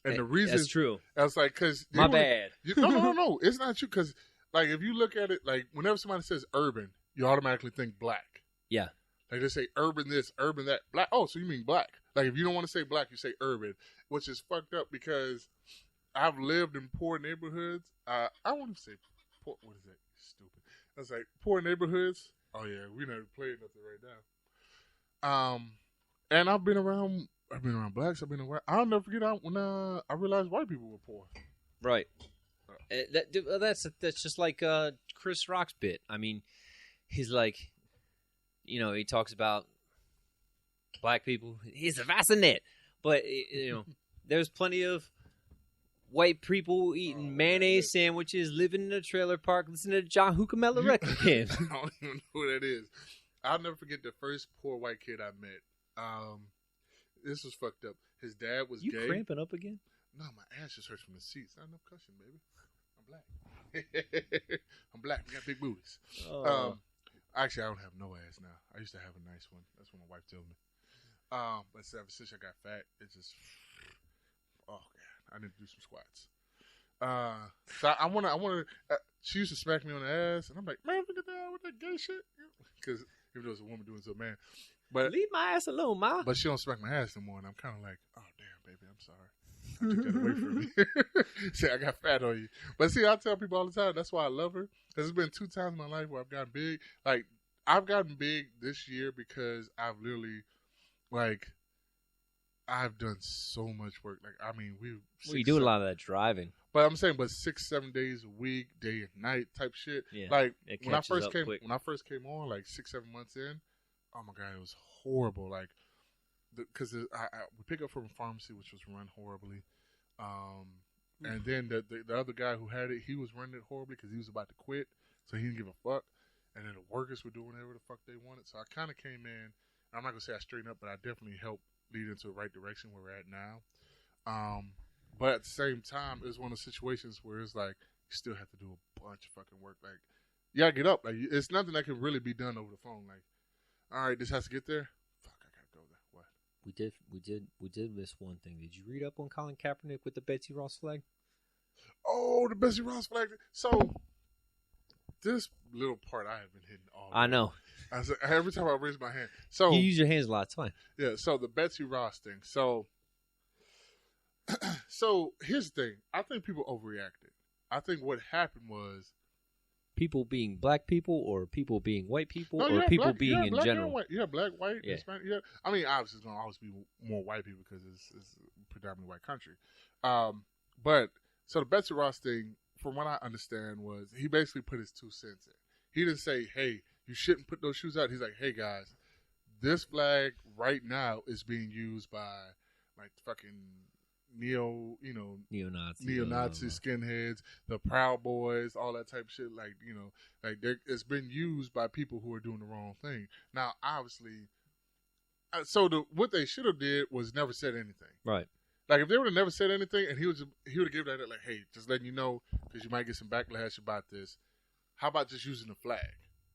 and the reason that's true. I was like, because my bad. No, it's not true. Because like if you look at it, like whenever somebody says urban, you automatically think black. Yeah. Like they say urban this, urban that, black. Oh, so you mean black? Like if you don't want to say black, you say urban, which is fucked up because I've lived in poor neighborhoods. I want to say poor. What is that? Stupid. I was like poor neighborhoods. Oh yeah, we never played nothing right now. And I've been around blacks. I've been around. I'll never forget when I realized white people were poor. Right. That's just like Chris Rock's bit. I mean. he's like, he talks about black people. He's a bassinet. But, there's plenty of white people eating mayonnaise sandwiches, living in a trailer park, listening to John Hucamella record games. I don't even know who that is. I'll never forget the first poor white kid I met. This was fucked up. His dad was gay. You cramping up again? No, my ass just hurts from the seats. Not enough cushion, baby. I'm black. I'm black. I got big booties. Oh. Actually, I don't have no ass now. I used to have a nice one. That's what my wife told me. But ever since I got fat, it's just, oh god, I need to do some squats. So I want to. She used to smack me on the ass, and I'm like, man, look at that with that gay shit. Because even though it's a woman doing so, man. But leave my ass alone, ma. But she don't smack my ass no more, and I'm kind of like, oh damn, baby, I'm sorry. I took that away from me. Say I got fat on you. But see, I tell people all the time that's why I love her. Because there's been 2 times in my life where I've gotten big. Like I've gotten big this year because I've literally, like, I've done so much work. Like I mean, you do a lot of that driving. But I'm saying, 6-7 days a week, day and night type shit. Yeah, like when I first came on, like 6-7 months in, oh my god, it was horrible. Like, because we pick up from a pharmacy which was run horribly, and then the other guy who had it, he was running it horribly because he was about to quit, so he didn't give a fuck. And then the workers were doing whatever the fuck they wanted. So I kind of came in. I'm not gonna say I straightened up, but I definitely helped lead into the right direction where we're at now. But at the same time, it was one of the situations where it's like you still have to do a bunch of fucking work. Like, you gotta get up. Like, it's nothing that can really be done over the phone. Like, all right, this has to get there. Fuck, I gotta go there. What? We did miss one thing. Did you read up on Colin Kaepernick with the Betsy Ross flag? Oh, the Betsy Ross flag. So this little part I have been hitting all. I know. Every time I raise my hand. So you use your hands a lot. It's fine. Yeah. So the Betsy Ross thing. So here's the thing. I think people overreacted. I think what happened was people being black people, or people being white people, or people black, being in general. Yeah, black, white, Hispanic. Yeah. I mean, obviously, it's gonna always be more white people because it's a predominantly white country. But so the Betsy Ross thing, from what I understand, was he basically put his 2 cents in. He didn't say, "Hey, you shouldn't put those shoes out." He's like, "Hey guys, this flag right now is being used by like fucking neo-Nazi skinheads, the Proud Boys, all that type of shit. Like, it's been used by people who are doing the wrong thing." Now, obviously, so what they should have did was never said anything. Right. Like, if they would have never said anything, and he would have given that like, "Hey, just letting you know, because you might get some backlash about this. How about just using the flag?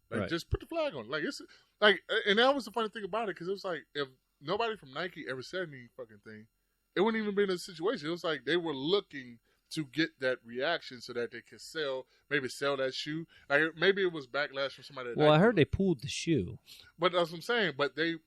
Like, right. Just put the flag on. Like, it's like," and that was the funny thing about it, because it was like, if nobody from Nike ever said any fucking thing, it wouldn't even been a situation. It was like they were looking to get that reaction so that they could sell that shoe. Like, maybe it was backlash from somebody. Well, I heard they pulled the shoe. But that's what I'm saying. But they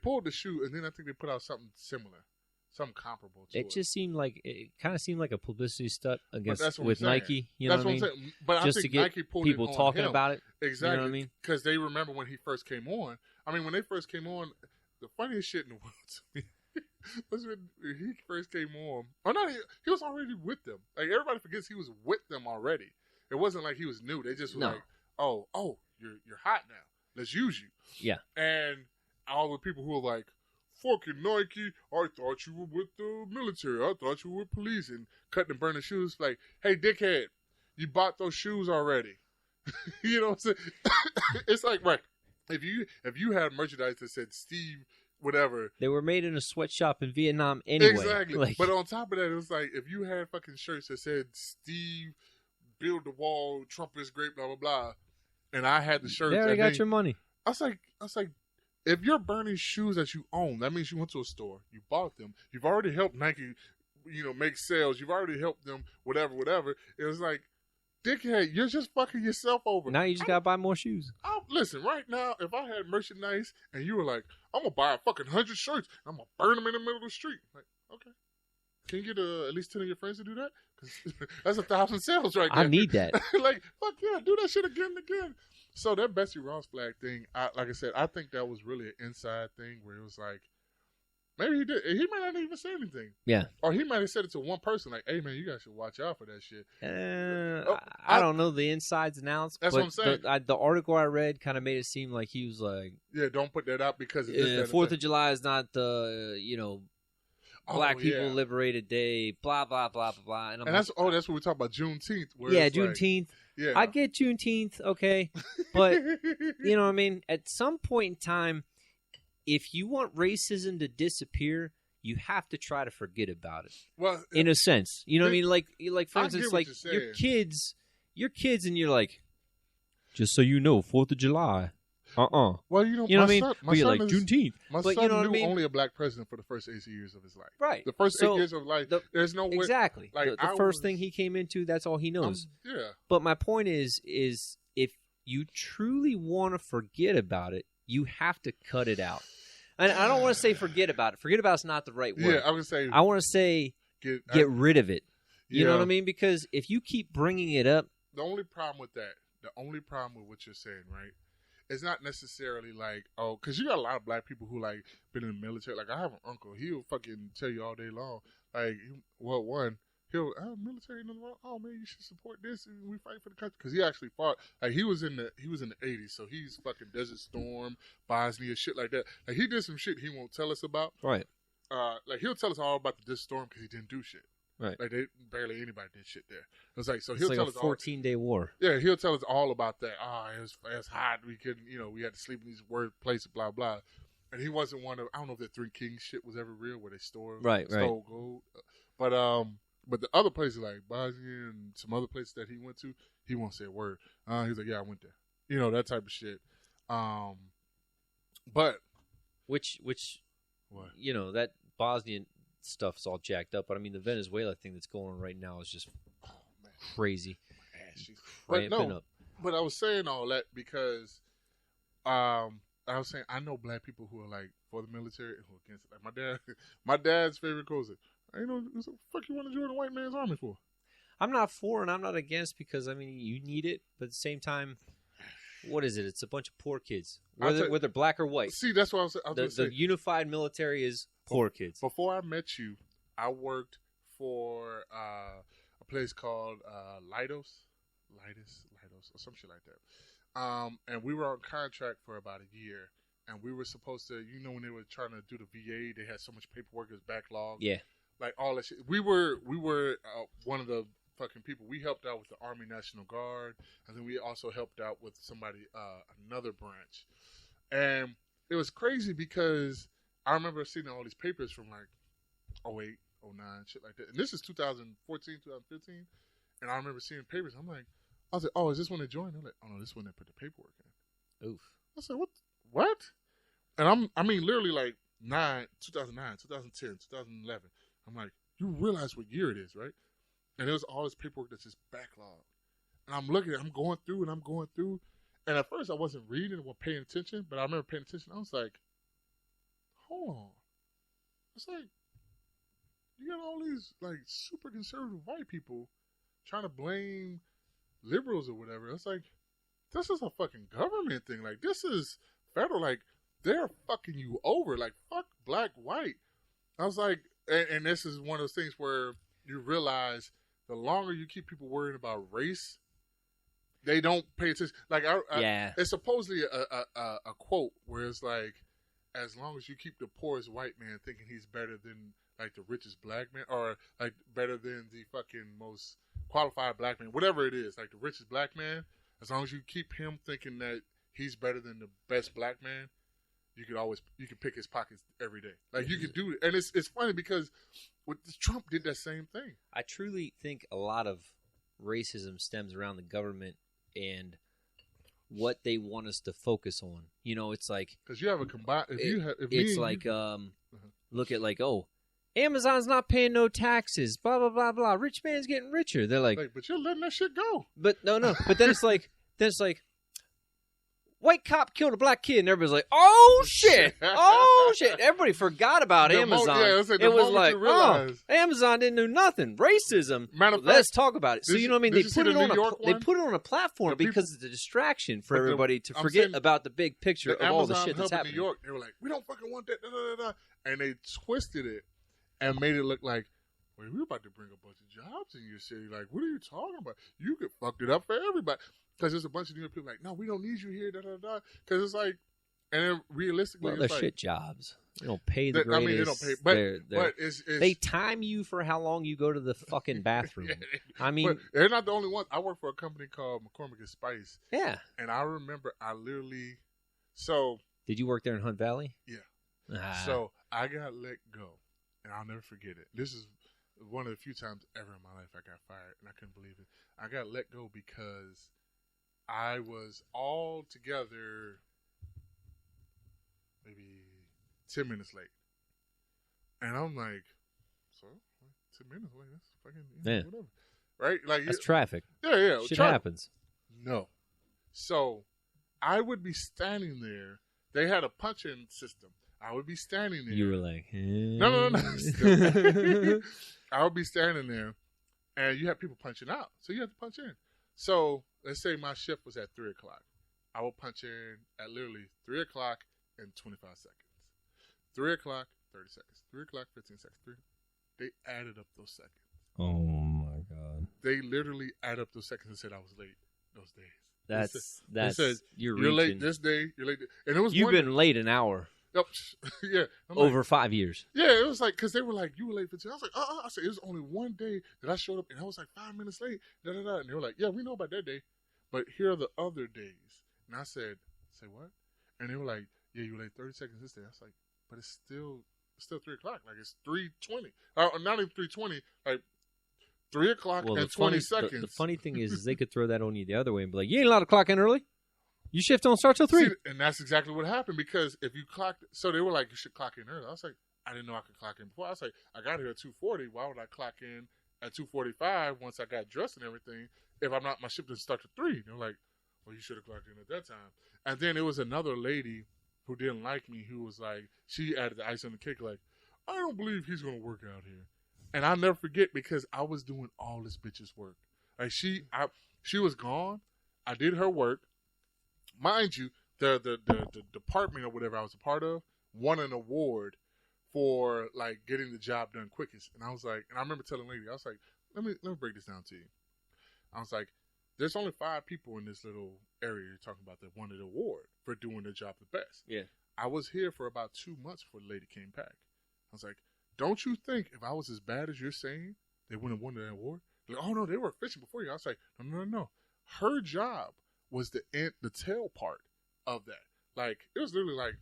pulled the shoe, and then I think they put out something similar, something comparable to it. It kind of seemed like a publicity stunt with saying. Nike. You know that's what I mean? I'm saying. But just I think to get Nike pulled people it on talking him. about it. Exactly. You know what I mean? Because they remember when he first came on. I mean, when they first came on, the funniest shit in the world to me was when he first came on. Or not, he was already with them. Like, everybody forgets he was with them already. It wasn't like he was new. They just were like, oh, you're hot now. Let's use you. Yeah. And all the people who were like, "Fucking Nike, I thought you were with the military. I thought you were with police," and cutting and burning shoes. Like, "Hey, dickhead, you bought those shoes already." You know what I'm saying? It's like, right, if you had merchandise that said Steve whatever. They were made in a sweatshop in Vietnam anyway. Exactly. Like, but on top of that, it was like, if you had fucking shirts that said Steve, build the wall, Trump is great, blah, blah, blah, and I had the shirts. They already got your money. I was like, if you're burning shoes that you own, that means you went to a store, you bought them, you've already helped Nike, make sales, you've already helped them, whatever. It was like, dickhead, you're just fucking yourself over. Now you just gotta buy more shoes. Listen, right now, if I had merchandise and you were like, "I'm gonna buy a fucking 100 shirts, and I'm gonna burn them in the middle of the street," like, okay, can you get at least 10 of your friends to do that? Because that's 1,000 sales right there. I need that. Like, fuck yeah, do that shit again and again. So that Betsy Ross flag thing, like I said, I think that was really an inside thing where it was like, Maybe he did. He might not even say anything. Yeah. Or he might have said it to one person, like, "Hey, man, you guys should watch out for that shit." I don't know the insides and outs. That's what I'm saying. The article I read kind of made it seem like he was like, "Yeah, don't put that out because of this, 4th of July is not the Black People Liberated Day, blah blah blah blah blah." And that's what we talk about, Juneteenth. Juneteenth. Yeah, I get Juneteenth, okay, but you know what I mean. At some point in time, if you want racism to disappear, you have to try to forget about it. Well, in a sense, you know what I mean. Like for instance, like your kids, and you're like, just so you know, 4th of July. Well, you know what I mean? But you're like, Juneteenth. My son knew only a black president for the first 8 years of his life. Right. The first 8 years of life, there's no way. Exactly. Like, the first thing he came into, that's all he knows. Yeah. But my point is if you truly want to forget about it, you have to cut it out. And I don't want to say forget about it. Forget about it's not the right word. Yeah, I would say. I want to say get rid of it. You know what I mean? Because if you keep bringing it up. The only problem with what you're saying, right? It's not necessarily like, because you got a lot of black people who like been in the military. Like I have an uncle, he'll fucking tell you all day long. Like, he'll military nothing wrong. Oh man, you should support this and we fight for the country. Because he actually fought. Like he was in the 80s, so he's fucking Desert Storm, Bosnia, shit like that. Like he did some shit he won't tell us about. Right. Like he'll tell us all about the Desert Storm because he didn't do shit. Right. Like barely anybody did shit there. It was like, so he'll tell us a 14-day war. Yeah, he'll tell us all about that. It was hot. We couldn't, we had to sleep in these places, blah blah. And he wasn't one of. I don't know if that Three Kings shit was ever real, where they stole gold. But the other places like Bosnia and some other places that he went to, he won't say a word. He's like, yeah, I went there. That type of shit. But which what? That Bosnian stuff's all jacked up, but I mean the Venezuela thing that's going on right now is just crazy. But I was saying all that because I was saying I know black people who are like for the military and who are against it. Like my dad's favorite quote is, what the fuck you want to join the white man's army for? I'm not for and I'm not against because I mean you need it, but at the same time, what is it? It's a bunch of poor kids, whether black or white. See, that's what I was saying. The unified military is poor kids. Before I met you, I worked for a place called Lidos, or some shit like that. And we were on contract for about a year, and we were supposed to, when they were trying to do the VA, they had so much paperwork, it was backlogged. Yeah. Like all that shit. We were one of the fucking people. We helped out with the Army National Guard, and then we also helped out with another branch. And it was crazy because I remember seeing all these papers from like 08, 09, shit like that. And this is 2014, 2015. And I remember seeing papers. I was like, oh, is this when they joined? I'm like, oh no, this is when they put the paperwork in. Oof. I said, what? And literally like 2009, 2010, 2011. I'm like, you realize what year it is, right? And there was all this paperwork that's just backlogged. And I'm looking at it, I'm going through. And at first I wasn't reading or paying attention, but I remember paying attention. I was like, hold on. It's like, you got all these like super conservative white people trying to blame liberals or whatever. It's like, this is a fucking government thing. Like, this is federal. Like, they're fucking you over. Like, fuck black, white. I was like, and this is one of those things where you realize the longer you keep people worrying about race, they don't pay attention. Like, it's supposedly a quote where it's like, as long as you keep the poorest white man thinking he's better than like the richest black man, or like better than the fucking most qualified black man, whatever it is, like the richest black man, as long as you keep him thinking that he's better than the best black man, you can pick his pockets every day. Like you could do it. And it's funny because Trump did that same thing. I truly think a lot of racism stems around the government and what they want us to focus on. It's like, because you have a combined. Look at like, oh, Amazon's not paying no taxes. Blah blah blah blah. Rich man's getting richer. They're like, but you're letting that shit go. But no. But then it's like, white cop killed a black kid, and everybody's like, "Oh shit! Oh shit!" Everybody forgot about Amazon. It was like, oh, Amazon didn't do nothing. Racism. Let's talk about it. So you know what I mean? They put it on a platform because it's a distraction for everybody to forget about the big picture of all the shit that's happening. In New York, they were like, "We don't fucking want that," and they twisted it and made it look like, "Wait, we're about to bring a bunch of jobs in your city. Like, what are you talking about? You could fucked it up for everybody." Because there's a bunch of New York people like, "No, we don't need you here." Because it's like, and then realistically, well, they're like, shit jobs. They don't pay the greatest. I mean, they don't pay, but they time you for how long you go to the fucking bathroom. I mean, but they're not the only ones. I work for a company called McCormick and Spice. Yeah, and I remember I literally. So did you work there in Hunt Valley? Yeah. So I got let go, and I'll never forget it. This is one of the few times ever in my life I got fired, and I couldn't believe it. I got let go because I was all together maybe 10 minutes late. And I'm like, so 10 minutes late, that's fucking whatever. Right? Like that's traffic. Yeah. Shit happens. No. So I would be standing there. They had a punch-in system. I would be standing there. You were like, No. I would be standing there, and you have people punching out. So you have to punch in. So let's say my shift was at 3 o'clock. I will punch in at literally 3 o'clock and 25 seconds. 3 o'clock, 30 seconds. 3 o'clock, 15 seconds. They added up those seconds. Oh, my God. They literally added up those seconds and said I was late those days. That's you're late this day. You're late. And it was You've been late an hour. Yep. Yeah. Over 5 years. Yeah, it was like, because they were like, you were late 15. I was like, I said, it was only one day that I showed up and I was like 5 minutes late. And they were like, yeah, we know about that day. But here are the other days. And I said, say what? And they were like, yeah, you were late 30 seconds this day. I was like, but it's still 3 o'clock. Like, it's 3:20. Not even 3:20. Like, 3 o'clock and 20 seconds. The funny thing is they could throw that on you the other way and be like, you ain't allowed to clock in early. You shift don't start till 3. See, and that's exactly what happened, because if you clocked, so they were like, you should clock in early. I was like, I didn't know I could clock in before. I was like, I got here at 2:40. Why would I clock in at 2:45 once I got dressed and everything? If I'm not, my shift didn't start at 3. They're like, well, you should have clocked in at that time. And then there was another lady who didn't like me, who was like, she added the ice on the cake, like, I don't believe he's gonna work out here. And I'll never forget, because I was doing all this bitch's work. Like, she was gone. I did her work. Mind you, the department or whatever I was a part of won an award for like getting the job done quickest. And I was like, and I remember telling the lady, I was like, let me break this down to you. I was like, there's only 5 people in this little area you're talking about that won an award for doing their job the best. Yeah. I was here for about 2 months before the lady came back. I was like, don't you think if I was as bad as you're saying, they wouldn't have won that award? Like, oh no, they were efficient before you. I was like, no. Her job was the tail part of that. Like, it was literally like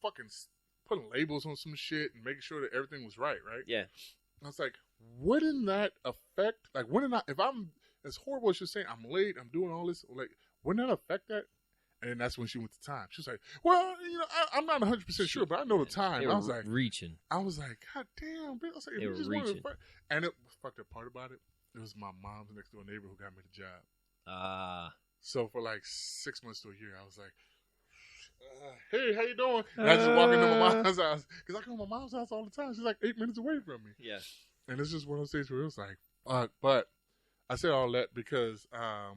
fucking putting labels on some shit and making sure that everything was right? Yeah. I was like, wouldn't that affect, like, if I'm, as horrible as you're saying, I'm late, I'm doing all this, like, wouldn't that affect that? And then that's when she went to time. She was like, well, I'm not 100% sure, but I know the time. I was like, reaching. I was like, God damn, bitch. I was like, if you just wanted to, and it fucked up part about it. It was my mom's next door neighbor who got me the job. So for like 6 months to a year, I was like, hey, how you doing? And I just walk into my mom's house, because I come to my mom's house all the time. She's like 8 minutes away from me. Yeah. And it's just one of those things where it was like, fuck. But I say all that because I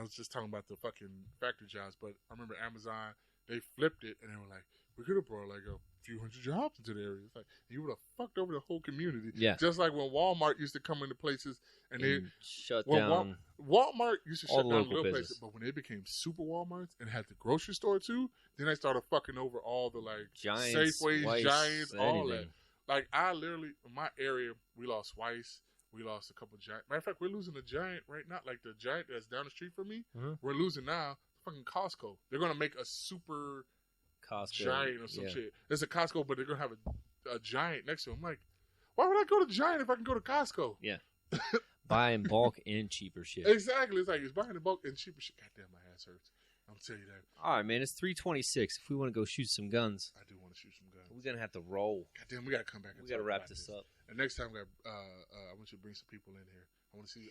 was just talking about the fucking factory jobs, but I remember Amazon, they flipped it, and they were like, we could have brought like a few hundred jobs into the area. It's like, you would have fucked over the whole community. Yeah. Just like when Walmart used to come into places and they shut down. Walmart used to shut down little business. places, but when they became super Walmarts and had the grocery store too, then they started fucking over all the like Giants, Safeways, Weiss, Giants, all anything. that. Like, I literally, in my area, we lost Weiss. We lost a couple Giants. Matter of fact, we're losing a Giant right now. Like, the Giant that's down the street from me, we're losing now. Fucking Costco. They're going to make a super Costco Giant or some shit. There's a Costco, but they're going to have a Giant next to it. I'm like, why would I go to Giant if I can go to Costco? Yeah. Buy in bulk and cheaper shit. Exactly. It's like, it's buying in bulk and cheaper shit. Goddamn, my ass hurts. I'll tell you that. All right, man. It's 3:26. If we want to go shoot some guns. I do want to shoot some guns. We're going to have to roll. Goddamn, we got to come back and we got to wrap this up. And next time, I want you to bring some people in here.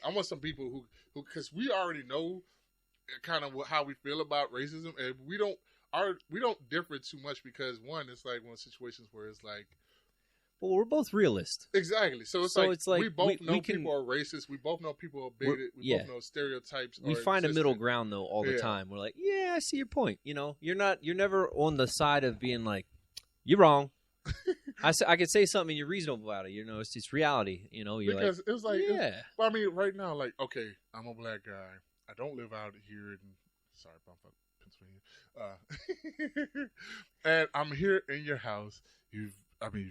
I want some people who, because we already know kind of how we feel about racism, and we don't differ too much because one, it's like one of the situations where it's like, well, we're both realists. Exactly. So it's like we both know people are racist. We both know people are bigoted. We both know stereotypes. We find a middle ground though all the time. We're like, yeah, I see your point. You know, you're never on the side of being like, you're wrong. I could say something and you're reasonable about it. You know, it's just reality. You know, because it's like, well, I mean, right now, like, okay, I'm a black guy. I don't live out here in, sorry, Bumfuck, Pennsylvania. And I'm here in your house. You've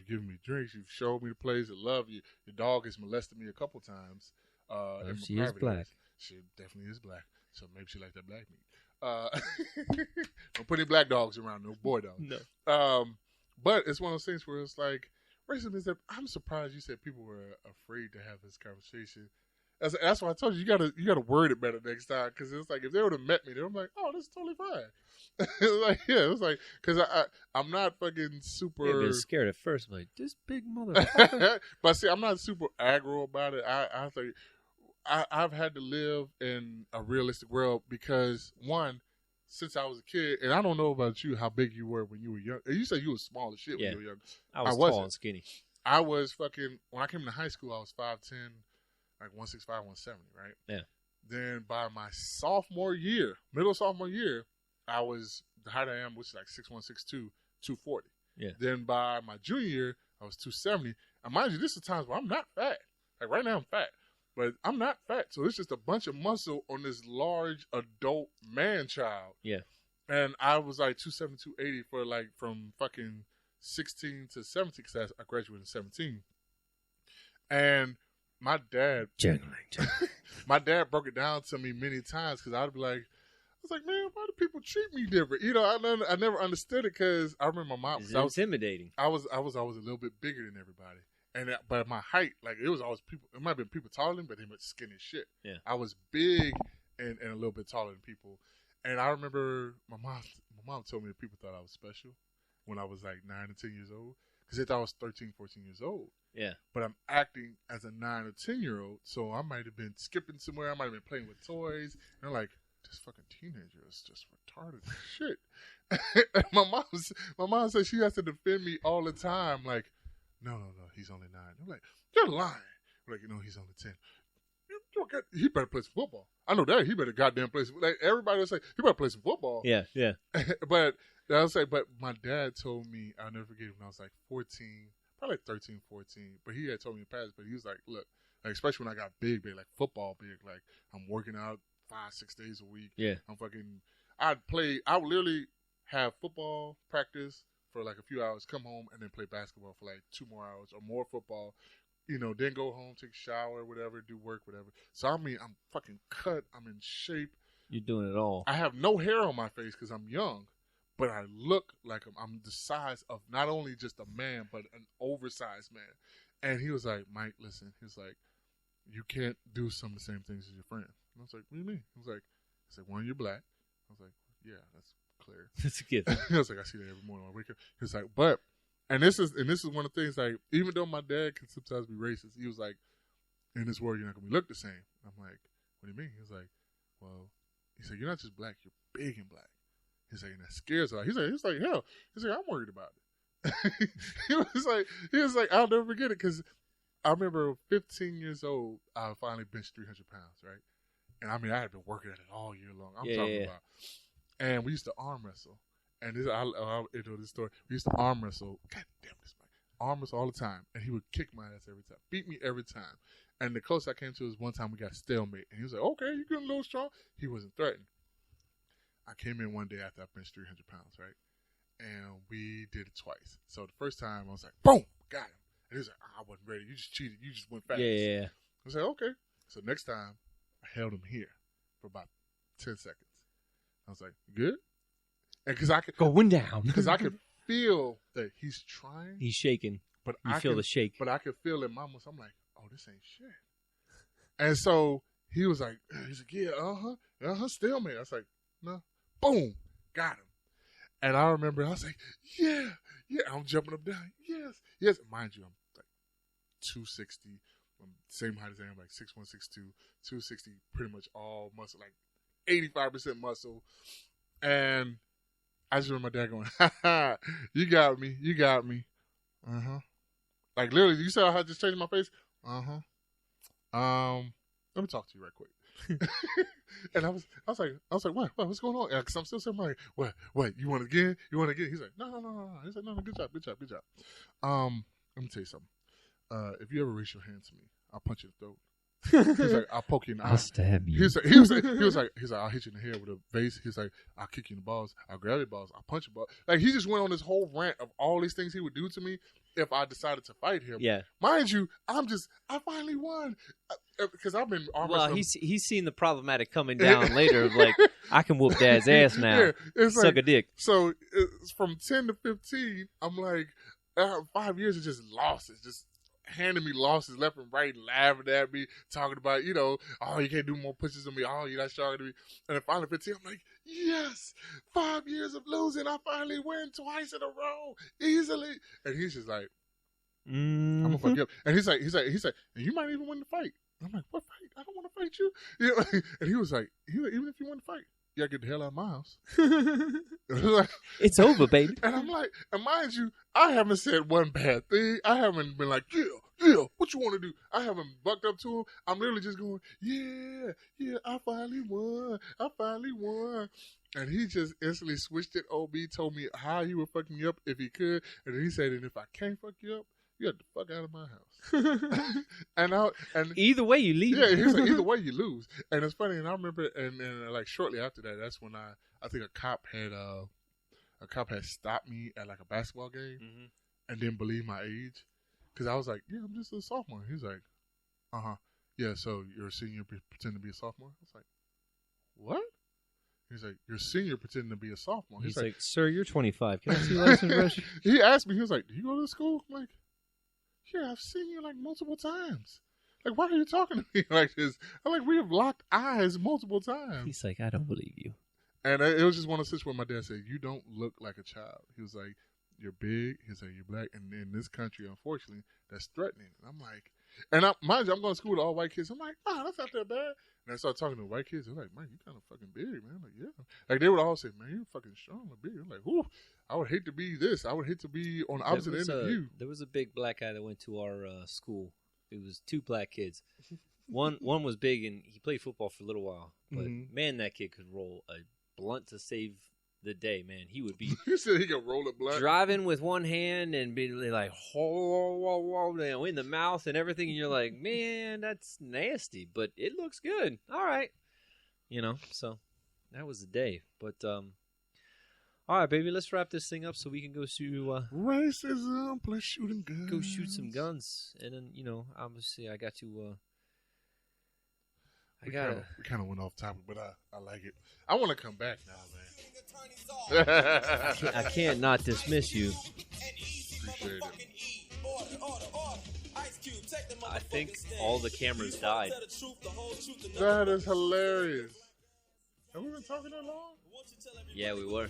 given me drinks. You've showed me the place. I love you. Your dog has molested me a couple times. She is black. She definitely is black. So maybe she likes that black meat. Don't put any black dogs around. No boy dogs. No. But it's one of those things where it's like, racism is that I'm surprised you said people were afraid to have this conversation. That's why I told you you gotta word it better next time, because it's like if they would have met me, they're like, oh, this is totally fine. It's like, yeah, it was like, because I'm not fucking super. Yeah, they're scared at first, I'm like, this big motherfucker. But see, I'm not super aggro about it. I think I've had to live in a realistic world because one, since I was a kid, and I don't know about you, how big you were when you were young. You said you were small as shit when you were young. I was tall and skinny. I was fucking, when I came to high school, I was 5'10", like 165, 170, right? Yeah. Then by my middle sophomore year, I was the height I am, which is like 6'1", 6'2", 240. Yeah. Then by my junior year, I was 270. And mind you, this is times where I'm not fat. Like right now, I'm fat. But I'm not fat, so it's just a bunch of muscle on this large adult man child. Yeah. And I was like 270, 280 for like from fucking 16 to 17, because I graduated in 17. And my dad, my dad broke it down to me many times, because I'd be like, I was like, man, why do people treat me different? You know, I never understood it, because I remember my mom. It's intimidating. I was always a little bit bigger than everybody. But my height, like, it was always people. It might have been people taller than me, but they were skinny as shit. Yeah. I was big and a little bit taller than people. And I remember my mom told me that people thought I was special when I was like 9 or 10 years old, because they thought I was 13, 14 years old. Yeah. But I'm acting as a 9 or 10-year-old, so I might have been skipping somewhere. I might have been playing with toys. And they're like, this fucking teenager is just retarded as shit. And my mom said she has to defend me all the time, like, no, he's only 9. I'm like, you're lying. I'm like, he's only 10. He better play some football. I know that. He better goddamn play some. Like, everybody will say, he better play some football. Yeah. But I'll say, but my dad told me, I'll never forget, when I was like 14, probably like 13, 14. But he had told me in the past, but he was like, look, like, especially when I got big, like football big, like I'm working out 5-6 days a week. Yeah. I would literally have football practice for like a few hours, come home, and then play basketball for like 2 more hours, or more football, then go home, take a shower, whatever, do work, whatever. So, I mean, I'm fucking cut. I'm in shape. You're doing it all. I have no hair on my face because I'm young, but I look like I'm the size of not only just a man, but an oversized man. And he was like, Mike, listen, he's like, you can't do some of the same things as your friend. And I was like, what do you mean? He was like, one, you're black. I was like, yeah, that's clear. That's a gift. I was like, I see that every morning when I wake up. He was like, and this is one of the things, like, even though my dad can sometimes be racist, he was like, in this world, you're not gonna look the same. I'm like, what do you mean? He was like, well, he said, you're not just black, you're big and black. He's like, and that scares her. He's like, hell. He's like, I'm worried about it. he was like, I'll never forget it, because I remember 15 years old, I finally benched 300 pounds, right? And I mean, I had been working at it all year long. I'm talking about. And we used to arm wrestle. And I'll this story. We used to arm wrestle. God damn this, Mike. Arm wrestle all the time. And he would kick my ass every time. Beat me every time. And the closest I came to was one time we got stalemate. And he was like, okay, you're getting a little strong. He wasn't threatened. I came in one day after I benched 300 pounds, right? And we did it twice. So the first time I was like, boom, got him. And he was like, I wasn't ready. You just cheated. You just went fast. Yeah. I was like, okay. So next time, I held him here for about 10 seconds. I was like, good? And because I could going down, because I could feel that he's trying. He's shaking. But I feel the shake. But I could feel in my muscle. I'm like, oh, this ain't shit. And so he was like, yeah, stalemate. I was like, no, boom, got him. And I remember I was like, yeah. I'm jumping up down. Yes. Mind you, I'm like 260. I'm same height as I am, like 6'1", 6'2", 260. Pretty much all muscle, like 85% muscle. And I just remember my dad going, "Ha ha, you got me. Like literally, you saw how I just changed my face. Let me talk to you right quick." And I was like, what? What's going on? Because I'm still saying, like, what? You want it again? He's like, no. He's like, no, good job. Let me tell you something. If you ever raise your hand to me, I'll punch you in the throat. He's like, I'll poke you in the eye. I'll stab you. He was like, I'll hit you in the head with a vase. He's like, I'll kick you in the balls. I'll grab your balls. I'll punch your balls. Like, he just went on this whole rant of all these things he would do to me if I decided to fight him. Yeah. Mind you, I finally won. Because I've been arm wrestling. He's seen the problematic coming down later of like, I can whoop dad's ass now. Yeah, it's suck a dick. So it's from 10 to 15, I'm like, 5 years of just losses, just handing me losses left and right, laughing at me, talking about, oh, you can't do more pushes than me. Oh, you're not stronger than me. And then finally 15, I'm like, yes, 5 years of losing, I finally win twice in a row, easily. And he's just like, I'm gonna fuck you up. And he's like, and you might even win the fight. I'm like, what fight? I don't want to fight you. And he was like, even if you win the fight, you gotta get the hell out of my house. Like, it's over, baby. And I'm like, and mind you, I haven't said one bad thing. I haven't been like, yeah, what you want to do? I haven't bucked up to him. I'm literally just going, yeah, I finally won. And he just instantly switched it on me, told me how he would fuck me up if he could. And then he said, and if I can't fuck you up, you got the fuck out of my house. and either way you leave. Yeah, he's like, either way you lose. And it's funny, and I remember, and like shortly after that, that's when I think a cop had stopped me at like a basketball game and didn't believe my age. Because I was like, yeah, I'm just a sophomore. He's like, yeah, so you're a senior pretending to be a sophomore? I was like, what? He's like, you're a senior pretending to be a sophomore. He's like, sir, you're 25. Can I see your license brush? He asked me, he was like, do you go to school? I'm like, yeah, I've seen you like multiple times. Like, why are you talking to me like this? I'm like, we have locked eyes multiple times. He's like, I don't believe you. And it was just one of those situations where my dad said, you don't look like a child. He was like, you're big. He's like, you're black. And in this country, unfortunately, that's threatening. And I'm like, mind you, I'm going to school with all white kids. I'm like, that's not that bad. And I started talking to the white kids. They're like, man, you kind of fucking big, man. I'm like, yeah. Like, they would all say, man, you're fucking strong and big. I'm like, whoo, I would hate to be this. I would hate to be on the opposite end of you. There was a big black guy that went to our school. It was two black kids. One was big, and he played football for a little while. But, man, that kid could roll a blunt to save the day, man. He would be you said he could roll a blunt? Driving with one hand and be like, whoa, in the mouth and everything. And you're like, man, that's nasty, but it looks good. All right. So that was the day. But, all right, baby, let's wrap this thing up so we can go to racism plus shooting guns. Go shoot some guns. And then, obviously I got to we kind of went off topic, but I like it. I want to come back now, man. I can't not dismiss you. Appreciate it. I think all the cameras died. That is hilarious. Have we been talking that long? Yeah, we were.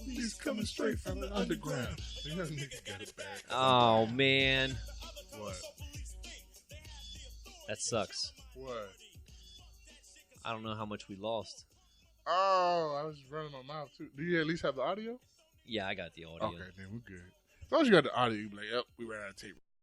He's coming straight from the underground. Oh, man. What? That sucks. What? I don't know how much we lost. Oh, I was running my mouth too. Do you at least have the audio? Yeah, I got the audio. Okay, then we're good. As long as you got the audio, you be like, yep, we ran out of tape.